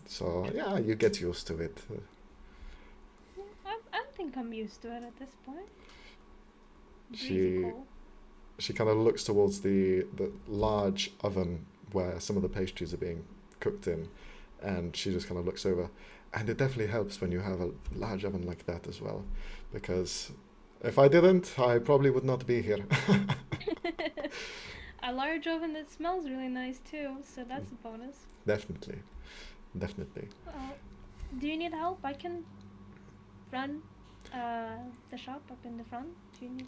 So, yeah, you get used to it. Yeah, I think I'm used to it at this point. She- Breezy cold. She kind of looks towards the large oven where some of the pastries are being cooked in, and she just kind of looks over. And it definitely helps when you have a large oven like that as well, because if I didn't, I probably would not be here. a large oven that smells really nice too, so that's a bonus. Definitely. Definitely. Do you need help? I can run the shop up in the front. Do you need?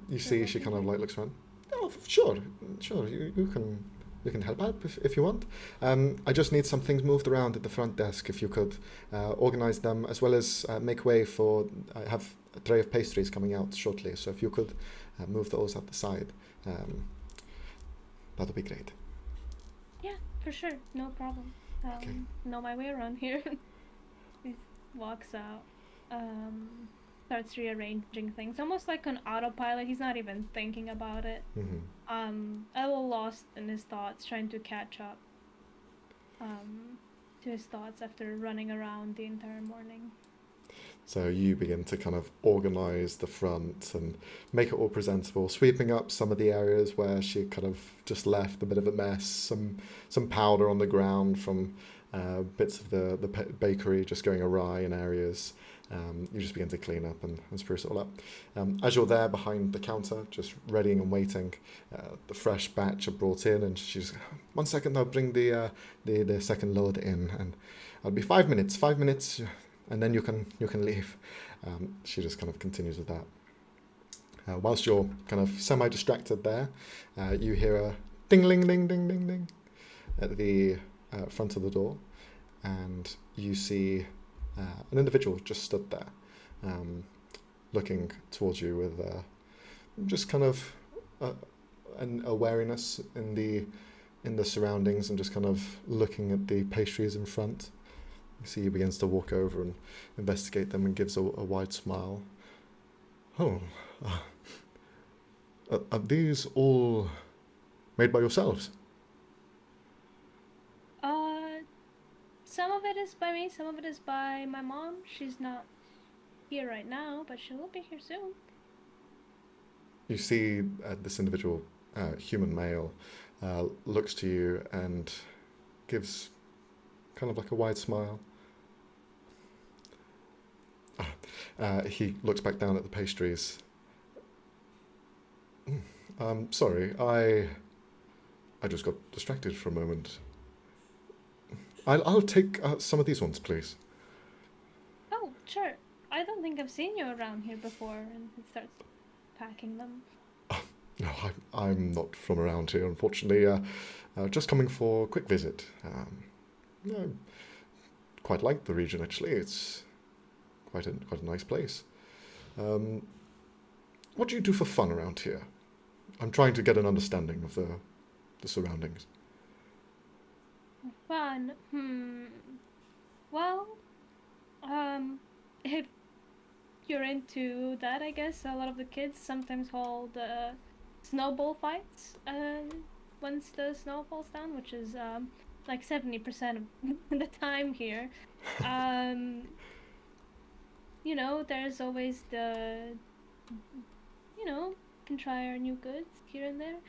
You see, she kind of like looks around. Oh, sure, sure. You can help out if you want. I just need some things moved around at the front desk. If you could organize them, as well as make way for. I have a tray of pastries coming out shortly. So if you could move those at the side, that would be great. Yeah, for sure, no problem. Okay. Know my way around here. He walks out. Starts rearranging things, almost like on autopilot. He's not even thinking about it. A little lost in his thoughts, trying to catch up to his thoughts after running around the entire morning. So you begin to kind of organize the front and make it all presentable, sweeping up some of the areas where she kind of just left a bit of a mess, some powder on the ground from bits of the bakery just going awry in areas. You just begin to clean up and spruce it all up. As you're there behind the counter, just readying and waiting, the fresh batch are brought in, and she's 1 second. I'll bring the second load in, and I'll be 5 minutes. 5 minutes, and then you can leave. She just kind of continues with that. Whilst you're kind of semi-distracted there, you hear a ding-ling, ding-ding-ding-ding at the front of the door, and you see an individual just stood there, looking towards you with just kind of an awareness in the surroundings, and just kind of looking at the pastries in front. You see he begins to walk over and investigate them and gives a wide smile. Oh, are these all made by yourselves? Some of it is by me, some of it is by my mom. She's not here right now, but she will be here soon. You see this individual, human male, looks to you and gives kind of like a wide smile. He looks back down at the pastries. Sorry, I just got distracted for a moment. I'll take some of these ones, please. Oh, sure. I don't think I've seen you around here before. And he starts packing them. No, I'm not from around here, unfortunately. Just coming for a quick visit. No, quite like the region, actually. It's quite a nice place. What do you do for fun around here? I'm trying to get an understanding of the surroundings. Fun. Well, if you're into that, I guess a lot of the kids sometimes hold snowball fights once the snow falls down, which is like 70% of the time here. You know, there's always can try our new goods here and there.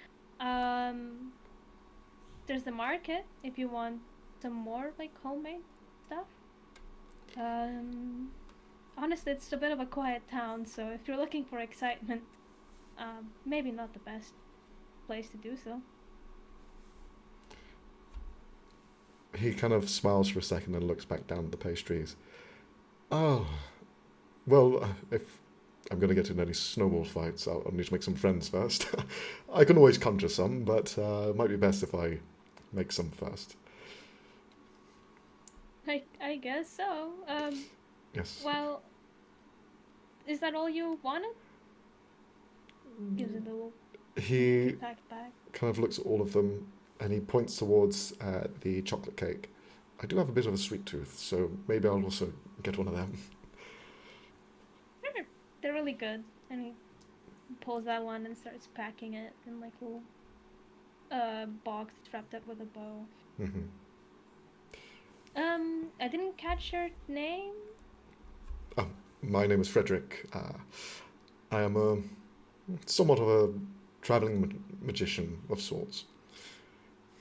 There's the market if you want some more like homemade stuff. Honestly, it's a bit of a quiet town, so if you're looking for excitement, maybe not the best place to do so. He kind of smiles for a second and looks back down at the pastries. Oh, well, if I'm going to get in any snowball fights, I'll need to make some friends first. I can always conjure some, but it might be best if I make some first. I guess so. Yes. Well, is that all you wanted? Gives it a little He packed bag. kind of looks at all of them, and he points towards the chocolate cake. I do have a bit of a sweet tooth, so maybe I'll also get one of them. They're really good. And he pulls that one and starts packing it in like a little box wrapped up with a bow. Mm-hmm. I didn't catch your name. Oh, my name is Frederick. I am somewhat of a traveling magician of sorts.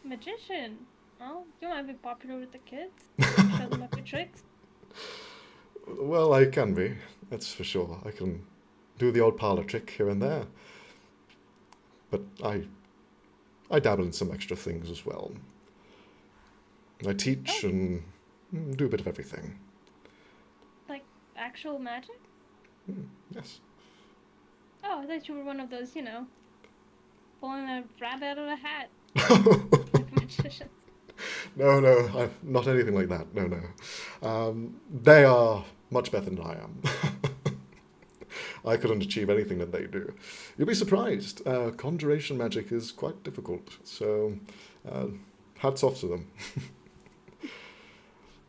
Magician? Oh, you might be popular with the kids. Show them up your tricks. Well, I can be, that's for sure. I can do the old parlor trick here and there. But I I dabble in some extra things as well. I teach Oh. and do a bit of everything. Like actual magic? Yes. Oh, I thought you were one of those, pulling a rabbit out of a hat magicians. No, not anything like that. No, no. They are much better than I am. I couldn't achieve anything that they do. You'll be surprised. Conjuration magic is quite difficult, so hats off to them.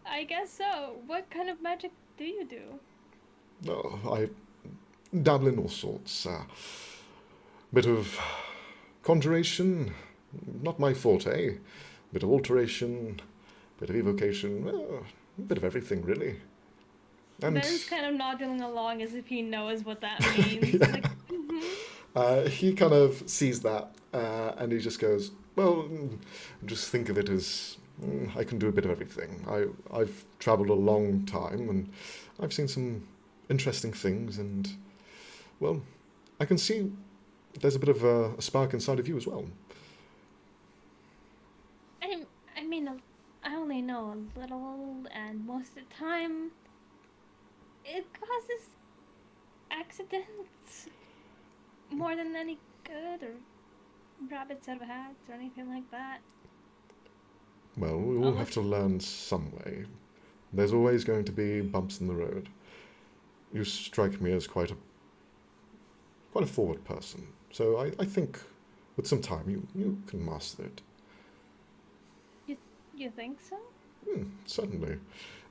I guess so. What kind of magic do you do? Oh, I dabble in all sorts. Bit of conjuration, not my forte. Bit of alteration, bit of evocation, a bit of everything, really. And Ben's kind of nodding along as if he knows what that means. Yeah. Like, he kind of sees that and he just goes, well, just think of it as I can do a bit of everything. I've travelled a long time and I've seen some interesting things and, well, I can see there's a bit of a spark inside of you as well. I mean, I only know a little, and most of the time, it causes accidents more than any good, or rabbits out of hats, or anything like that. Well, we all have to learn some way. There's always going to be bumps in the road. You strike me as quite a forward person. So I think with some time you can master it. You think so? Certainly.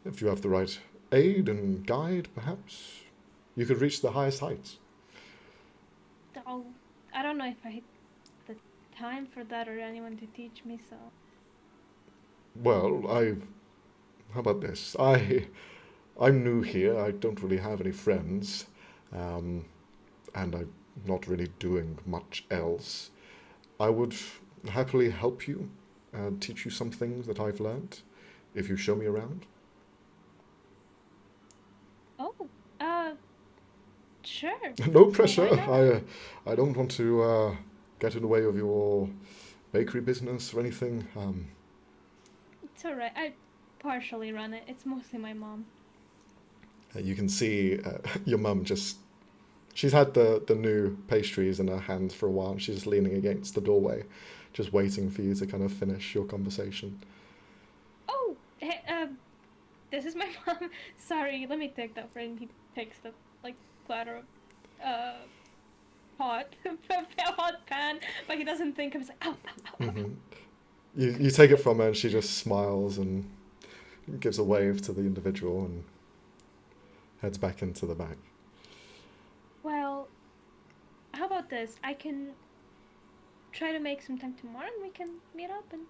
If you have the right aid and guide, perhaps you could reach the highest heights. Oh, I don't know if I have the time for that or anyone to teach me, so. Well, how about this? I'm new here. I don't really have any friends, and I'm not really doing much else. I would happily help you and teach you some things that I've learned if you show me around. Oh, sure. No Why pressure. not? I don't want to get in the way of your bakery business or anything. It's alright. I partially run it. It's mostly my mom. You can see your mum just. She's had the new pastries in her hand for a while. She's just leaning against the doorway, just waiting for you to kind of finish your conversation. Oh, hey, this is my mom. Sorry, let me take that for him. He takes the, platter of, hot, hot pan, but he doesn't think of it. Ow, ow, ow. Hmm. You take it from her and she just smiles and gives a wave to the individual and heads back into the back. Well, how about this? I can try to make some time tomorrow and we can meet up and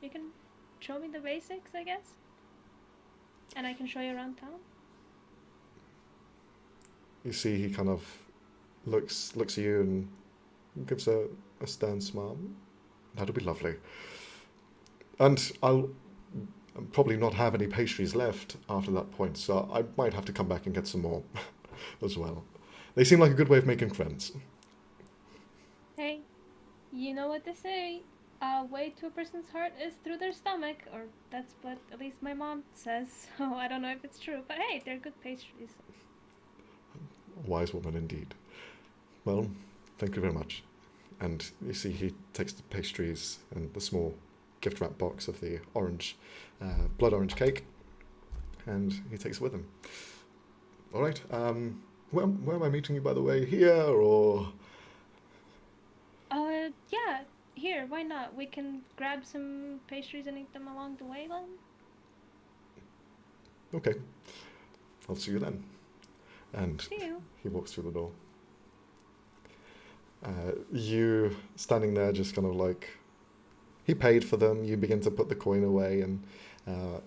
you can show me the basics, I guess. And I can show you around town. You see he kind of looks at you and gives a stern smile. That'll be lovely. And I'll probably not have any pastries left after that point, so I might have to come back and get some more as well. They seem like a good way of making friends. Hey, you know what they say. Way to a person's heart is through their stomach, or that's what at least my mom says. So I don't know if it's true, but hey, they're good pastries. Wise woman indeed. Well, thank you very much. And you see he takes the pastries and the small gift wrap box of the orange, blood orange cake, and he takes it with him. All right. Where am I meeting you, by the way? Here or? Yeah, here, why not? We can grab some pastries and eat them along the way then. Okay. I'll see you then. And See you. he walks through the door. You standing there just kind of like, he paid for them, you begin to put the coin away and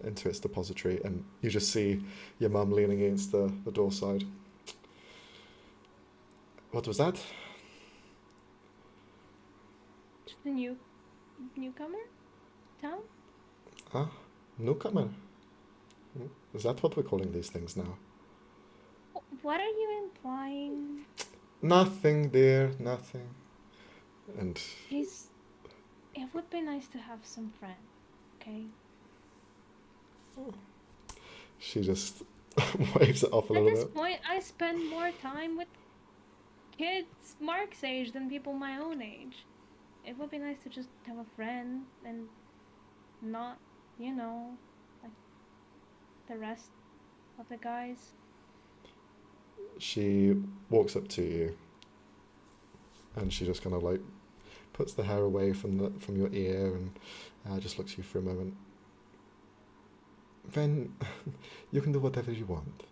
into its depository, and you just see your mum leaning against the door side. What was that? Just a newcomer? Town? Ah, newcomer. Is that what we're calling these things now? What are you implying? Nothing, dear, nothing. And He's it would be nice to have some friends, okay? She just waves it off a At little this bit. point, I spend more time with kids Mark's age than people my own age. It would be nice to just have a friend and not, like the rest of the guys. She walks up to you, and she just kind of like puts the hair away from your ear, and just looks at you for a moment. Then you can do whatever you want,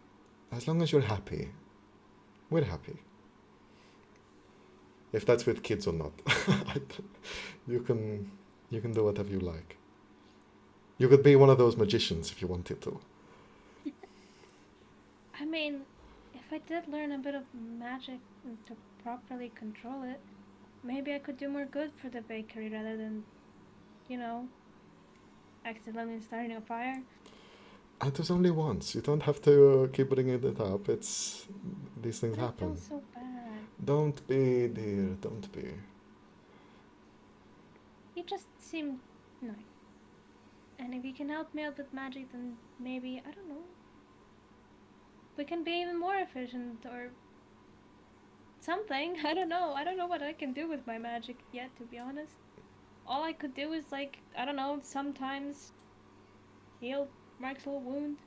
as long as you're happy. We're happy. If that's with kids or not, you can do whatever you like. You could be one of those magicians if you wanted to. I mean, if I did learn a bit of magic to properly control it, maybe I could do more good for the bakery rather than, you know, accidentally starting a fire. And there's only once. You don't have to keep bringing it up. These things But I happen. feel so bad. Don't be, dear. Don't be. You just seem nice. And if you can help me out with magic, then maybe, I don't know, we can be even more efficient or something. I don't know. I don't know what I can do with my magic yet, to be honest. All I could do is, like, I don't know, sometimes heal Mark's little wound.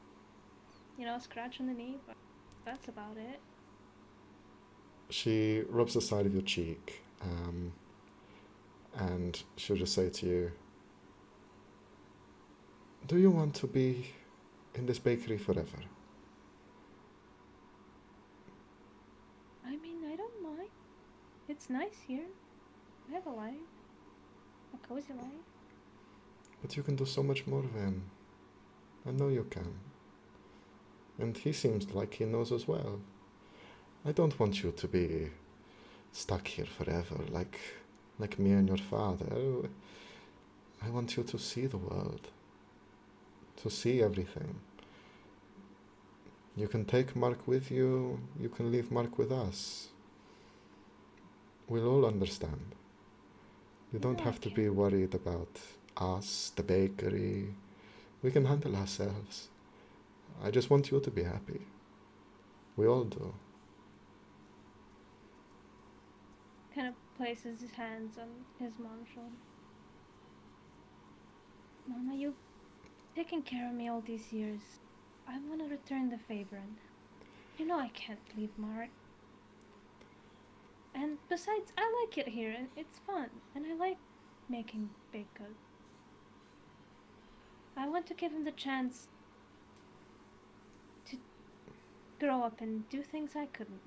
Scratch on the knee, but that's about it. She rubs the side of your cheek, and she'll just say to you, "Do you want to be in this bakery forever?" I mean, I don't mind. It's nice here. I have a life. A cozy life. But you can do so much more then. I know you can. And he seems like he knows as well. I don't want you to be stuck here forever, like me and your father. I want you to see the world, to see everything. You can take Mark with you, you can leave Mark with us. We'll all understand. You don't No, have to be worried about us, the bakery. We can handle ourselves. I just want you to be happy. We all do. kind of places his hands on his mom's shoulder. Mama, you've taken care of me all these years. I want to return the favor, and you know I can't leave Mark. And besides, I like it here, and it's fun, and I like making baked goods. I want to give him the chance to grow up and do things I couldn't.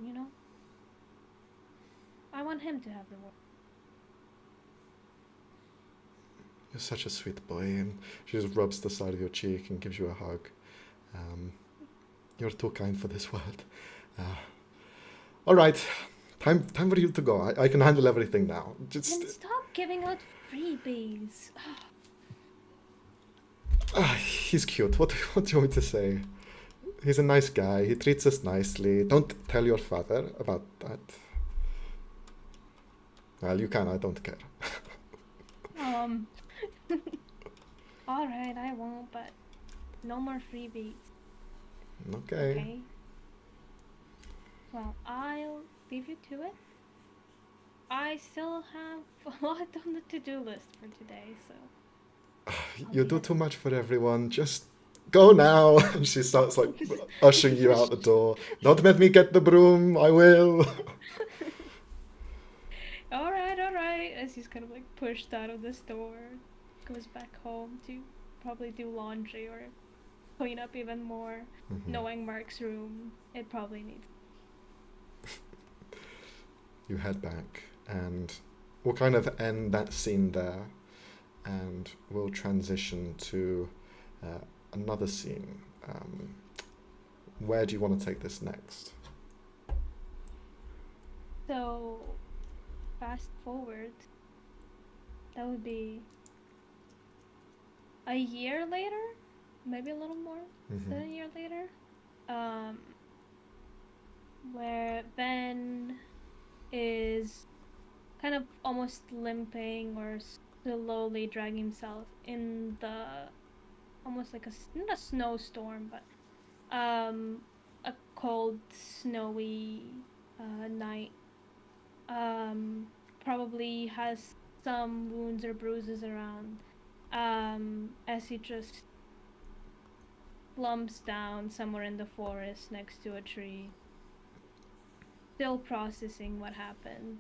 I want him to have the world. You're such a sweet boy, and she just rubs the side of your cheek and gives you a hug. You're too kind for this world. All right, time for you to go. I can handle everything now. Just And stop giving out freebies. he's cute. What do you want me to say? He's a nice guy. He treats us nicely. Don't tell your father about that. Well, you can. I don't care. Alright, I won't, but no more freebies. Okay. Okay? Well, I'll leave you to it. I still have a lot on the to-do list for today, so... You do too much for everyone. Just go now. And she starts like ushering you out the door. Don't let me get the broom. I will. Alright, as he's kind of like pushed out of the store, goes back home to probably do laundry or clean up even more. Knowing Mark's room, it probably needs. You head back, and we'll kind of end that scene there, and we'll transition to another scene. Where do you want to take this next? So, fast forward, that would be a year later, maybe a little more than a year later, where Ben is kind of almost limping or slowly dragging himself in the almost like not a snowstorm, but a cold, snowy night. Probably has some wounds or bruises around. As he just plumps down somewhere in the forest next to a tree, still processing what happened.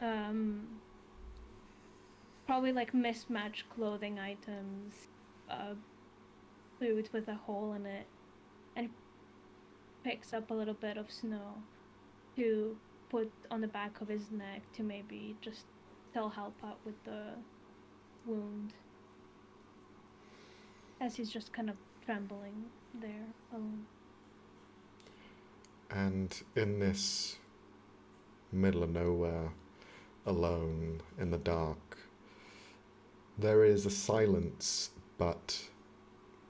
Um, Probably like mismatched clothing items, boot with a hole in it, and picks up a little bit of snow to put on the back of his neck to maybe just still help out with the wound. As he's just kind of trembling there alone. And in this middle of nowhere, alone in the dark, there is a silence, but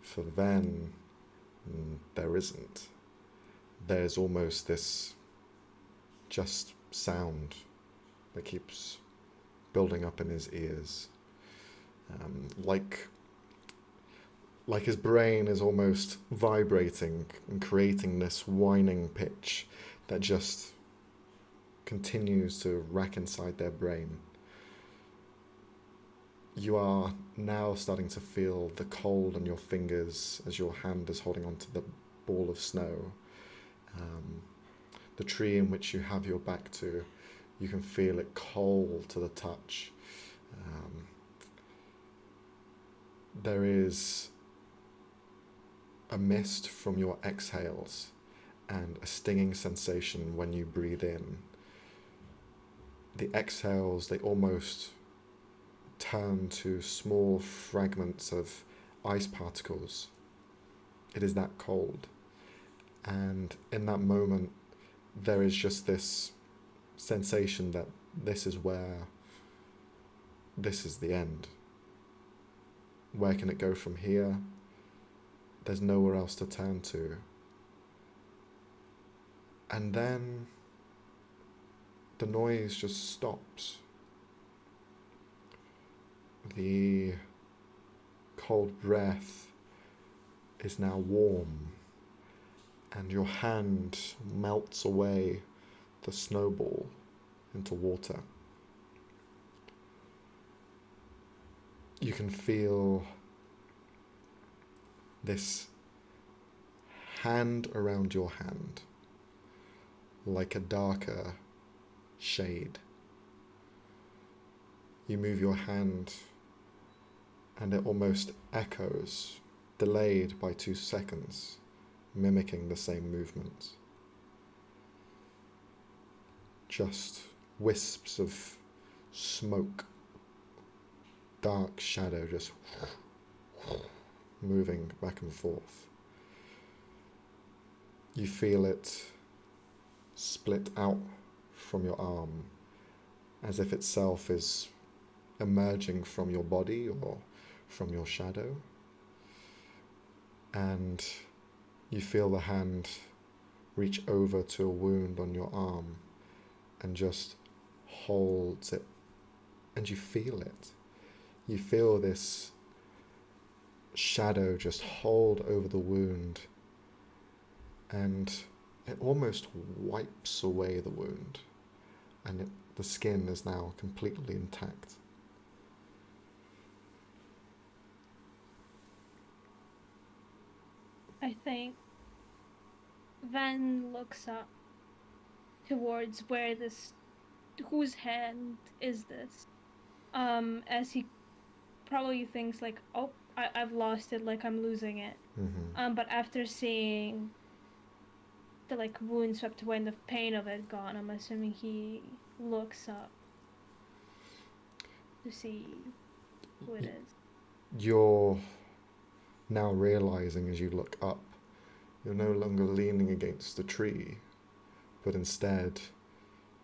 for Ven, there isn't. There's almost this just sound that keeps building up in his ears. Like his brain is almost vibrating and creating this whining pitch that just continues to rack inside their brain. You are now starting to feel the cold on your fingers as your hand is holding onto the ball of snow. The tree in which you have your back to, you can feel it cold to the touch. There is a mist from your exhales and a stinging sensation when you breathe in. The exhales, they almost turn to small fragments of ice particles. It is that cold. And in that moment, there is just this sensation that this is the end. Where can it go from here? There's nowhere else to turn to. And then the noise just stops. The cold breath is now warm, and your hand melts away the snowball into water. You can feel this hand around your hand, like a darker shade. You move your hand and it almost echoes, delayed by 2 seconds, mimicking the same movement. Just wisps of smoke, dark shadow just moving back and forth. You feel it split out from your arm, as if itself is emerging from your body or from your shadow. And you feel the hand reach over to a wound on your arm and just holds it, and you feel it. You feel this shadow just hold over the wound, and it almost wipes away the wound, and the skin is now completely intact. I think Van looks up towards whose hand is this? As he probably thinks like, oh, I've lost it, like I'm losing it. But after seeing the like wound swept away and the pain of it gone, I'm assuming he looks up to see who it is. You're now realizing as you look up, you're no longer leaning against a tree, but instead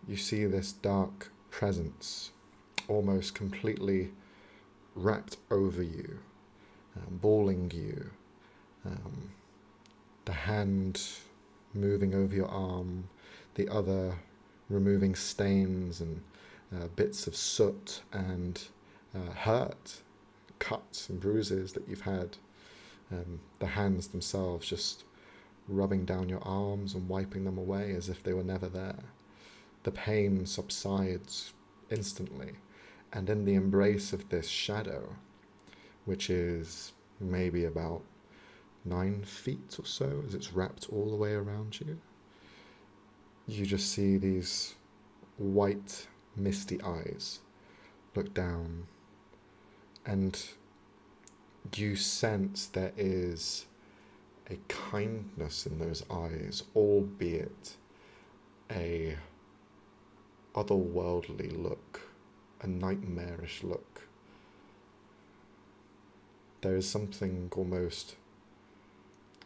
you see this dark presence almost completely wrapped over you, balling you, the hand moving over your arm, the other removing stains and bits of soot and hurt, cuts and bruises that you've had. The hands themselves just rubbing down your arms and wiping them away as if they were never there. The pain subsides instantly, and in the embrace of this shadow, which is maybe about 9 feet or so as it's wrapped all the way around you, you just see these white, misty eyes look down, and you sense there is a kindness in those eyes, albeit a otherworldly look, a nightmarish look. There is something almost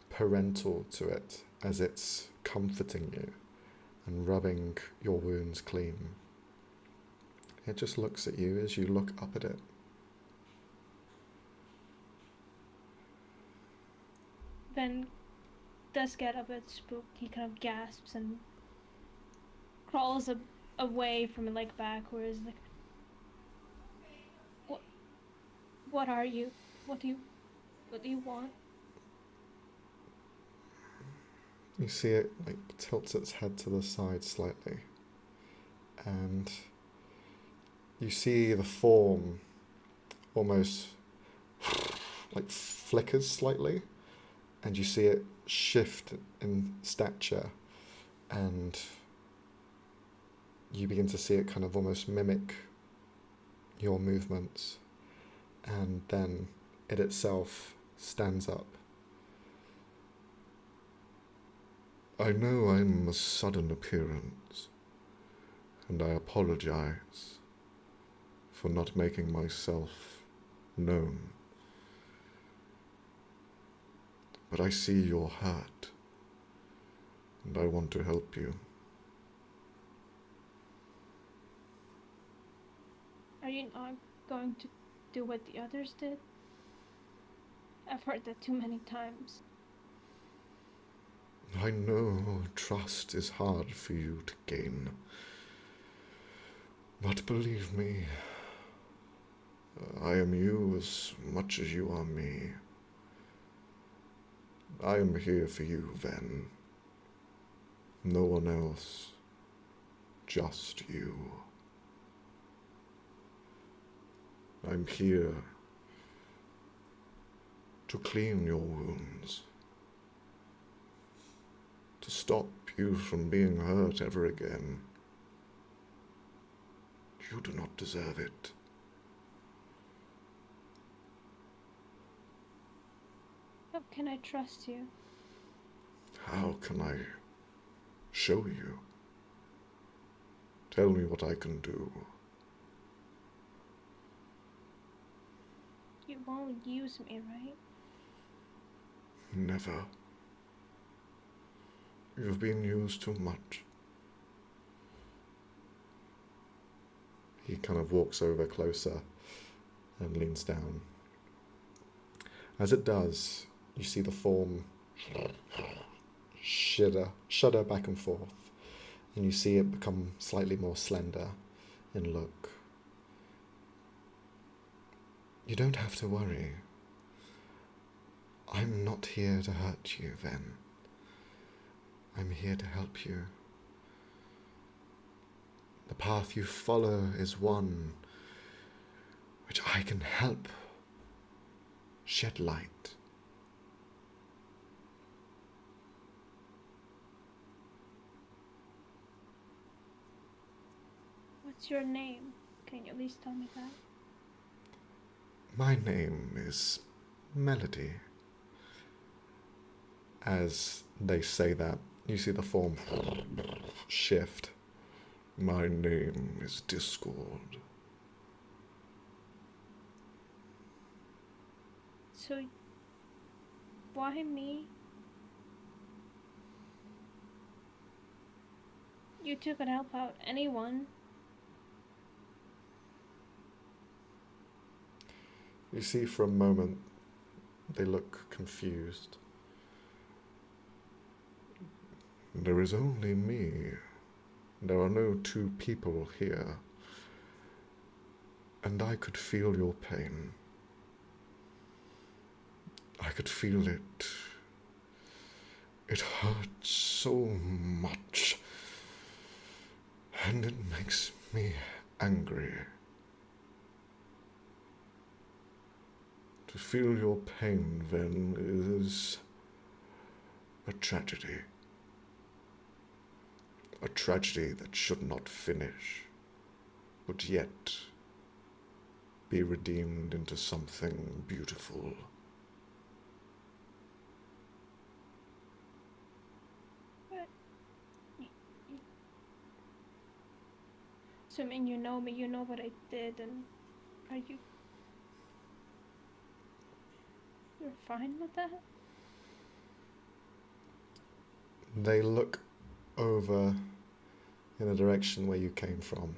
parental to it, as it's comforting you and rubbing your wounds clean. It just looks at you as you look up at it. Then does get a bit spooked. He kind of gasps and crawls away from it, like backwards. Like, what are you? What do you want? You see it like tilts its head to the side slightly, and you see the form almost like flickers slightly, and you see it shift in stature, and you begin to see it kind of almost mimic your movements, and then it itself stands up. I know I'm a sudden appearance, and I apologize for not making myself known. But I see you're hurt, and I want to help you. Are you not going to do what the others did? I've heard that too many times. I know trust is hard for you to gain, but believe me, I am you as much as you are me. I am here for you, Ven. No one else, just you. I'm here to clean your wounds, to stop you from being hurt ever again. You do not deserve it. How can I trust you? How can I show you? Tell me what I can do. You won't use me, right? Never. You've been used too much. He kind of walks over closer and leans down. As it does, you see the form shudder back and forth, and you see it become slightly more slender in look. You don't have to worry. I'm not here to hurt you, Ven. I'm here to help you. The path you follow is one which I can help shed light. What's your name? Can you at least tell me that? My name is Melody. As they say that, you see the form shift. My name is Discord. So, why me? You two could help out anyone. You see for a moment they look confused. There is only me. There are no two people here. and I could feel your pain. I could feel it. It hurts so much, and it makes me angry. To feel your pain, then, is a tragedy. A tragedy that should not finish, but yet be redeemed into something beautiful. But assuming you know me, you know what I did, and are you... You're fine with that? They look over in a direction where you came from.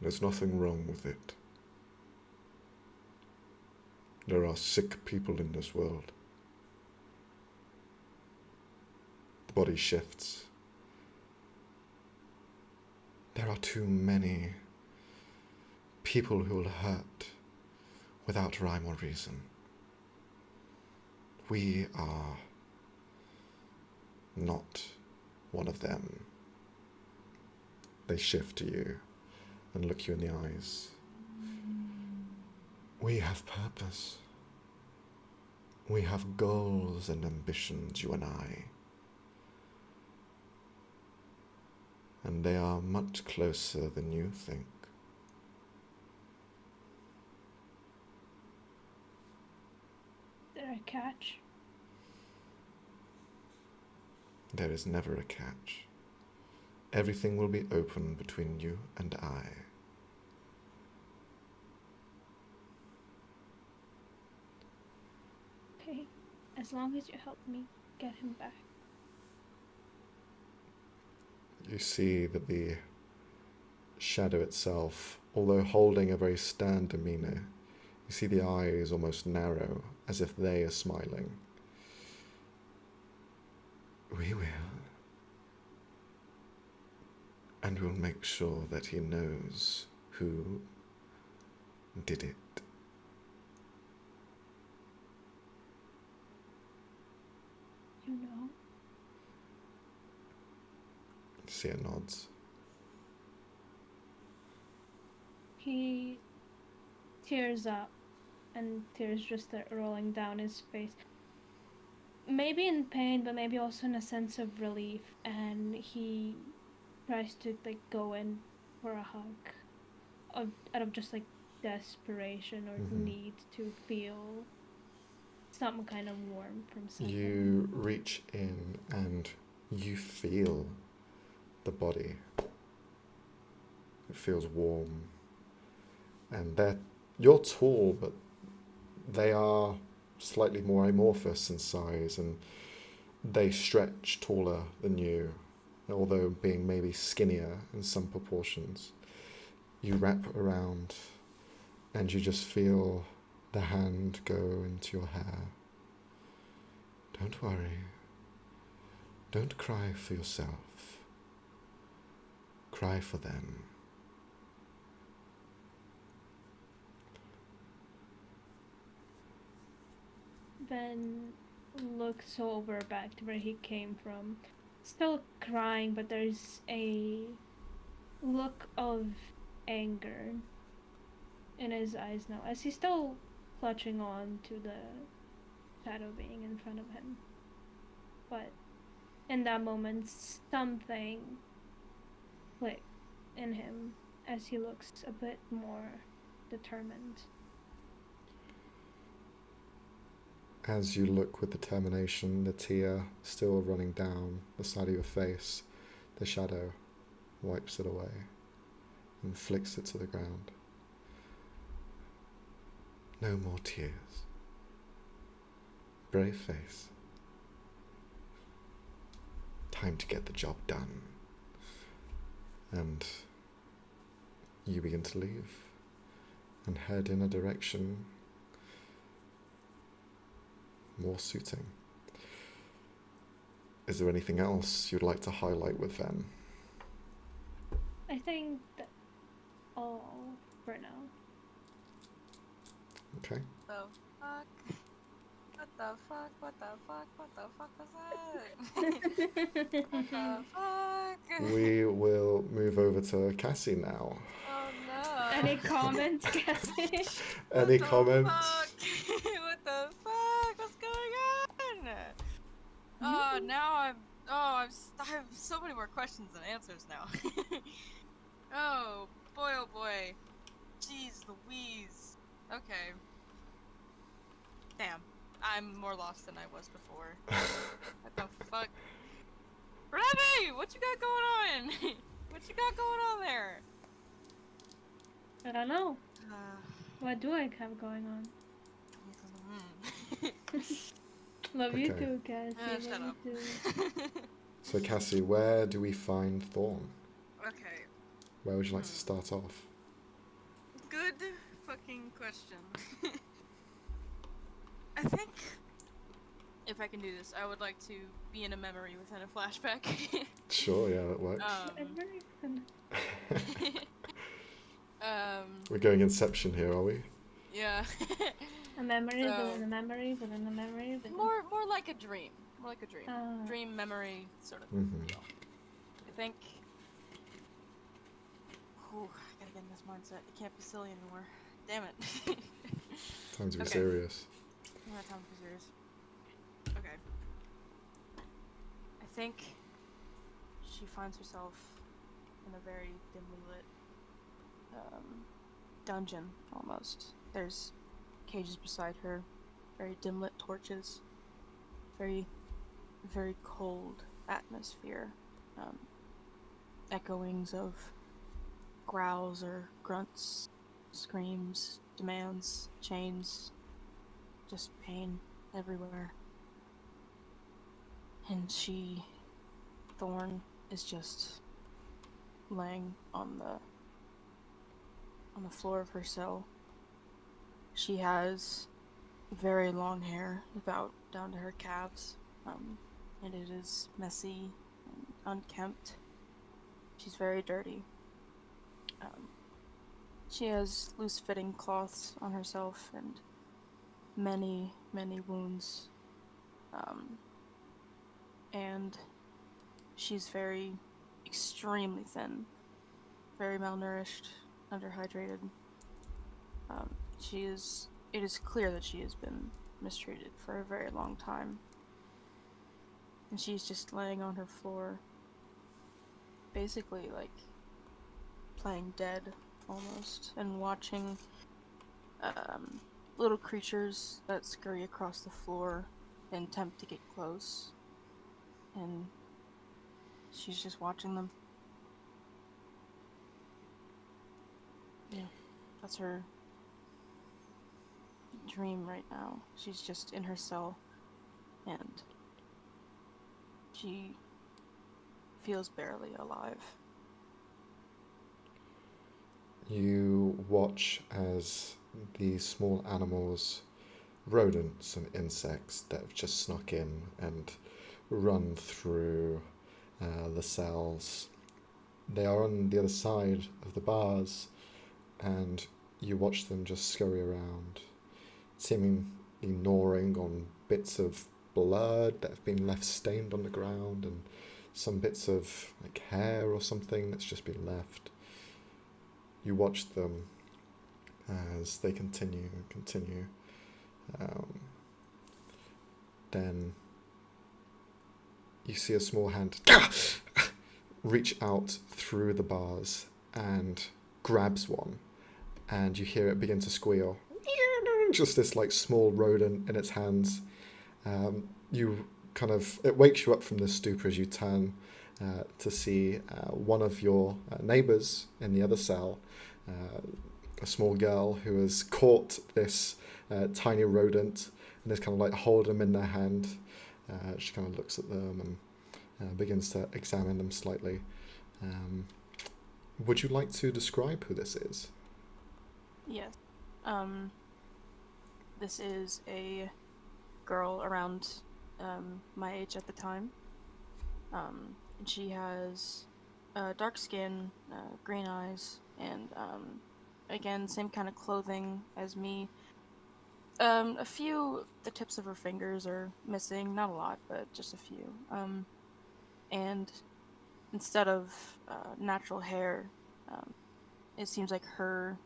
There's nothing wrong with it. There are sick people in this world. The body shifts. There are too many people who will hurt without rhyme or reason. We are not one of them. They shift to you and look you in the eyes. We have purpose. We have goals and ambitions, you and I. And they are much closer than you think. Is there a catch? There is never a catch. Everything will be open between you and I. Okay, as long as you help me get him back. You see that the shadow itself, although holding a very stern demeanor, you see the eyes almost narrow, as if they are smiling. We will. And we'll make sure that he knows who did it. You know? Seer nods. He tears up, and tears just start rolling down his face. Maybe in pain, but maybe also in a sense of relief, and he tries to go in for a hug, out of just desperation or need to feel some kind of warmth from something. You reach in and you feel the body. It feels warm. And you're tall, but they are slightly more amorphous in size, and they stretch taller than you, although being maybe skinnier in some proportions. You wrap around and you just feel the hand go into your hair. Don't worry. Don't cry for yourself. Cry for them. Then looks over back to where he came from. Still crying, but there's a look of anger in his eyes now, as he's still clutching on to the shadow being in front of him. But in that moment, something clicked in him as he looks a bit more determined. As you look with determination, the tear still running down the side of your face, the shadow wipes it away and flicks it to the ground. No more tears. Brave face. Time to get the job done. And you begin to leave and head in a direction more suiting. Is there anything else you'd like to highlight with them? I think that all for now. Okay. The fuck? What the fuck? What the fuck? What the fuck was that? What the fuck? We will move over to Cassie now. Oh no. Any comments, Cassie? Any What the comments? fuck? What the fuck? What's going on? Oh, now I have so many more questions than answers now. Oh boy. Jeez Louise. Okay. Damn. I'm more lost than I was before. What the fuck? Robbie! What you got going on? What you got going on there? I don't know. Uh, What do I have going on? Love you Okay. too, Cassie. shut Love up. you too. So, Cassie, where do we find Thorn? Okay. Where would you like to start off? Good fucking question. I think if I can do this, I would like to be in a memory within a flashback. Sure, yeah, that works. I'm very fun. We're going Inception here, are we? Yeah. A memory So- within a memory within a memory within... more like a dream. More like a dream. Ah. Dream memory sort of Mhm. deal. I think. Ooh, I gotta get in this mindset. It can't be silly anymore. Damn it. Time to be Okay. serious. I'm not time to be serious. Okay. I think she finds herself in a very dimly lit dungeon, almost. There's cages beside her, very dim lit torches, very, very cold atmosphere, echoings of growls or grunts, screams, demands, chains, just pain everywhere. And Thorn, is just laying on the floor of her cell. She has very long hair, about down to her calves, and it is messy and unkempt. She's very dirty. She has loose-fitting cloths on herself and many, many wounds. And she's very, extremely thin, very malnourished, underhydrated. It is clear that she has been mistreated for a very long time. And she's just laying on her floor, basically like playing dead almost, and watching little creatures that scurry across the floor and attempt to get close. And she's just watching them. Yeah, that's her dream right now. She's just in her cell, and she feels barely alive. You watch as these small animals, rodents and insects that have just snuck in and run through the cells. They are on the other side of the bars, and you watch them just scurry around, seemingly gnawing on bits of blood that have been left stained on the ground, and some bits of like hair or something that's just been left. You watch them as they continue and continue. Then you see a small hand reach out through the bars and grabs one, and you hear it begin to squeal. Just this like small rodent in its hands. It wakes you up from this stupor as you turn to see one of your neighbors in the other cell, a small girl who has caught this tiny rodent and is kind of like holding them in their hand. She kind of looks at them and begins to examine them slightly. Would you like to describe who this is? Yes. This is a girl around my age at the time. And she has dark skin, green eyes, and again, same kind of clothing as me. A few, the tips of her fingers are missing, not a lot, but just a few. And instead of natural hair, um, it seems like her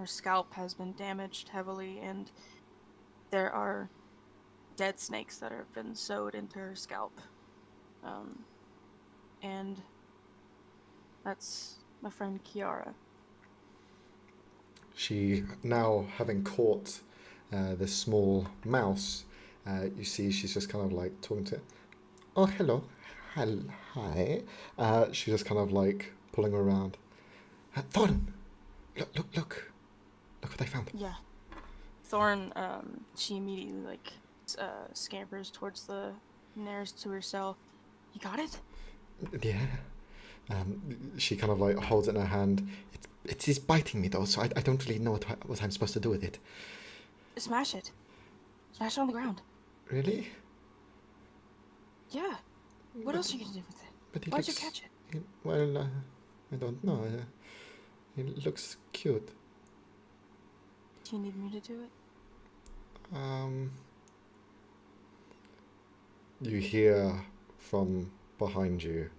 scalp has been damaged heavily, and there are dead snakes that have been sewed into her scalp. Um, and that's my friend Kiara. She, now having caught this small mouse, you see she's just kind of like talking to it. Oh, hello. Hi. She's just kind of like pulling her around. Thorn! Look what I found. Yeah. Thorn, she immediately scampers towards the nearest to her cell. You got it? Yeah. She kind of like holds it in her hand. It is biting me though, so I don't really know what I'm supposed to do with it. Smash it. Smash it on the ground. Really? Yeah. What else are you gonna do with it? But Why'd you catch it? Well, I don't know. It looks cute. Do you need me to do it? You hear from behind you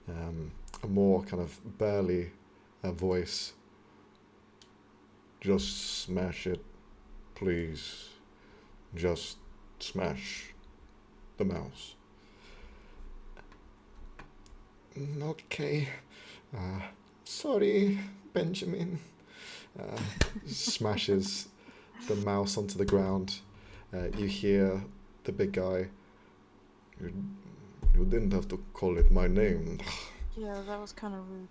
a more kind of burly voice. Just smash it, please. Just smash the mouse. Okay. Sorry, Benjamin. Smashes the mouse onto the ground. You hear the big guy. You didn't have to call it my name. Yeah, that was kind of rude.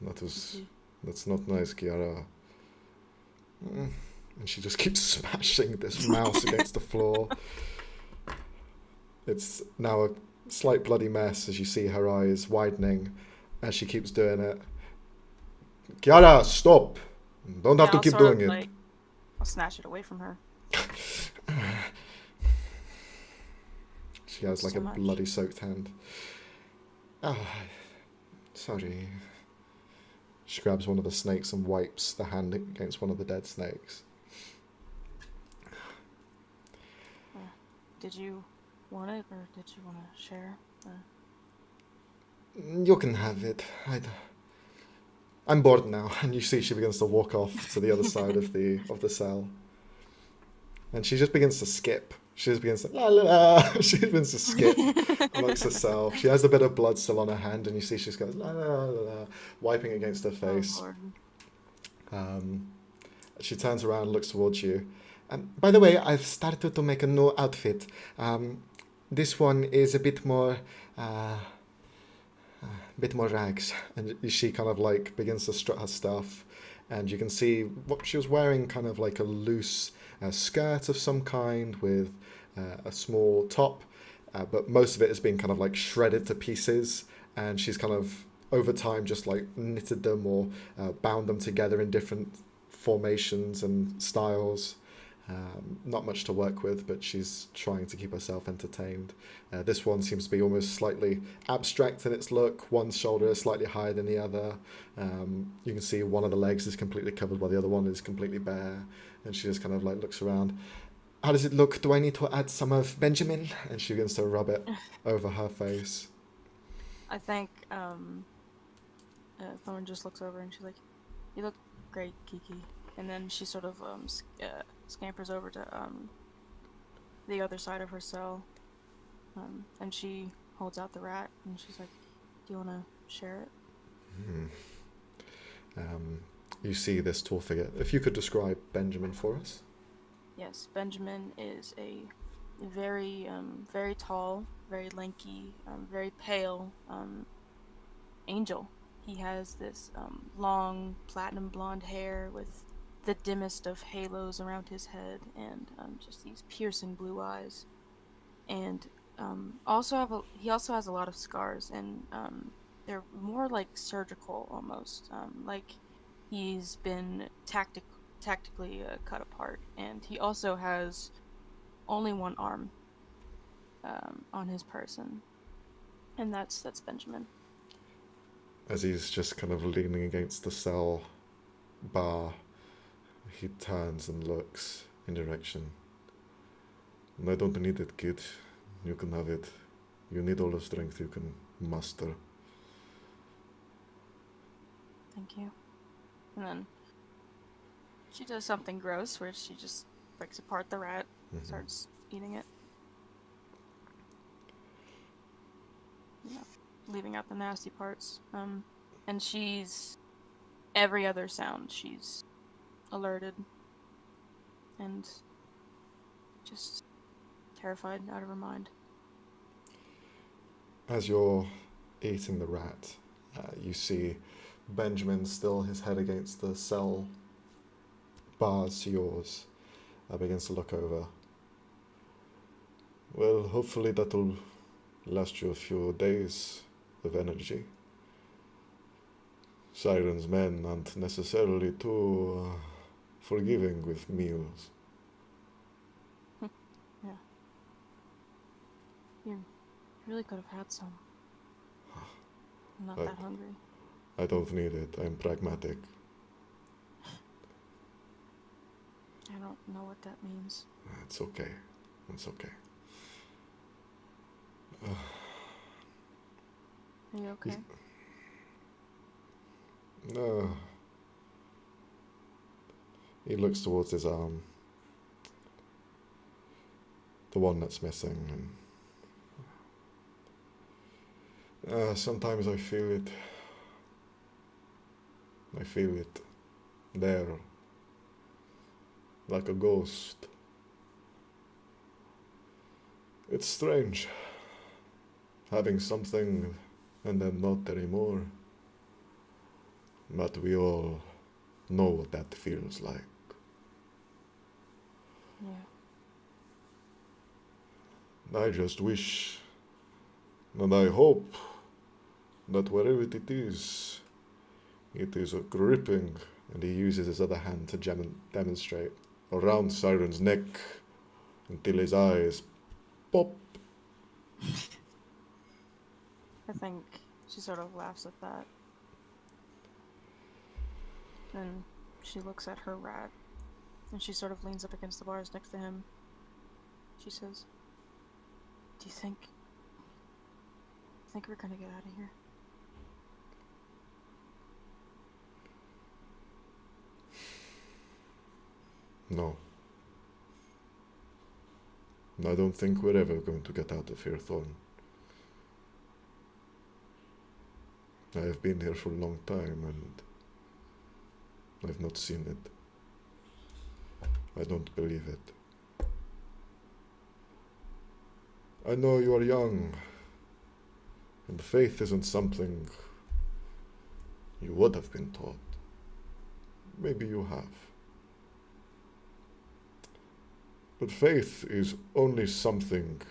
That's not nice, Kiara. And she just keeps smashing this mouse against the floor. It's now a slight bloody mess as you see her eyes widening as she keeps doing it. Kiara, stop! Don't have to keep doing it. I'll snatch it away from her. She has like So a much. bloody soaked hand. Ah, sorry. She grabs one of the snakes and wipes the hand against one of the dead snakes. Did you want it, or did you want to share? You can have it. I'm bored now. And you see she begins to walk off to the other side of the cell. And she just begins to skip. She just begins to la la la. She begins to skip amongst herself. She has a bit of blood still on her hand, and you see she's goes la la la la, wiping against her face. She turns around, looks towards you. By the way, I've started to make a new outfit. This one is a bit more rags, and she kind of like begins to strut her stuff, and you can see what she was wearing, kind of like a loose skirt of some kind with a small top, but most of it has been kind of like shredded to pieces, and she's kind of over time just like knitted them or bound them together in different formations and styles. Not much to work with, but she's trying to keep herself entertained. This one seems to be almost slightly abstract in its look. One shoulder is slightly higher than the other. You can see one of the legs is completely covered while the other one is completely bare. And she just kind of like looks around. How does it look? Do I need to add some of Benjamin? And she begins to rub it over her face. I think Thorn just looks over and she's like, "You look great, Kiki." And then she sort of scampers over to the other side of her cell, and she holds out the rat and she's like, "Do you want to share it?" You see this tall figure. If you could describe Benjamin for us. Yes, Benjamin is a very very tall, very lanky, very pale angel. He has this long platinum blonde hair with the dimmest of halos around his head, and just these piercing blue eyes. And he also has a lot of scars, and they're more like surgical almost, like he's been tactically cut apart. And he also has only one arm on his person, and that's Benjamin. As he's just kind of leaning against the cell bar, he turns and looks in direction. I don't need it, kid. You can have it. You need all the strength you can muster. Thank you. And then she does something gross where she just breaks apart the rat, starts eating it. You know, leaving out the nasty parts. And she's every other sound she's alerted and just terrified out of her mind. As you're eating the rat, you see Benjamin still his head against the cell bars to yours, begins to look over. Well, hopefully that'll last you a few days of energy. Siren's men aren't necessarily too forgiving with meals. Yeah. You really could have had some. I'm not that hungry. I don't need it. I'm pragmatic. I don't know what that means. It's okay. It's okay. Are you okay? No. He looks towards his arm. The one that's missing. And sometimes I feel it. I feel it there. Like a ghost. It's strange. Having something and then not anymore. But we all know what that feels like. Yeah. I just wish and I hope that wherever it is a gripping, and he uses his other hand to demonstrate, around Siren's neck until his eyes pop. I think she sort of laughs at that. Then she looks at her rat, and she sort of leans up against the bars next to him. She says, Do you think we're gonna get out of here? No. I don't think we're ever going to get out of here, Thorn. I have been here for a long time and I've not seen it. I don't believe it. I know you are young, and faith isn't something you would have been taught. Maybe you have. But faith is only something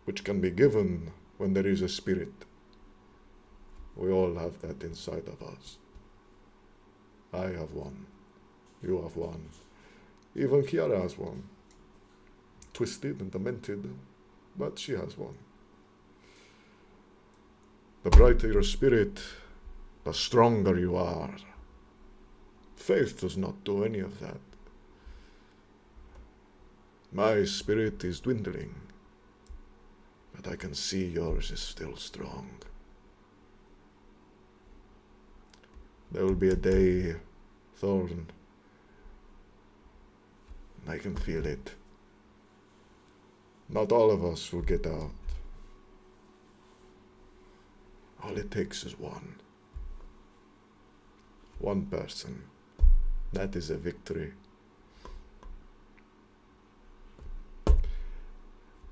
which can be given when there is a spirit. We all have that inside of us. I have one. You have one. Even Kiara has one. Twisted and demented, but she has one. The brighter your spirit, the stronger you are. Faith does not do any of that. My spirit is dwindling, but I can see yours is still strong. There will be a day, Thorn, and I can feel it. Not all of us will get out. All it takes is one. One person. That is a victory.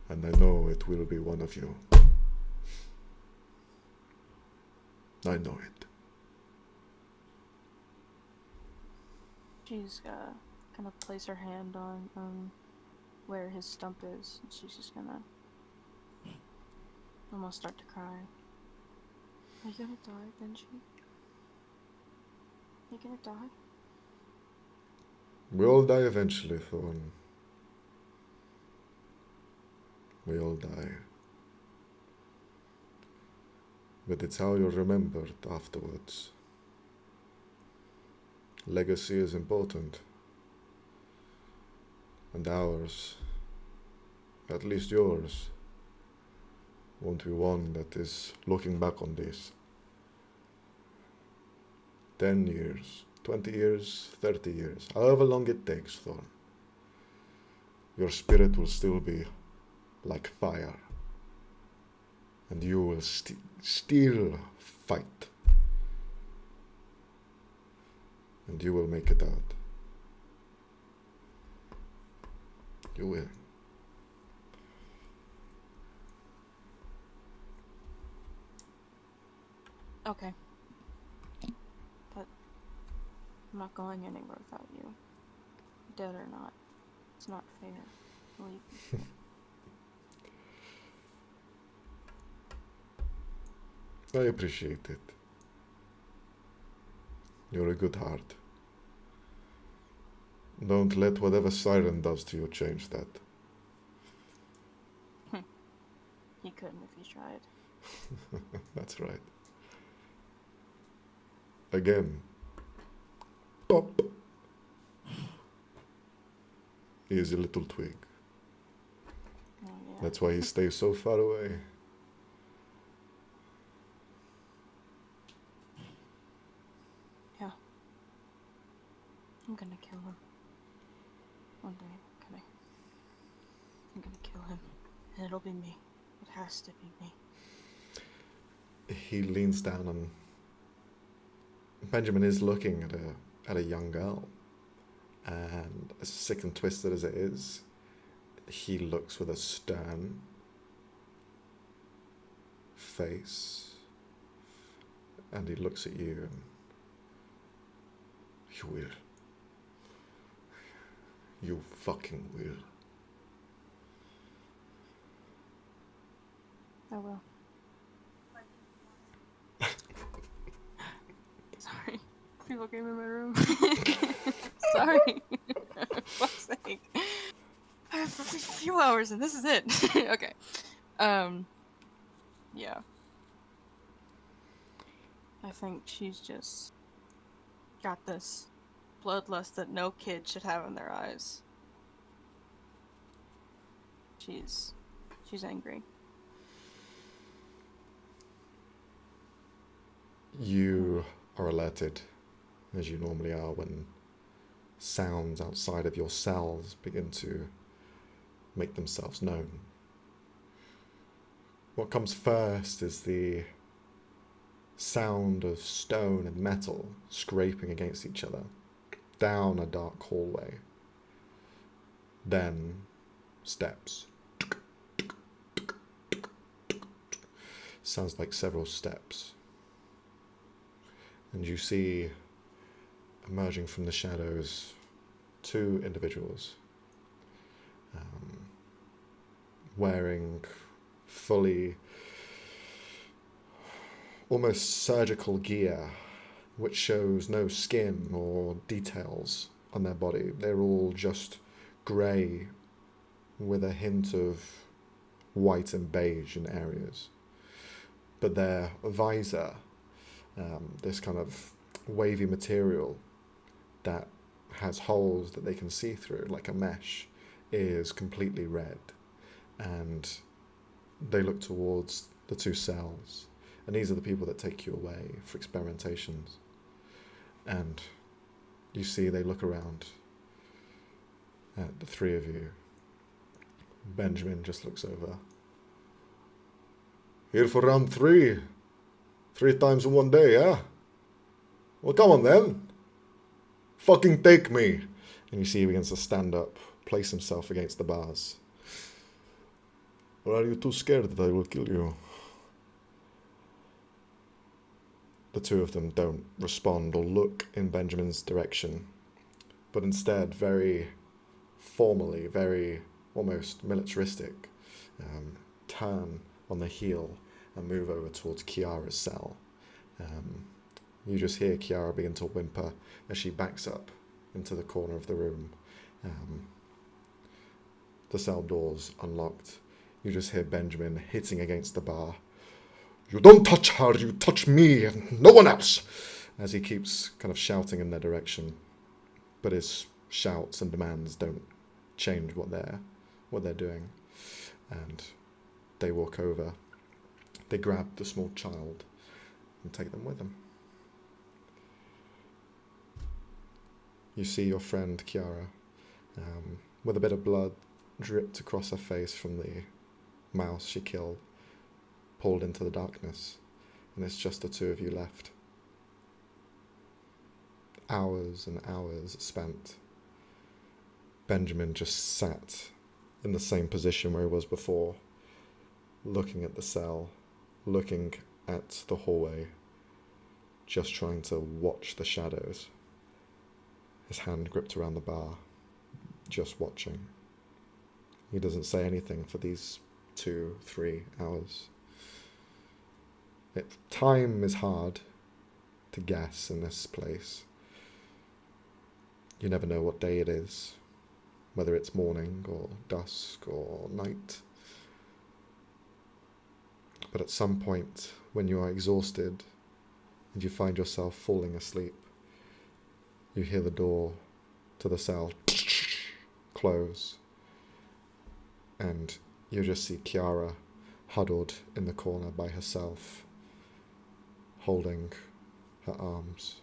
And I know it will be one of you. I know it. She's gonna place her hand on where his stump is, and she's just gonna almost start to cry. Are you gonna die, Benji? Are you gonna die? We all die eventually, Thorn. We all die. but it's how you're remembered afterwards. Legacy is important. And ours, at least yours, won't be one that is looking back on this 10 years, 20 years, 30 years, however long it takes, Thorn. Your spirit will still be like fire, and you will still fight, and you will make it out. You will. Okay. But I'm not going anywhere without you. Dead or not. It's not fair. Leave. I appreciate it. You're a good heart. Don't let whatever Siren does to you change that. He couldn't if he tried. That's right. Again. Pop. He is a little twig. Oh, yeah. That's why he stays so far away. Yeah. I'm gonna kill him. One day, I'm gonna kill him. And it'll be me. It has to be me. He leans down and Benjamin is looking at a young girl. And as sick and twisted as it is, he looks with a stern face. And he looks at you and you will. You fucking will. I will. Sorry. People came in my room. Sorry. Fuck's sake. I have a few hours and this is it. Okay. Yeah. I think she's just got this bloodlust that no kid should have in their eyes. She's angry. You are alerted, as you normally are, when sounds outside of your cells begin to make themselves known. What comes first is the sound of stone and metal scraping against each other down a dark hallway. Then steps. Sounds like several steps. And you see, emerging from the shadows, two individuals wearing fully, almost surgical gear, which shows no skin or details on their body. They're all just grey with a hint of white and beige in areas. But their visor, this kind of wavy material that has holes that they can see through, like a mesh, is completely red. And they look towards the two cells. And these are the people that take you away for experimentations. And you see they look around at the three of you. Benjamin just looks over. Here for round 3. 3 times in one day, huh? Well, come on then. Fucking take me. And you see he begins to stand up, place himself against the bars. Or are you too scared that I will kill you? The two of them don't respond or look in Benjamin's direction, but instead, very formally, very almost militaristic, turn on the heel and move over towards Kiara's cell. You just hear Kiara begin to whimper as she backs up into the corner of the room. The cell door's unlocked. You just hear Benjamin hitting against the bar. You don't touch her, you touch me, and no one else! As he keeps kind of shouting in their direction. But his shouts and demands don't change what they're doing. And they walk over. They grab the small child and take them with them. You see your friend Kiara, with a bit of blood dripped across her face from the mouse she killed, pulled into the darkness, and it's just the two of you left. Hours and hours spent. Benjamin just sat in the same position where he was before, looking at the cell, looking at the hallway, just trying to watch the shadows. His hand gripped around the bar, just watching. He doesn't say anything for these 2-3 hours. Time is hard to guess in this place. You never know what day it is, whether it's morning or dusk or night. But at some point, when you are exhausted and you find yourself falling asleep, you hear the door to the cell close, and you just see Kiara huddled in the corner by herself, holding her arms.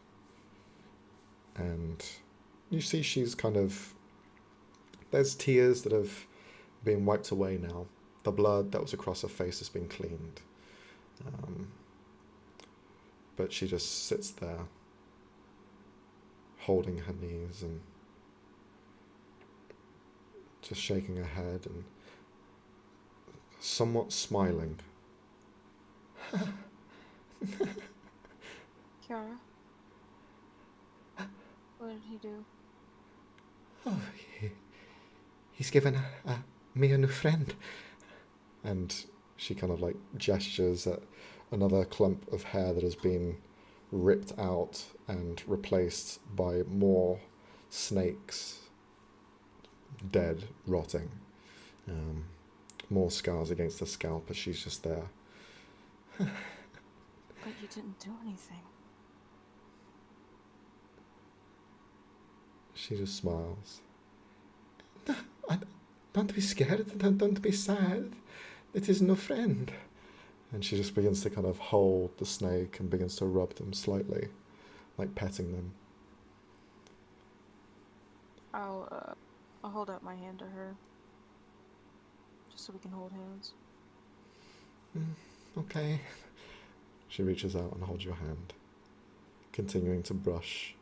And you see she's there's tears that have been wiped away now. The blood that was across her face has been cleaned. But she just sits there, holding her knees and just shaking her head and somewhat smiling. Kiara? What did he do? Oh, he's given me a new friend. And she kind of gestures at another clump of hair that has been ripped out and replaced by more snakes, dead, rotting. More scars against the scalp as she's just there. But you didn't do anything. She just smiles. Don't be scared, don't be sad. It is no friend. And she just begins to kind of hold the snake and begins to rub them slightly, like petting them. I'll hold out my hand to her, just so we can hold hands. Okay. She reaches out and holds your hand, continuing to brush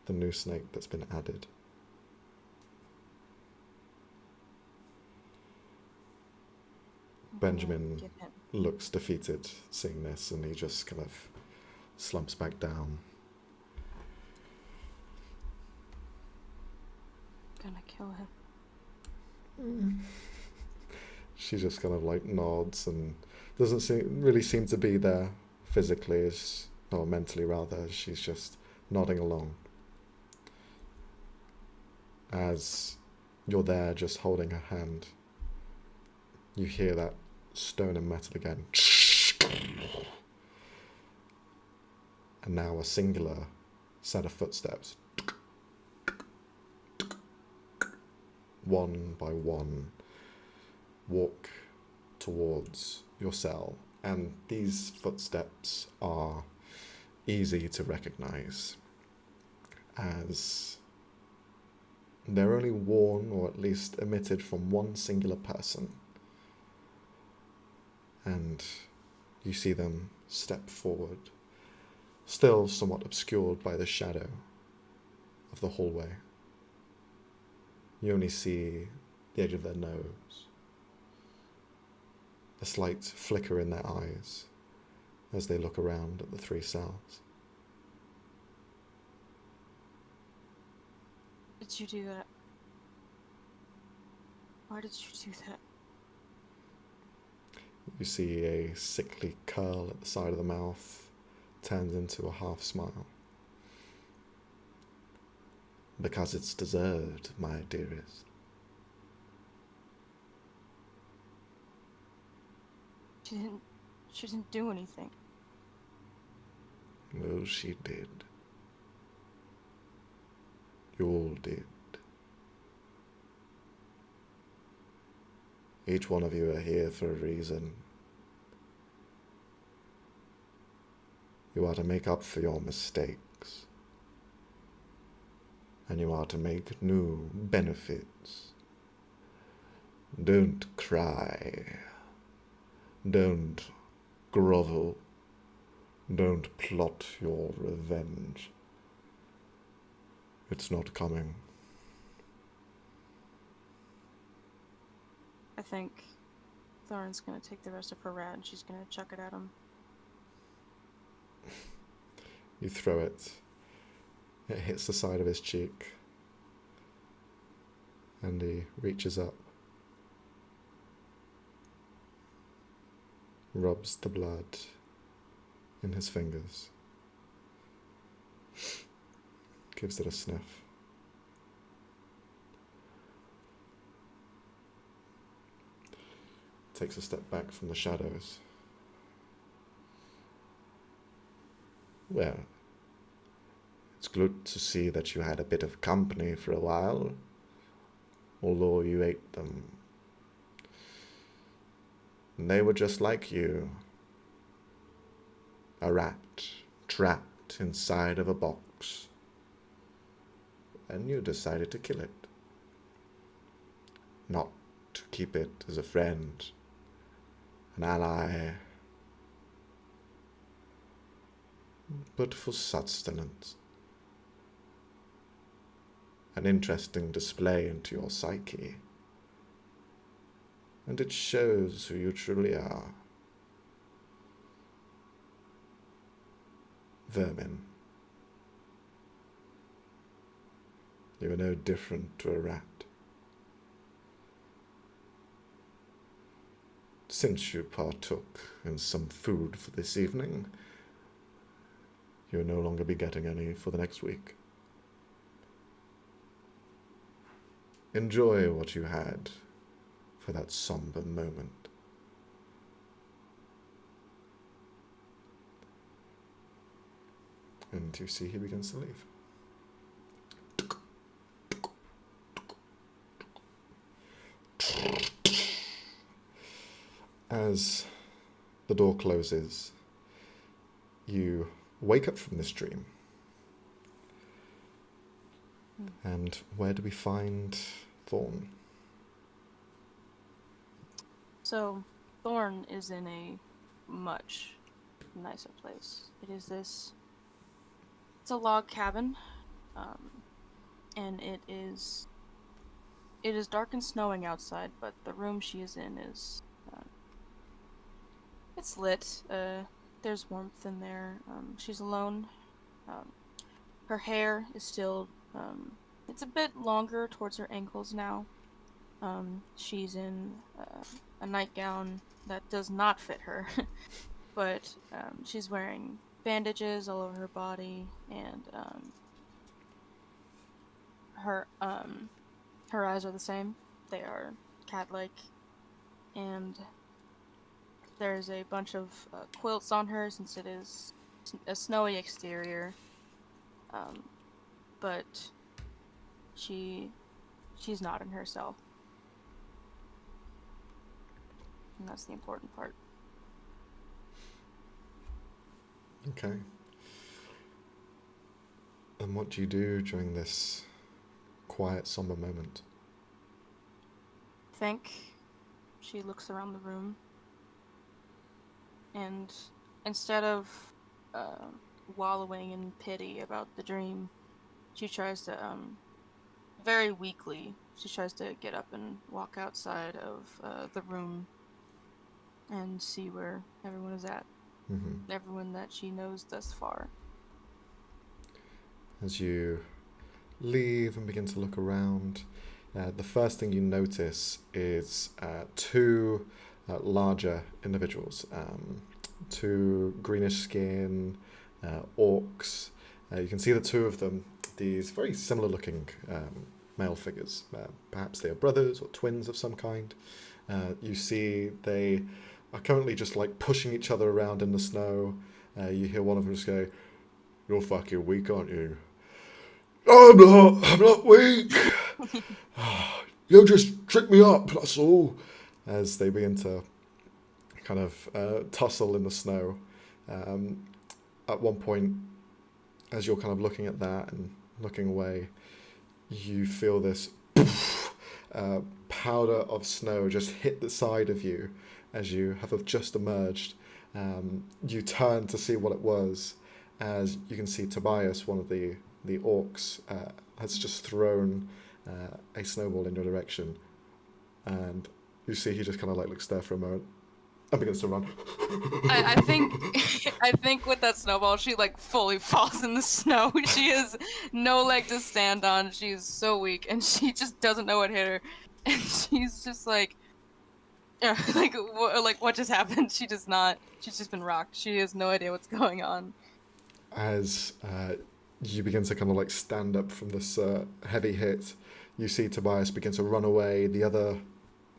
the new snake that's been added. Benjamin looks defeated seeing this, and he just kind of slumps back down. Gonna kill him. She just kind of nods and doesn't really seem to be there physically, or mentally rather. She's just nodding along. As you're there just holding her hand, you hear that stone and metal again. And now a singular set of footsteps. One by one, walk towards your cell. And these footsteps are easy to recognize, as they're only worn, or at least emitted from one singular person. And you see them step forward, still somewhat obscured by the shadow of the hallway. You only see the edge of their nose, a slight flicker in their eyes as they look around at the 3 cells. Did you do that? Why did you do that? You see a sickly curl at the side of the mouth turns into a half smile. Because it's deserved, my dearest. She didn't do anything. No, she did. You all did. Each one of you are here for a reason. You are to make up for your mistakes. And you are to make new benefits. Don't cry. Don't grovel. Don't plot your revenge. It's not coming. I think Thorn's gonna take the rest of her rat and she's gonna chuck it at him. You throw it. It hits the side of his cheek. And he reaches up. Rubs the blood in his fingers. Gives it a sniff. Takes a step back from the shadows. Well, it's good to see that you had a bit of company for a while, although you ate them. And they were just like you. A rat trapped inside of a box. And you decided to kill it. Not to keep it as a friend, an ally, but for sustenance. An interesting display into your psyche. And it shows who you truly are. Vermin. You are no different to a rat. Since you partook in some food for this evening, you will no longer be getting any for the next week. Enjoy what you had for that somber moment. And you see he begins to leave. As the door closes, you wake up from this dream. And where do we find Thorn? So, Thorn is in a much nicer place. It's a log cabin, and it is dark and snowing outside, but the room she is in is, it's lit. There's warmth in there. She's alone. Her hair is still, it's a bit longer towards her ankles now. She's in a nightgown that does not fit her, but she's wearing bandages all over her body, and her eyes are the same. They are cat-like, and there's a bunch of quilts on her since it is a snowy exterior. But she's not in herself. And that's the important part. Okay. And what do you do during this quiet, somber moment? She looks around the room, and instead of wallowing in pity about the dream, she tries to, very weakly, she tries to get up and walk outside of the room and see where everyone is at. Mm-hmm. Everyone that she knows thus far. As you leave and begin to look around, the first thing you notice is two larger individuals, two greenish skin orcs. You can see the two of them, these very similar looking male figures. Perhaps they are brothers or twins of some kind. You see they are currently just like pushing each other around in the snow. You hear one of them just go, "You're fucking weak, aren't you?" I'm not weak. You just tricked me up, that's all. As they begin to kind of tussle in the snow. At one point, as you're kind of looking at that and looking away, you feel this powder of snow just hit the side of you as you have just emerged. You turn to see what it was, as you can see Tobias, one of the orcs, has just thrown a snowball in your direction, and you see he just kind of like looks there for a moment and begins to run. I think I think with that snowball, she like fully falls in the snow. She has no leg to stand on. She's so weak, and she just doesn't know what hit her, and she's just like, like what just happened? She does not. She's just been rocked. She has no idea what's going on. As you begin to kind of like stand up from this heavy hit, you see Tobias begin to run away. The other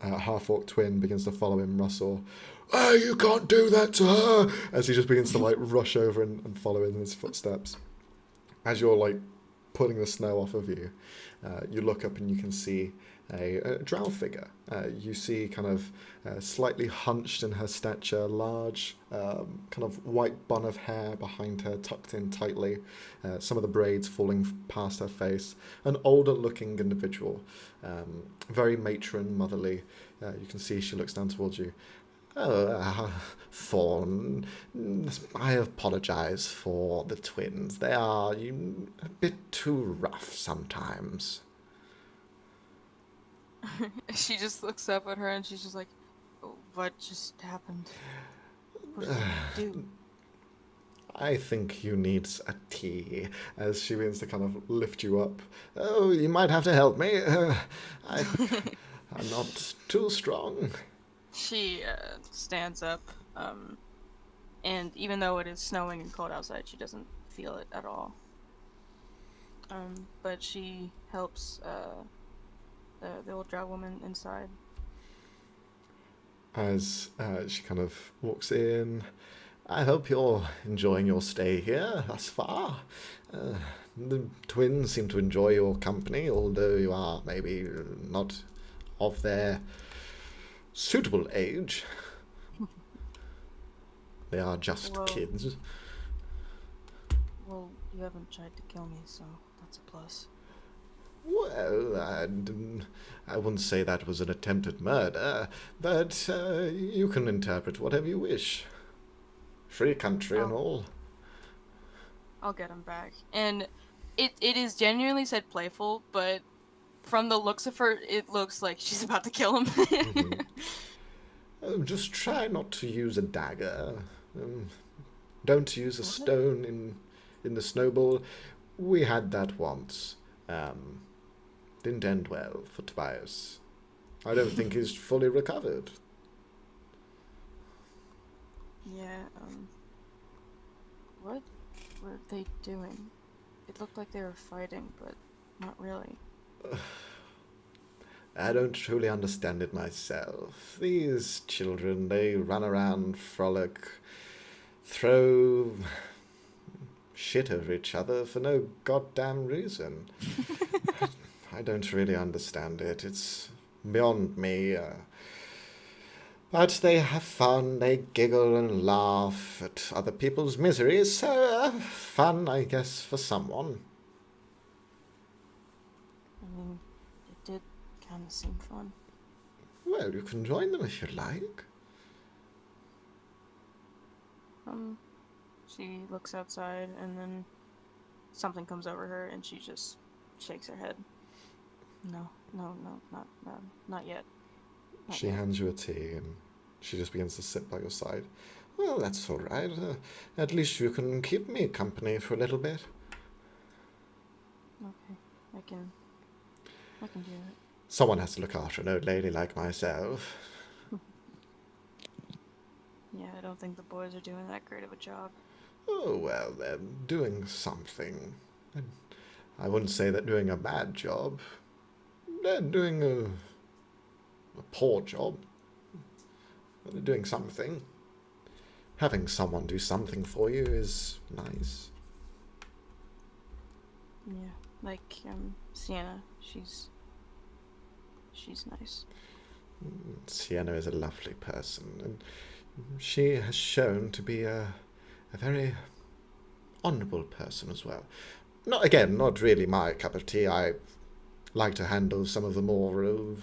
half-orc twin begins to follow him, Russell. "Oh, you can't do that to her!" As he just begins to like rush over and follow in his footsteps. As you're like pulling the snow off of you, you look up and you can see a drow figure. You see kind of slightly hunched in her stature, large kind of white bun of hair behind her tucked in tightly, some of the braids falling past her face. An older looking individual, very matron, motherly. You can see she looks down towards you. "Oh, Thorn, I apologize for the twins. They are a bit too rough sometimes." She just looks up at her and she's just like, "Oh, what just happened? What did you do?" "I think you need a tea," as she begins to kind of lift you up. "Oh, you might have to help me. I'm not too strong." She stands up, and even though it is snowing and cold outside, she doesn't feel it at all. But she helps the old drow woman inside. As she kind of walks in, "I hope you're enjoying your stay here thus far. The twins seem to enjoy your company, although you are maybe not of their suitable age. They are just Well- kids." Well, you haven't tried to kill me, so that's a plus. "Well, I wouldn't say that was an attempted murder, but you can interpret whatever you wish. Free country and all." I'll get him back. And it is genuinely said playful, but from the looks of her, it looks like she's about to kill him. Mhm. Just try not to use a dagger. Don't use a What? stone in the snowball. We had that once. Didn't end well for Tobias. I don't think he's fully recovered. Yeah, what were they doing? It looked like they were fighting, but not really. I don't truly understand it myself. These children, they run around, frolic, throw shit over each other for no goddamn reason. I don't really understand it. It's beyond me. But they have fun, they giggle and laugh at other people's miseries, so fun, I guess, for someone. I mean, it did kind of seem fun. Well, you can join them if you like. She looks outside and then something comes over her and she just shakes her head. No, not yet. Not She yet. hands you a tea and she just begins to sit by your side. "Well, that's all right. At least you can keep me company for a little bit." Okay, I can do it. "Someone has to look after an old lady like myself." Yeah, I don't think the boys are doing that great of a job. "Oh, well, they're doing something. I wouldn't say they're doing a bad job. They're doing a poor job. doing something. Having someone do something for you is nice. Yeah, like Sienna. She's nice. Sienna is a lovely person, and she has shown to be a very honourable person as well. Not really my cup of tea. I like to handle some of the more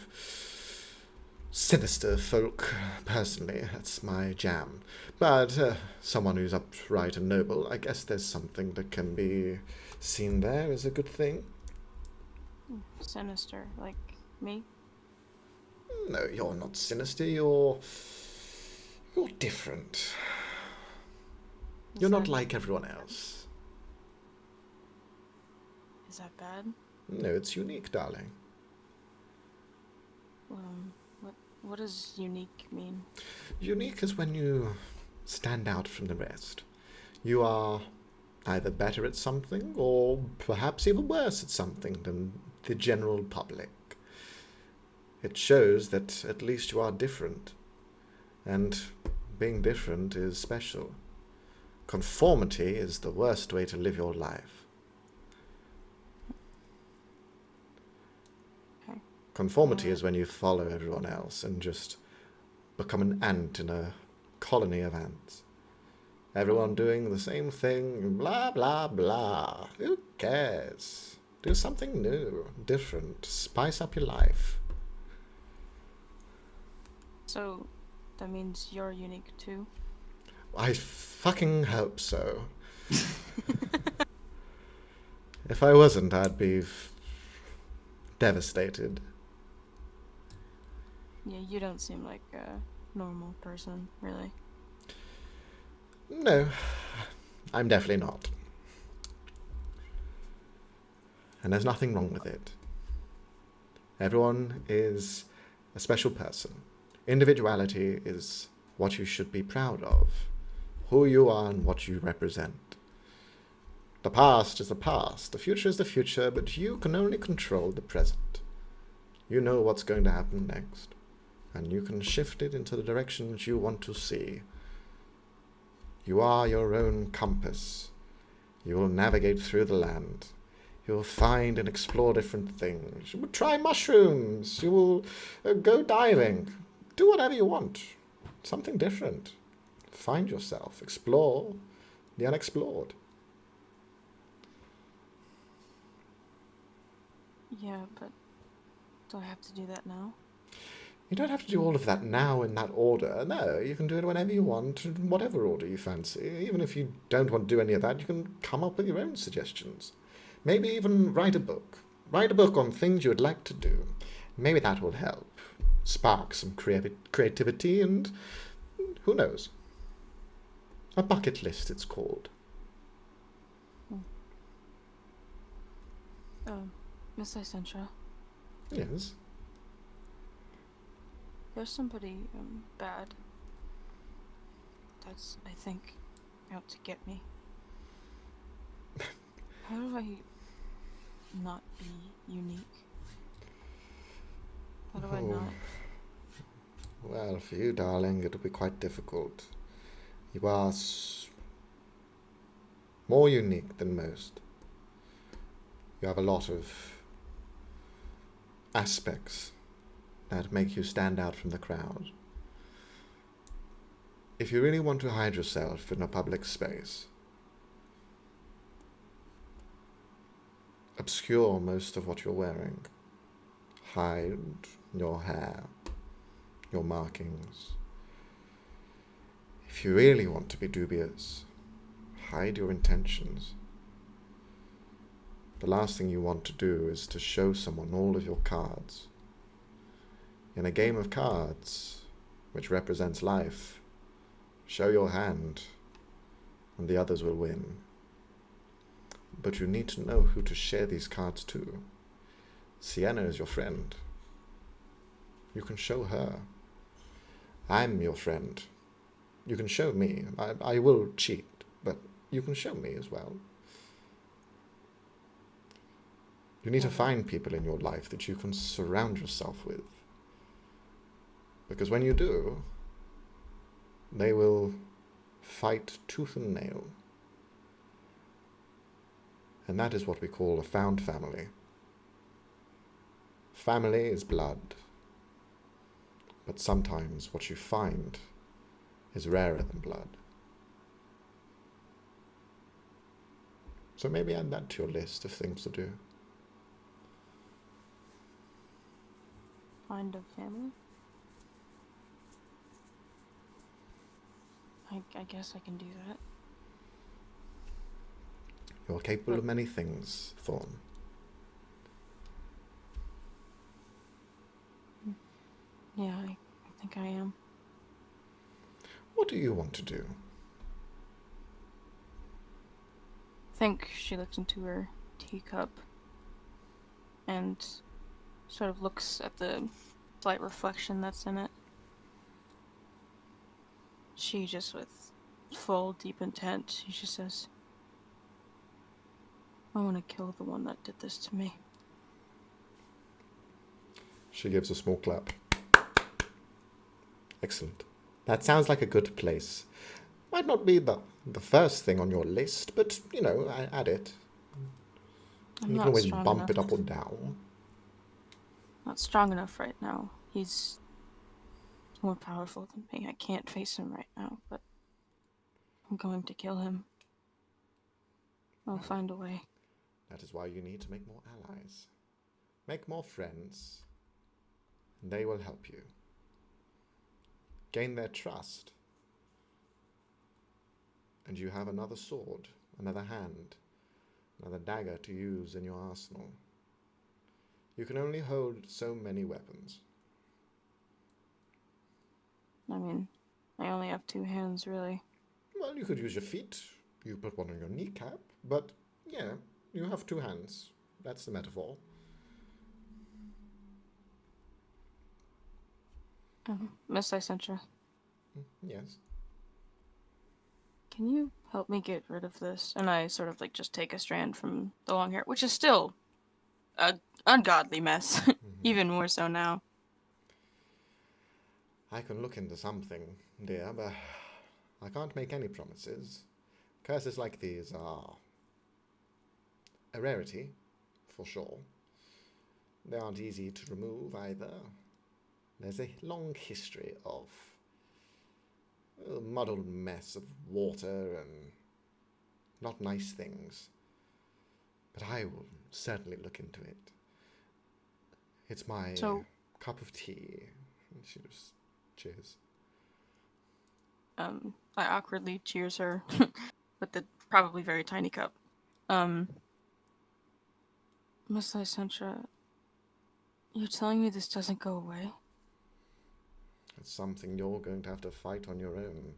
sinister folk personally. That's my jam. But someone who's upright and noble, I guess there's something that can be seen there as a good thing. Sinister, like me. No, you're not sinister. You're different. You're not like everyone else. Is that bad? No, it's unique, darling. What does unique mean? Unique is when you stand out from the rest. You are either better at something or perhaps even worse at something than the general public. It shows that at least you are different. And being different is special. Conformity is the worst way to live your life. Okay. Conformity is when you follow everyone else and just become an ant in a colony of ants. Everyone doing the same thing, blah, blah, blah. Who cares? Do something new, different. Spice up your life. So, that means you're unique too? I fucking hope so. If I wasn't, I'd be devastated. Yeah, you don't seem like a normal person, really. No, I'm definitely not. And there's nothing wrong with it. Everyone is a special person. Individuality is what you should be proud of. Who you are and what you represent. The past is the past, the future is the future, but you can only control the present. You know what's going to happen next, and you can shift it into the directions you want to see. You are your own compass. You will navigate through the land. You will find and explore different things. You will try mushrooms. You will go diving. Do whatever you want. Something different. Find yourself. Explore the unexplored. Yeah, but do I have to do that now? You don't have to do all of that now in that order. No, you can do it whenever you want, in whatever order you fancy. Even if you don't want to do any of that, you can come up with your own suggestions. Maybe even write a book. Write a book on things you would like to do. Maybe that will help. Spark some creativity and who knows? A bucket list, it's called. Miss Lysandra, Yes. there's somebody bad that's, I think, out to get me. How do I not be unique? How do I not? Well, for you, darling, it'll be quite difficult. You are more unique than most. You have a lot of aspects that make you stand out from the crowd. If you really want to hide yourself in a public space, obscure most of what you're wearing. Hide your hair, your markings. If you really want to be dubious, hide your intentions. The last thing you want to do is to show someone all of your cards. In a game of cards, which represents life, show your hand, and the others will win. But you need to know who to share these cards to. Sienna is your friend. You can show her. I'm your friend. You can show me. I will cheat, but you can show me as well. You need to find people in your life that you can surround yourself with. Because when you do, They will fight tooth and nail. And that is what we call a found family. Family is blood. But sometimes what you find is rarer than blood. So maybe add that to your list of things to do. Find a family? I guess I can do that. You're capable of many things, Thorn. Yeah, I think I am. What do you want to do? I think she looks into her teacup and sort of looks at the slight reflection that's in it. She just, with full, deep intent, she just says, I want to kill the one that did this to me. She gives a small clap. Excellent. That sounds like a good place. Might not be the first thing on your list, but, add it. I'm You not can always strong bump it enough. up or down. Not strong enough right now. He's more powerful than me. I can't face him right now, but I'm going to kill him. I'll find a way. That is why you need to make more allies. Make more friends. And they will help you. Gain their trust. And you have another sword, another hand, another dagger to use in your arsenal. You can only hold so many weapons. I mean, I only have 2 hands, really. Well, you could use your feet. You put one on your kneecap. But, yeah, you have 2 hands. That's the metaphor. Miss Lycentra, Yes. can you help me get rid of this? And I sort of just take a strand from the long hair, which is still a ungodly mess, even more so now. I can look into something, dear, but I can't make any promises. Curses like these are a rarity, for sure. They aren't easy to remove either. There's a long history of a muddled mess of water and not nice things. But I will certainly look into it. It's my cup of tea. She just cheers. I awkwardly cheers her with the probably very tiny cup. Miss Lycentra, you're telling me this doesn't go away? It's something you're going to have to fight on your own.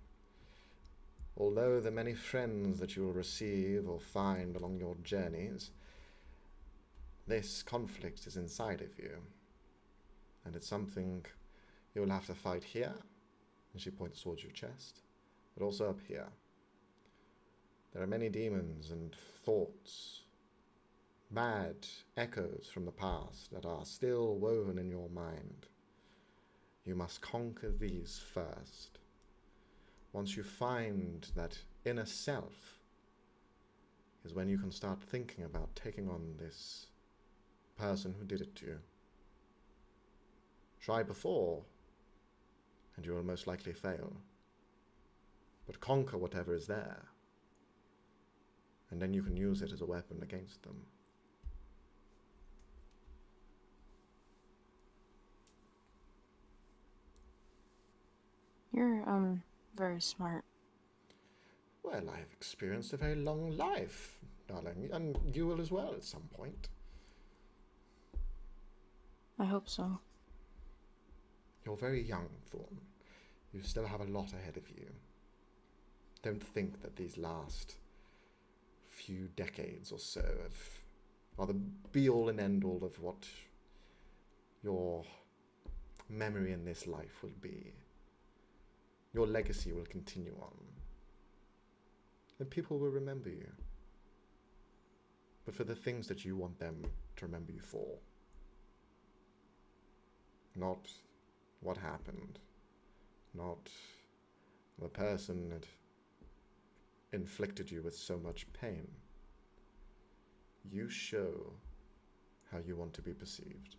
Although the many friends that you will receive or find along your journeys, this conflict is inside of you. And it's something you will have to fight here, and she points towards your chest, but also up here. There are many demons and thoughts, bad echoes from the past that are still woven in your mind. You must conquer these first. Once you find that inner self is when you can start thinking about taking on this person who did it to you. Try before, and you will most likely fail. But conquer whatever is there, and then you can use it as a weapon against them. You're, very smart. Well, I've experienced a very long life, darling, and you will as well at some point. I hope so. You're very young, Thorn. You still have a lot ahead of you. Don't think that these last few decades or so are the be-all and end-all of what your memory in this life will be. Your legacy will continue on. And people will remember you. But for the things that you want them to remember you for. Not what happened. Not the person that inflicted you with so much pain. You show how you want to be perceived.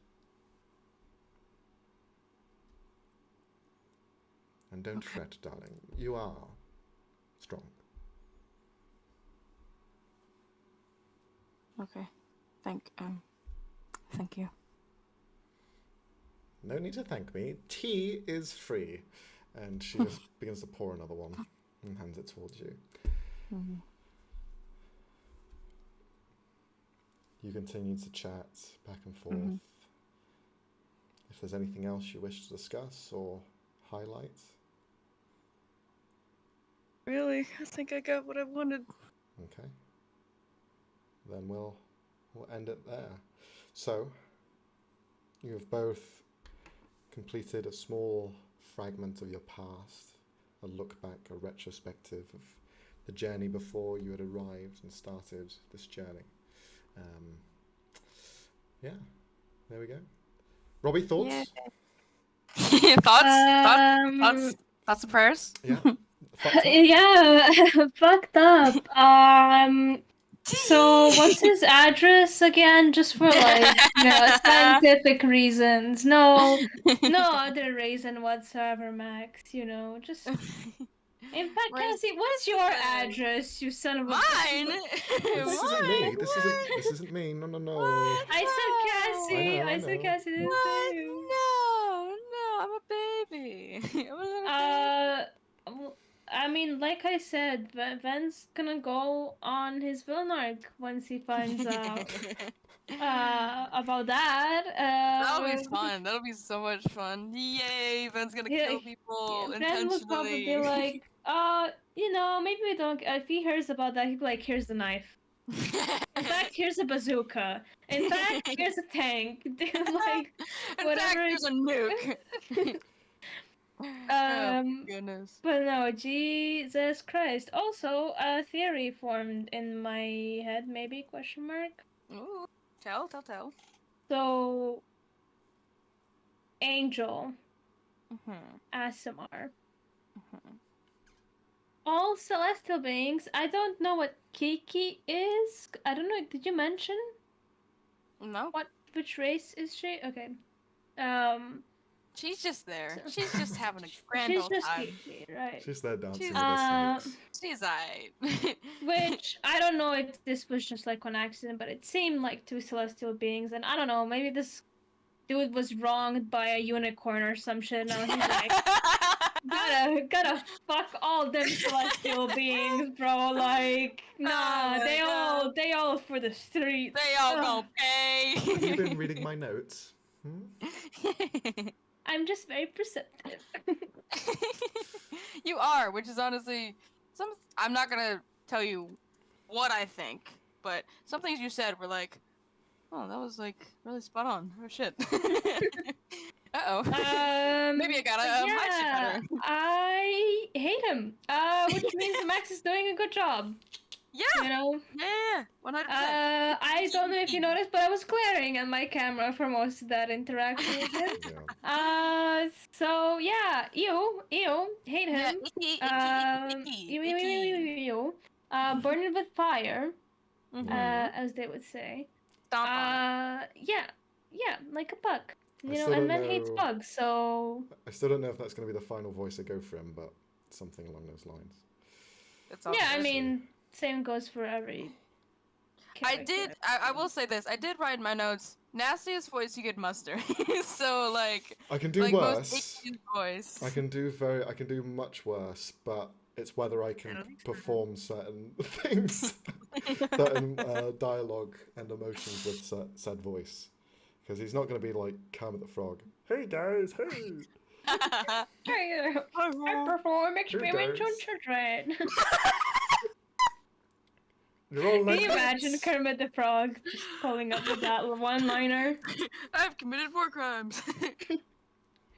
And don't fret, darling. You are strong. Okay. Thank you. No need to thank me. Tea is free. And she just begins to pour another one and hands it towards you. Mm-hmm. You continue to chat back and forth. Mm-hmm. If there's anything else you wish to discuss or highlight. Really? I think I got what I wanted. Okay. Then we'll end it there. So, you have both completed a small fragment of your past, a look back, a retrospective of the journey before you had arrived and started this journey. Yeah, there we go. Robbie, thoughts? Yeah. Thoughts and prayers? Yeah. Fucked up? Yeah, fucked up. So what's his address again? Just for scientific reasons. No other reason whatsoever, Max. Just. In fact, Where's- Cassie, what is your address? You son of a. Mine. This isn't me. This isn't me. No. I said Cassie. I I said know. Cassie. Didn't say you. No, I'm a baby. Well, I mean, like I said, Ben's gonna go on his Vilnark once he finds out about that. That'll be fun. That'll be so much fun. Yay! Ben's gonna Yeah, kill people Ben would probably be intentionally. like, maybe we don't. If he hears about that, he'd be like, "Here's the knife. In fact, here's a bazooka. In fact, here's a tank." Like, In whatever. fact, there's a nuke. Oh, goodness. But no, Jesus Christ. Also, a theory formed in my head, maybe, question mark. Ooh, tell. So, Angel, Mm-hmm. Asimar, all celestial beings. I don't know what Kiki is. I don't know, did you mention? No, Which race is she? Okay. she's just there. So- She's just having a grand She's old just time. Kiki, right? She's there dancing She's- with her snakes. She's aight. Which, I don't know if this was just like on accident, but it seemed like two celestial beings, and I don't know, maybe this dude was wronged by a unicorn or some shit, and now he's like, gotta fuck all them celestial beings, bro, like, nah, my they all for the street. They all Ugh. gonna pay. Have you been reading my notes? I'm just very perceptive. You are, which is honestly I'm not gonna tell you what I think, but some things you said were like, oh, that was like really spot on. Oh shit. Uh-oh. Maybe I gotta hide shit better. I hate him. Which means Max is doing a good job. Yeah. You know? Yeah. 100%. I don't know if you noticed, but I was glaring at my camera for most of that interaction with him. Yeah. So yeah, you hate Yeah, him. icky. You. Burn it with fire, Mhm. as they would say. Stomp on it. Yeah, like a bug. I You know, still and don't men hates know- bugs, so I still don't know if that's going to be the final voice I go for him, but something along those lines. It's all yeah. I good. mean, same goes for every. I will say this. I did write in my notes, nastiest voice you could muster. So like I can do like worse. most icky voice. I can do much worse, but it's whether I can perform certain things, certain dialogue and emotions with said voice. Because he's not going to be like Kermit the Frog. Hey guys, hey! Hey, I perform experiments on guys. children. You're all Can like you imagine this. Kermit the Frog just pulling up with that one-liner? I've committed 4 crimes.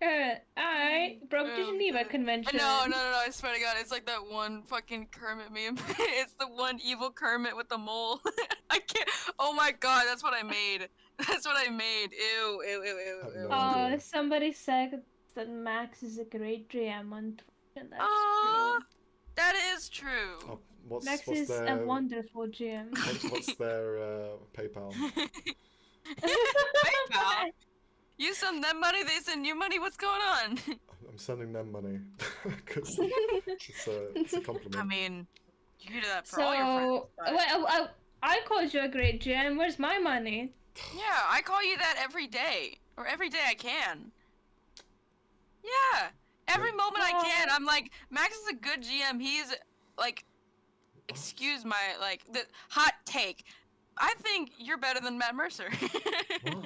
I broke the Oh, Geneva God. Convention. No, I swear to God, it's like that one fucking Kermit meme. It's the one evil Kermit with the mole. I can't. Oh my God, that's what I made. That's what I made. Ew. No idea. Somebody said that Max is a great GM on That's Aw, true. that is true. Oh, what's Max what's is a their wonderful GM. what's their PayPal? PayPal. You send them money, they send you money. What's going on? I'm sending them money because it's a compliment. I mean, you could do that for all your friends. So, But... well, I called you a great GM. Where's my money? Yeah, I call you that every day, or every day I can. Yeah, every moment I can. I'm like, Max is a good GM. He's like, excuse my the hot take. I think you're better than Matt Mercer. What?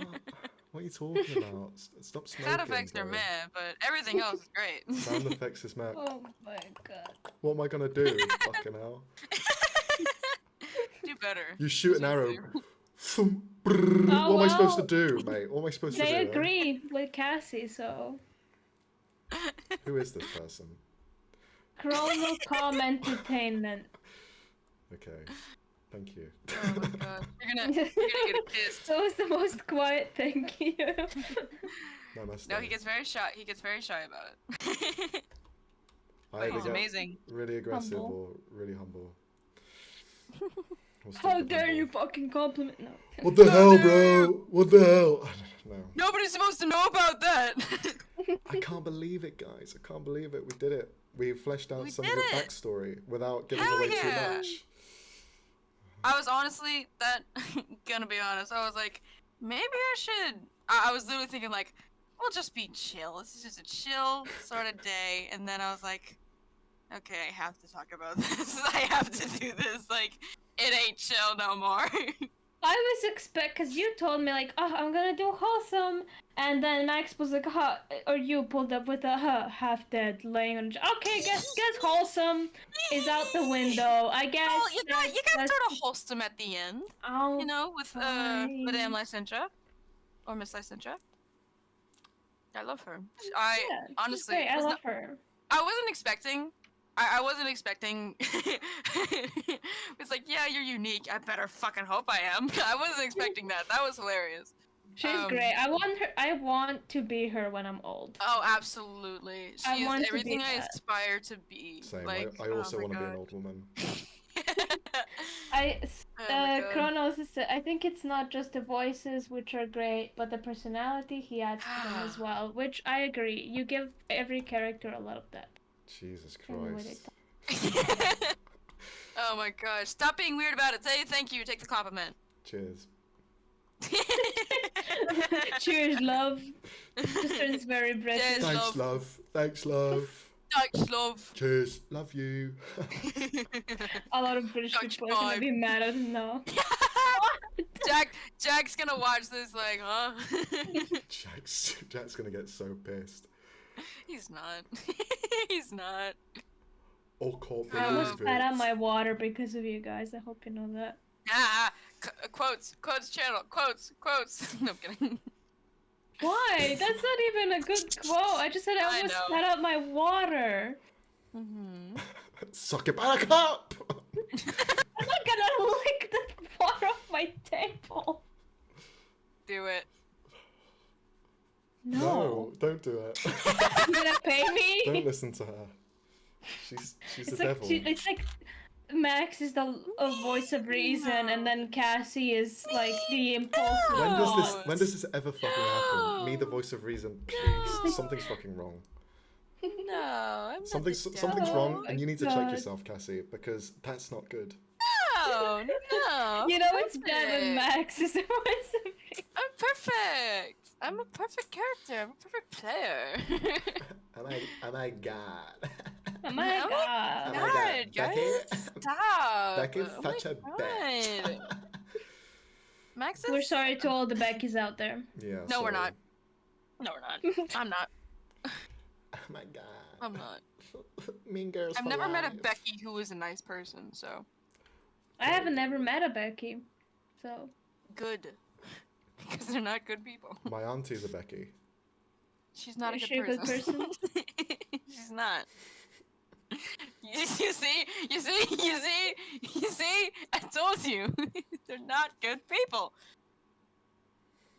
What are you talking about? Stop smoking. Sound effects are bro. meh, but everything else is great. Sound effects is mad. Oh my god. What am I gonna do? Fucking hell. Do better. You shoot an arrow. Thump, brrr. Oh, What am I supposed to well, do, mate? What am I supposed to do? They eh? agree with Cassie, so. Who is this person? Chrono Com Entertainment. Okay. Thank you. Oh my god. You're gonna get a kiss. That was the most quiet thank you. Namaste. No, he gets very shy. He gets very shy about it. But he's Either get amazing. Really aggressive Humble. or really humble. We'll stick How with dare humble. you fucking compliment? No. What the hell, dare bro? What the hell? No. Nobody's supposed to know about that. I can't believe it, guys. I can't believe it. We did it. We fleshed out We some did of the it. backstory without giving Hell away yeah. too much. I was honestly gonna be honest. I was like, maybe I should. I was literally thinking like, we'll just be chill. This is just a chill sort of day. And then I was like, okay, I have to talk about this. I have to do this. Like, it ain't chill no more. I was cause you told me like, oh, I'm gonna do wholesome, and then Max was like, or you pulled up with a half dead laying on. Okay, guess wholesome is out the window. I guess. Well, you got that's- sort of wholesome at the end. Oh, You know, with fine. Madame Lycentra or Miss Lycentra. I love her. yeah, she's honestly great. I was love not- her. I wasn't expecting. I wasn't expecting. It's like, yeah, you're unique. I better fucking hope I am. I wasn't expecting that. That was hilarious. She's great. I want her. I want to be her when I'm old. Oh, absolutely. She I is want to be everything I that. aspire to be. Same. Like, I also oh my want to be an God. old woman. I Oh my God. Kronos is. I think it's not just the voices which are great, but the personality he adds to them as well. Which I agree. You give every character a lot of that. Jesus in the way they Christ. talk. Oh my gosh. Stop being weird about it. Say thank you. Take the compliment. Cheers. Cheers, love. Just turns very British. Cheers. Thanks, love. love. Thanks, love. Thanks, love. Cheers. Love you. A lot of British Touch people are gonna vibe. be mad at him now. Jack's gonna watch this like, huh? Jack's gonna get so pissed. He's not. He's not. Or caught I almost believe spat out it. my water because of you guys. I hope you know that. Quotes channel, quotes. No, I'm kidding. Why? That's not even a good quote. I just said I I almost know. spat out my water. Mm-hmm. Suck it back up! I'm not gonna lick the water off my table. Do it. No. Don't do it. You gonna pay me? Don't listen to her. She's It's the like devil. it's like Max is the voice of reason, and then Cassie is like the impulsive. When does this ever fucking happen? Me, the voice of reason, please. Something's fucking wrong. No, I'm not Something's the something's devil. wrong, and you need to God. check yourself, Cassie, because that's not good. No. You know it's bad when perfect. Max is the voice of reason. I'm perfect. I'm a perfect character. I'm a perfect player. Oh my god. Oh my Oh my god. Oh my God, God, guys, Becky. stop. Becky's Oh my such a God. bitch. Max is... We're sorry to all the Beckys out there. Yeah. No, we're sorry. not. No, we're not. I'm not. Oh my god. I'm not. Mean girls. I've for never met a life. Becky who was a nice person, so I haven't never met a Becky, so good. Because they're not good people. My auntie's a Becky. She's not Is a she a good good person. She's not. You see? I told you. They're not good people.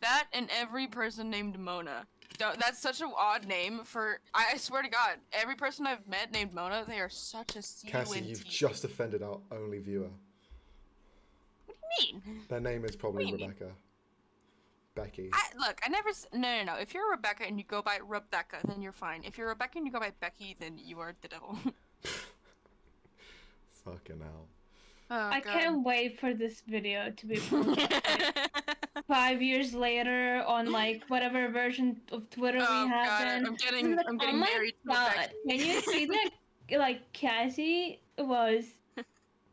That and every person named Mona. That's such an odd name for. I swear to God, every person I've met named Mona, they are such a C-U-N-T. Cassie, you've just offended our only viewer. What do you mean? Their name is probably What do you mean? Rebecca. Becky. Look, I never. No. If you're Rebecca and you go by Rebecca, then you're fine. If you're Rebecca and you go by Becky, then you are the devil. Fucking hell. Oh, I God. can't wait for this video to be posted, like, 5 years later on like whatever version of Twitter Oh, we have. God, Then I'm getting like, oh my married to a God, Becky. can you see that? Like Cassie was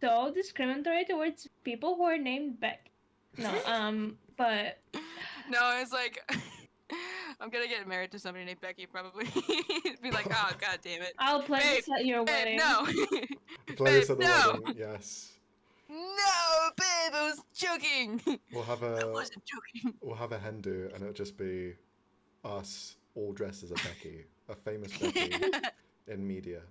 so discriminatory towards people who are named Beck. No, but No, it's like I'm gonna get married to somebody named Becky probably. Be like, oh God damn it. I'll pledge Babe, this at your babe, wedding. no. Play this Babe, at the no. wedding, yes. No, babe, I was joking. We'll have I a wasn't joking. Hindu, and it'll just be us all dressed as a Becky, a famous Becky in media.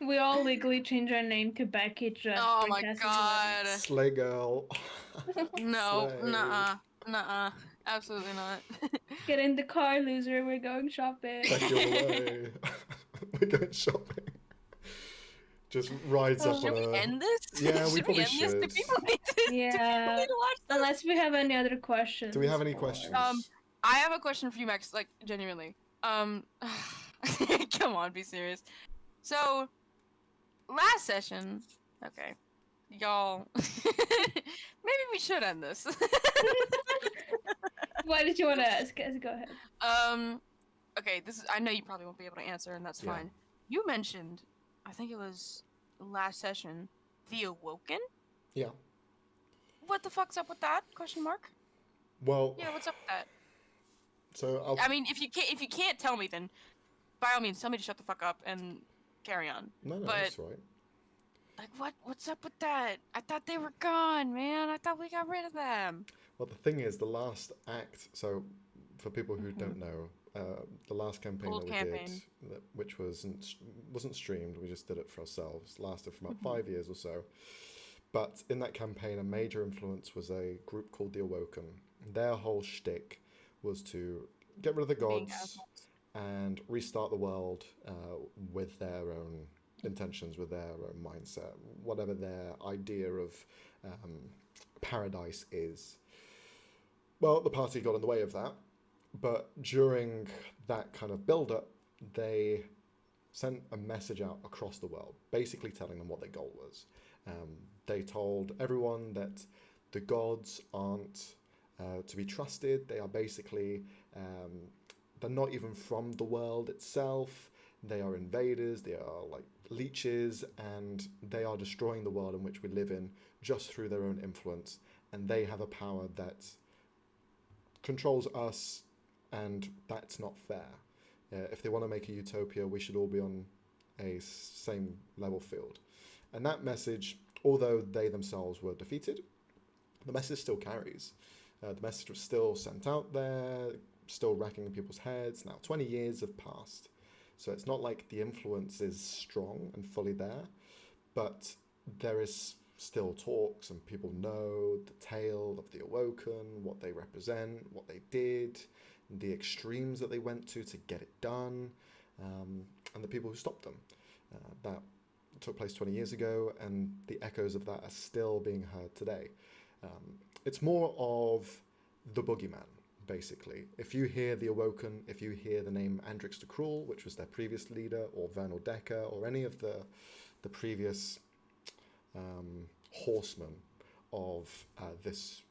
We all legally change our name to Becky just Oh for my Cassie's God. Slay girl. No, Slay. nuh-uh, absolutely not. wedding. Get in the car, loser. We're going shopping. Becky all the way. We're going shopping. Just rides up Should on we a... end this? Yeah, we Should probably end this? Do should. people need to, do Yeah. people need to watch this? Unless we have any other questions. Do we have any questions? I have a question for you, Max. Like, genuinely. Come on, be serious. So, last session. Okay, y'all. Maybe we should end this. Why did you want to ask? Go ahead. Okay. This is. I know you probably won't be able to answer, and that's Yeah. fine. You mentioned, I think it was last session, the Awoken. Yeah. What the fuck's up with that? Question mark. Well, Yeah, what's up with that? so I mean, if you can't tell me, then by all means, tell me to shut the fuck up and carry on. No, but that's right. like, what's up with that? I thought they were gone, man. I thought we got rid of them. Well, the thing is, the last act. So, for people who don't know, the last campaign Old that we campaign. did, which wasn't streamed, we just did it for ourselves. Lasted for about Mm-hmm. 5 years or so. But in that campaign, a major influence was a group called the Awoken. Their whole shtick was to get rid of the Being gods assholes. and restart the world with their own intentions, with their own mindset, whatever their idea of paradise is. Well, the party got in the way of that, but during that kind of build-up, they sent a message out across the world, basically telling them what their goal was. They told everyone that the gods aren't to be trusted. They are basically, they're not even from the world itself. They are invaders, they are like leeches, and they are destroying the world in which we live in just through their own influence. And they have a power that controls us, and that's not fair. If they want to make a utopia, we should all be on a same level field. And that message, although they themselves were defeated, the message still carries. The message was still sent out there, still racking in people's heads. Now, 20 years have passed, so it's not like the influence is strong and fully there, but there is still talks, and people know the tale of the Awoken, what they represent, what they did, the extremes that they went to get it done, and the people who stopped them. That took place 20 years ago, and the echoes of that are still being heard today. It's more of the boogeyman, basically. If you hear the Awoken, if you hear the name Andrix the Cruel, which was their previous leader, or Vernal Decker, or any of the previous horsemen of this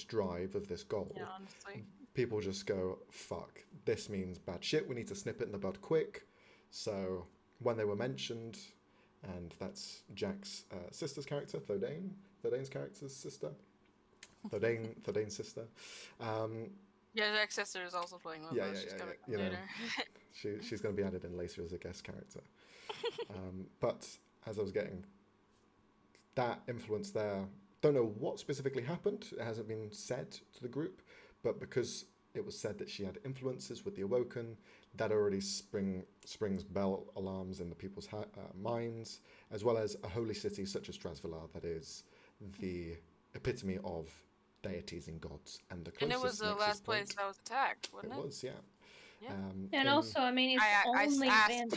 drive, of this goal, Yeah, honestly. people just go, fuck, this means bad shit, we need to snip it in the bud quick. So when they were mentioned, and that's Jack's sister's character, Thodane's character's sister, Thodane's sister. Yeah, Jack's sister is also playing one of Yeah, those. yeah, She's yeah, coming yeah, you know. later. She's going to be added in later as a guest character. But as I was getting, that influence there, don't know what specifically happened. It hasn't been said to the group, but because it was said that she had influences with the Awoken, that already springs bell alarms in the people's minds, as well as a holy city such as Trasvilar that is the epitome of deities and gods, and the And closest it was the nexus last place point. that was attacked, wasn't It it? was, yeah. Yeah. And in- also, I mean, it's I only asked. been.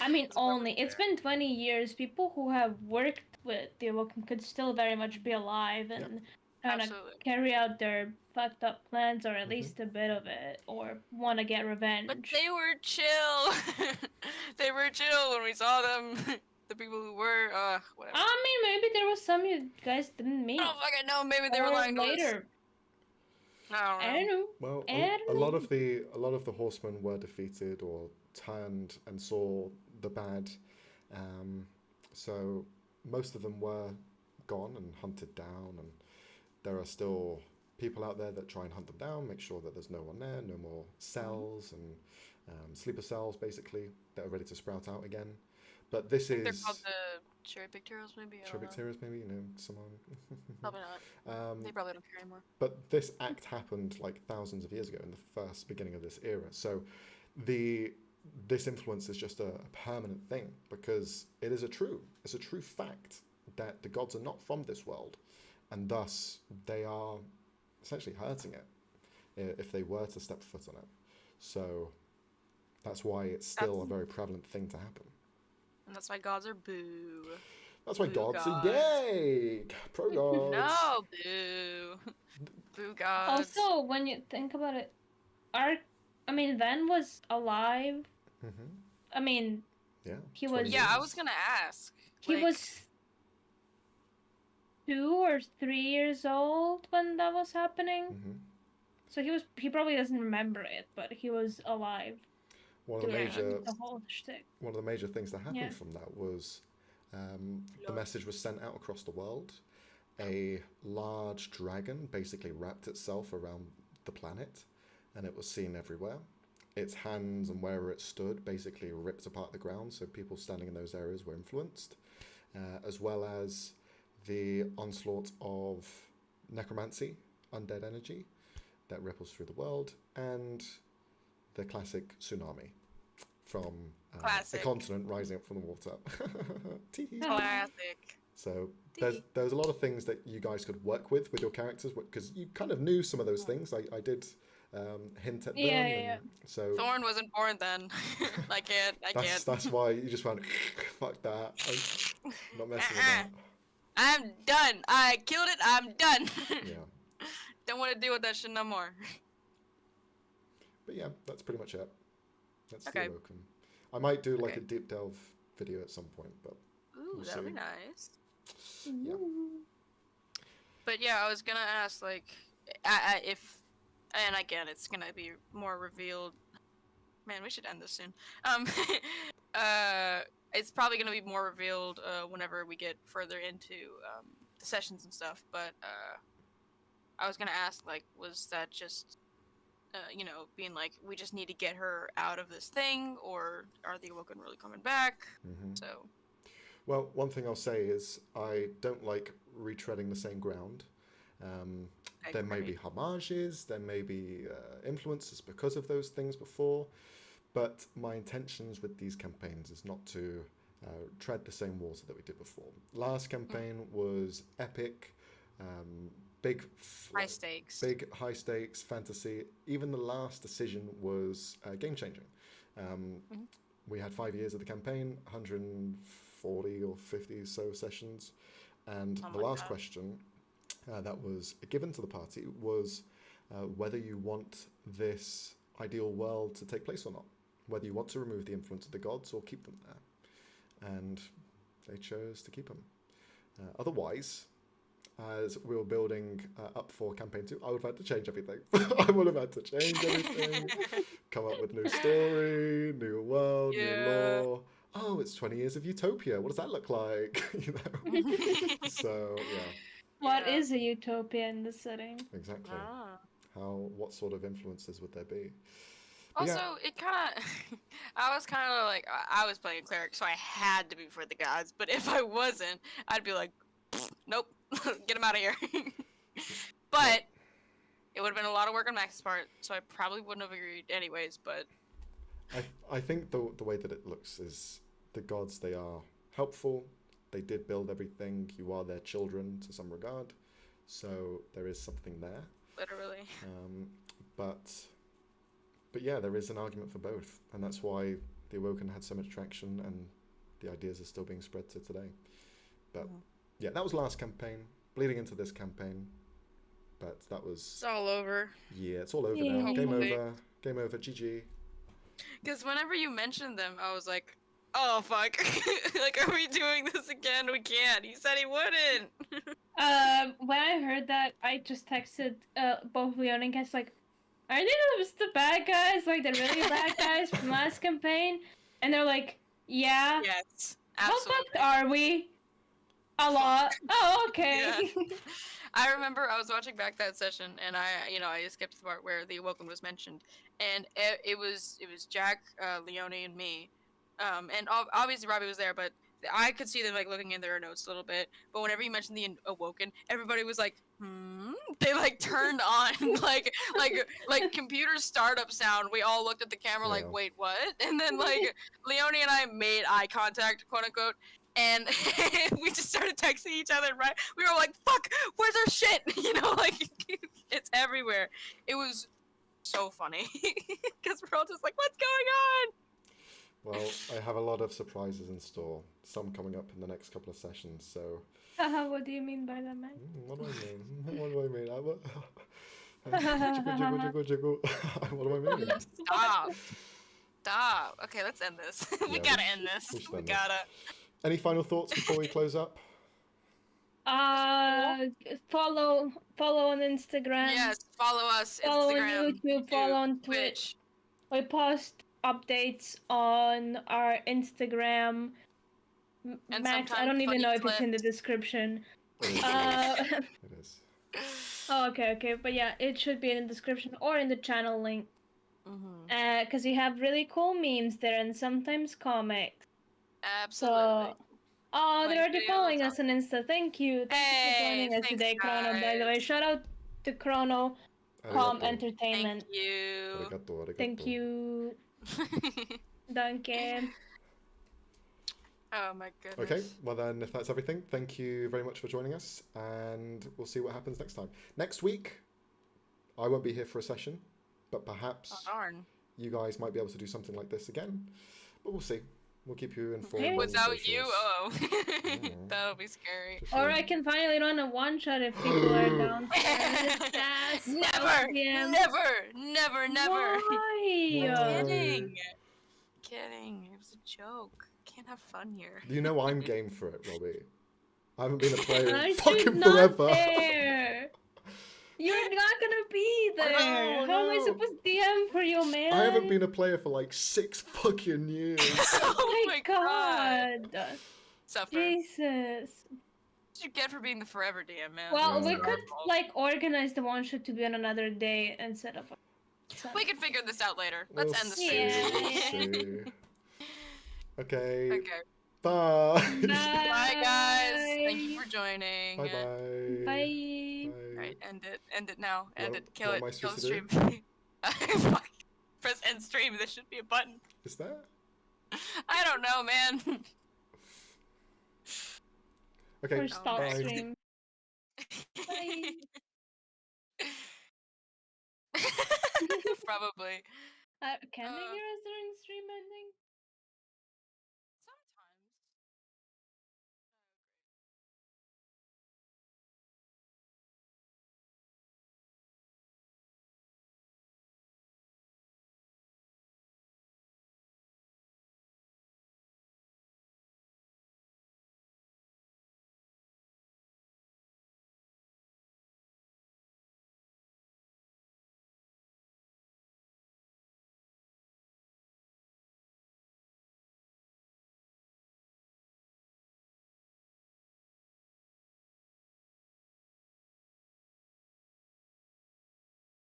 I mean, That's why only. we're It's there. been 20 years. People who have worked with the Awoken could still very much be alive and trying to Absolutely. carry out their fucked up plans, or at Mhm. least a bit of it, or want to get But revenge. they were chill. They were chill when we saw them. The people who were, whatever. I mean, maybe there was some you guys didn't meet. I don't fucking know. Maybe they were Or lying to us. later. I I don't don't know. know. Well, I a don't lot know. of the horsemen were defeated or turned and saw the bad. So most of them were gone and hunted down, and there are still people out there that try and hunt them down, make sure that there's no one there, no more cells and sleeper cells, basically, that are ready to sprout out again. But this I think they're is called the cherry pigtails, maybe. I don't know. Tributaries, maybe, someone. Probably not. They probably don't care anymore. But this act happened like thousands of years ago in the first beginning of this era. So this influence is just a permanent thing because it's a true fact that the gods are not from this world, and thus they are essentially hurting it if they were to step foot on it. So that's why it's still a very prevalent thing to happen. And that's why gods are boo. That's why Boo gods are gods. yay! Pro gods! No, boo. Boo gods. Also, when you think about it, Ven was alive. Mm-hmm. I mean, Yeah. He 20 was- Yeah, I years. was gonna ask. he like, was 2 or 3 years old when that was happening. Mm-hmm. So he probably doesn't remember it, but he was alive One of the Yeah. major the whole shtick. one of the major things that happened Yeah. from that was the Love. message was sent out across the world. A large dragon basically wrapped itself around the planet, and it was seen everywhere. Its hands and wherever it stood basically ripped apart the ground, so people standing in those areas were influenced, as well as the onslaught of necromancy, undead energy, that ripples through the world, and the classic tsunami from a Classic. continent rising up from the water. Tee. Classic. So there's a lot of things that you guys could work with your characters because you kind of knew some of those things. I did hint at them. Yeah, and so Thorn wasn't born then. I can't. that's why you just went, fuck that. I'm not messing with that. I'm done. I killed it. I'm done. Yeah. Don't want to deal with that shit no more. But yeah, that's pretty much it. That's Okay. the Awoken. I might do like Okay. a deep delve video at some point, but Ooh, We'll that'd be see. nice. yeah. But yeah, I was gonna ask, like, if, and again, it's gonna be more revealed. Man, we should end this soon. It's probably gonna be more revealed whenever we get further into the sessions and stuff. But I was gonna ask, like, was that just, being like, we just need to get her out of this thing, or are the Awoken really coming back? Mhm. So. Well, one thing I'll say is I don't like retreading the same ground. There may be homages, there may be influences because of those things before, but my intentions with these campaigns is not to tread the same water that we did before. Last campaign was epic, big, High stakes. big high stakes fantasy. Even the last decision was game changing. We had 5 years of the campaign, 140 or 50 so sessions, and Oh the my last God. question that was given to the party was whether you want this ideal world to take place or not, whether you want to remove the influence of the gods or keep them there, and they chose to keep them. Otherwise, as we were building up for campaign 2, I would have had to change everything. I would have had to change everything, come up with new story, new world, Yeah. new lore. Oh, it's 20 years of utopia. What does that look like? So yeah, What Yeah. is a utopia in this setting? exactly. Ah. What sort of influences would there be? But Also, yeah. it kind of, I was kind of like, I was playing a cleric, so I had to be for the gods. But if I wasn't, I'd be like, nope, get him out of here. But it would have been a lot of work on Max's part, so I probably wouldn't have agreed anyways. But I think the way that it looks is the gods, they are helpful. They did build everything. You are their children to some regard. So there is something there. literally, But But yeah, there is an argument for both, and that's why the Awoken had so much traction, and the ideas are still being spread to today. But yeah, that was last campaign, bleeding into this campaign. But that was It's all over. yeah, it's all over Yeah. now. Game Hopefully. over. Game over. GG. Because whenever you mentioned them, I was like, oh fuck. Like, are we doing this again? We can't. He said he wouldn't. When I heard that, I just texted both Leon and Cass like, "Are they just the bad guys, like the really bad guys from last campaign?" And they're like, "Yeah." Yes. How Absolutely. fucked are we? A lot. Oh, okay. I remember I was watching back that session, and I skipped the part where the Awoken was mentioned, and it was Jack, Leone, and me, and obviously Robbie was there, but I could see them like looking in their notes a little bit. But whenever you mentioned the Awoken, everybody was like, "Hmm." They like turned on like computer startup sound. We all looked at the camera Yeah. like, "Wait, what?" And then like Leone and I made eye contact, quote unquote. And we just started texting each other, right? We were like, fuck, where's our shit? You know, like, it's everywhere. It was so funny. Because we're all just like, what's going on? Well, I have a lot of surprises in store. Some coming up in the next couple of sessions. So, What do you mean by that, man? what do I mean? What do I mean? Jiggle, jiggle, jiggle, jiggle. What do I mean? Stop. Okay, let's end this. We Yeah, gotta end this. we should We end this. gotta. Any final thoughts before we close up? Follow on Instagram. Yes, follow us. Follow Instagram, on YouTube. Follow on Twitch. We post updates on our Instagram. And Max, I sometimes don't even funny know if it's in the clips. description. It is. Oh, okay. But yeah, it should be in the description or in the channel link. Mm-hmm. Because we have really cool memes there and sometimes comics. Absolutely. Oh, they're already Videos following us on Insta. Thank you. Thank you for joining us thanks, today, Chrono. By the way, guys. shout out to Chrono Com Arigato. Entertainment. Thank you. Arigato, arigato. Thank you. Danke. Oh my goodness. Okay, well then, if that's everything, thank you very much for joining us, and we'll see what happens next time. Next week, I won't be here for a session, but perhaps Oh, darn. you guys might be able to do something like this again. But we'll see. We'll keep you informed. Hey. on the Without you, socials. oh. That'll be scary. Just Or so- I can finally run a one shot if people are down. Never, never. Why? Kidding. It was a joke. Can't have fun here. You know I'm game for it, Robbie. I haven't been a player in Aren't you fucking not forever. there? You're not gonna be there. No, How am I no. supposed to DM for you, man? I haven't been a player for like 6 fucking years. Oh my god. Suffer. Jesus. What you get for being the forever DM, man? Well, Yeah. we could like organize the one shot to be on another day instead of. We can figure this out later. Let's end the see, stream. we'll see. Okay. Okay. Bye. Bye, guys. Thank you for joining. Bye-bye. Bye. Alright, end it now. End What- it. Kill what it. am I Kill the supposed stream. Fuck. Press end stream. There should be a button. Is that? I don't know, man. Okay. Or stop bye. stream. Bye. Probably. Can they Uh, hear us during stream ending?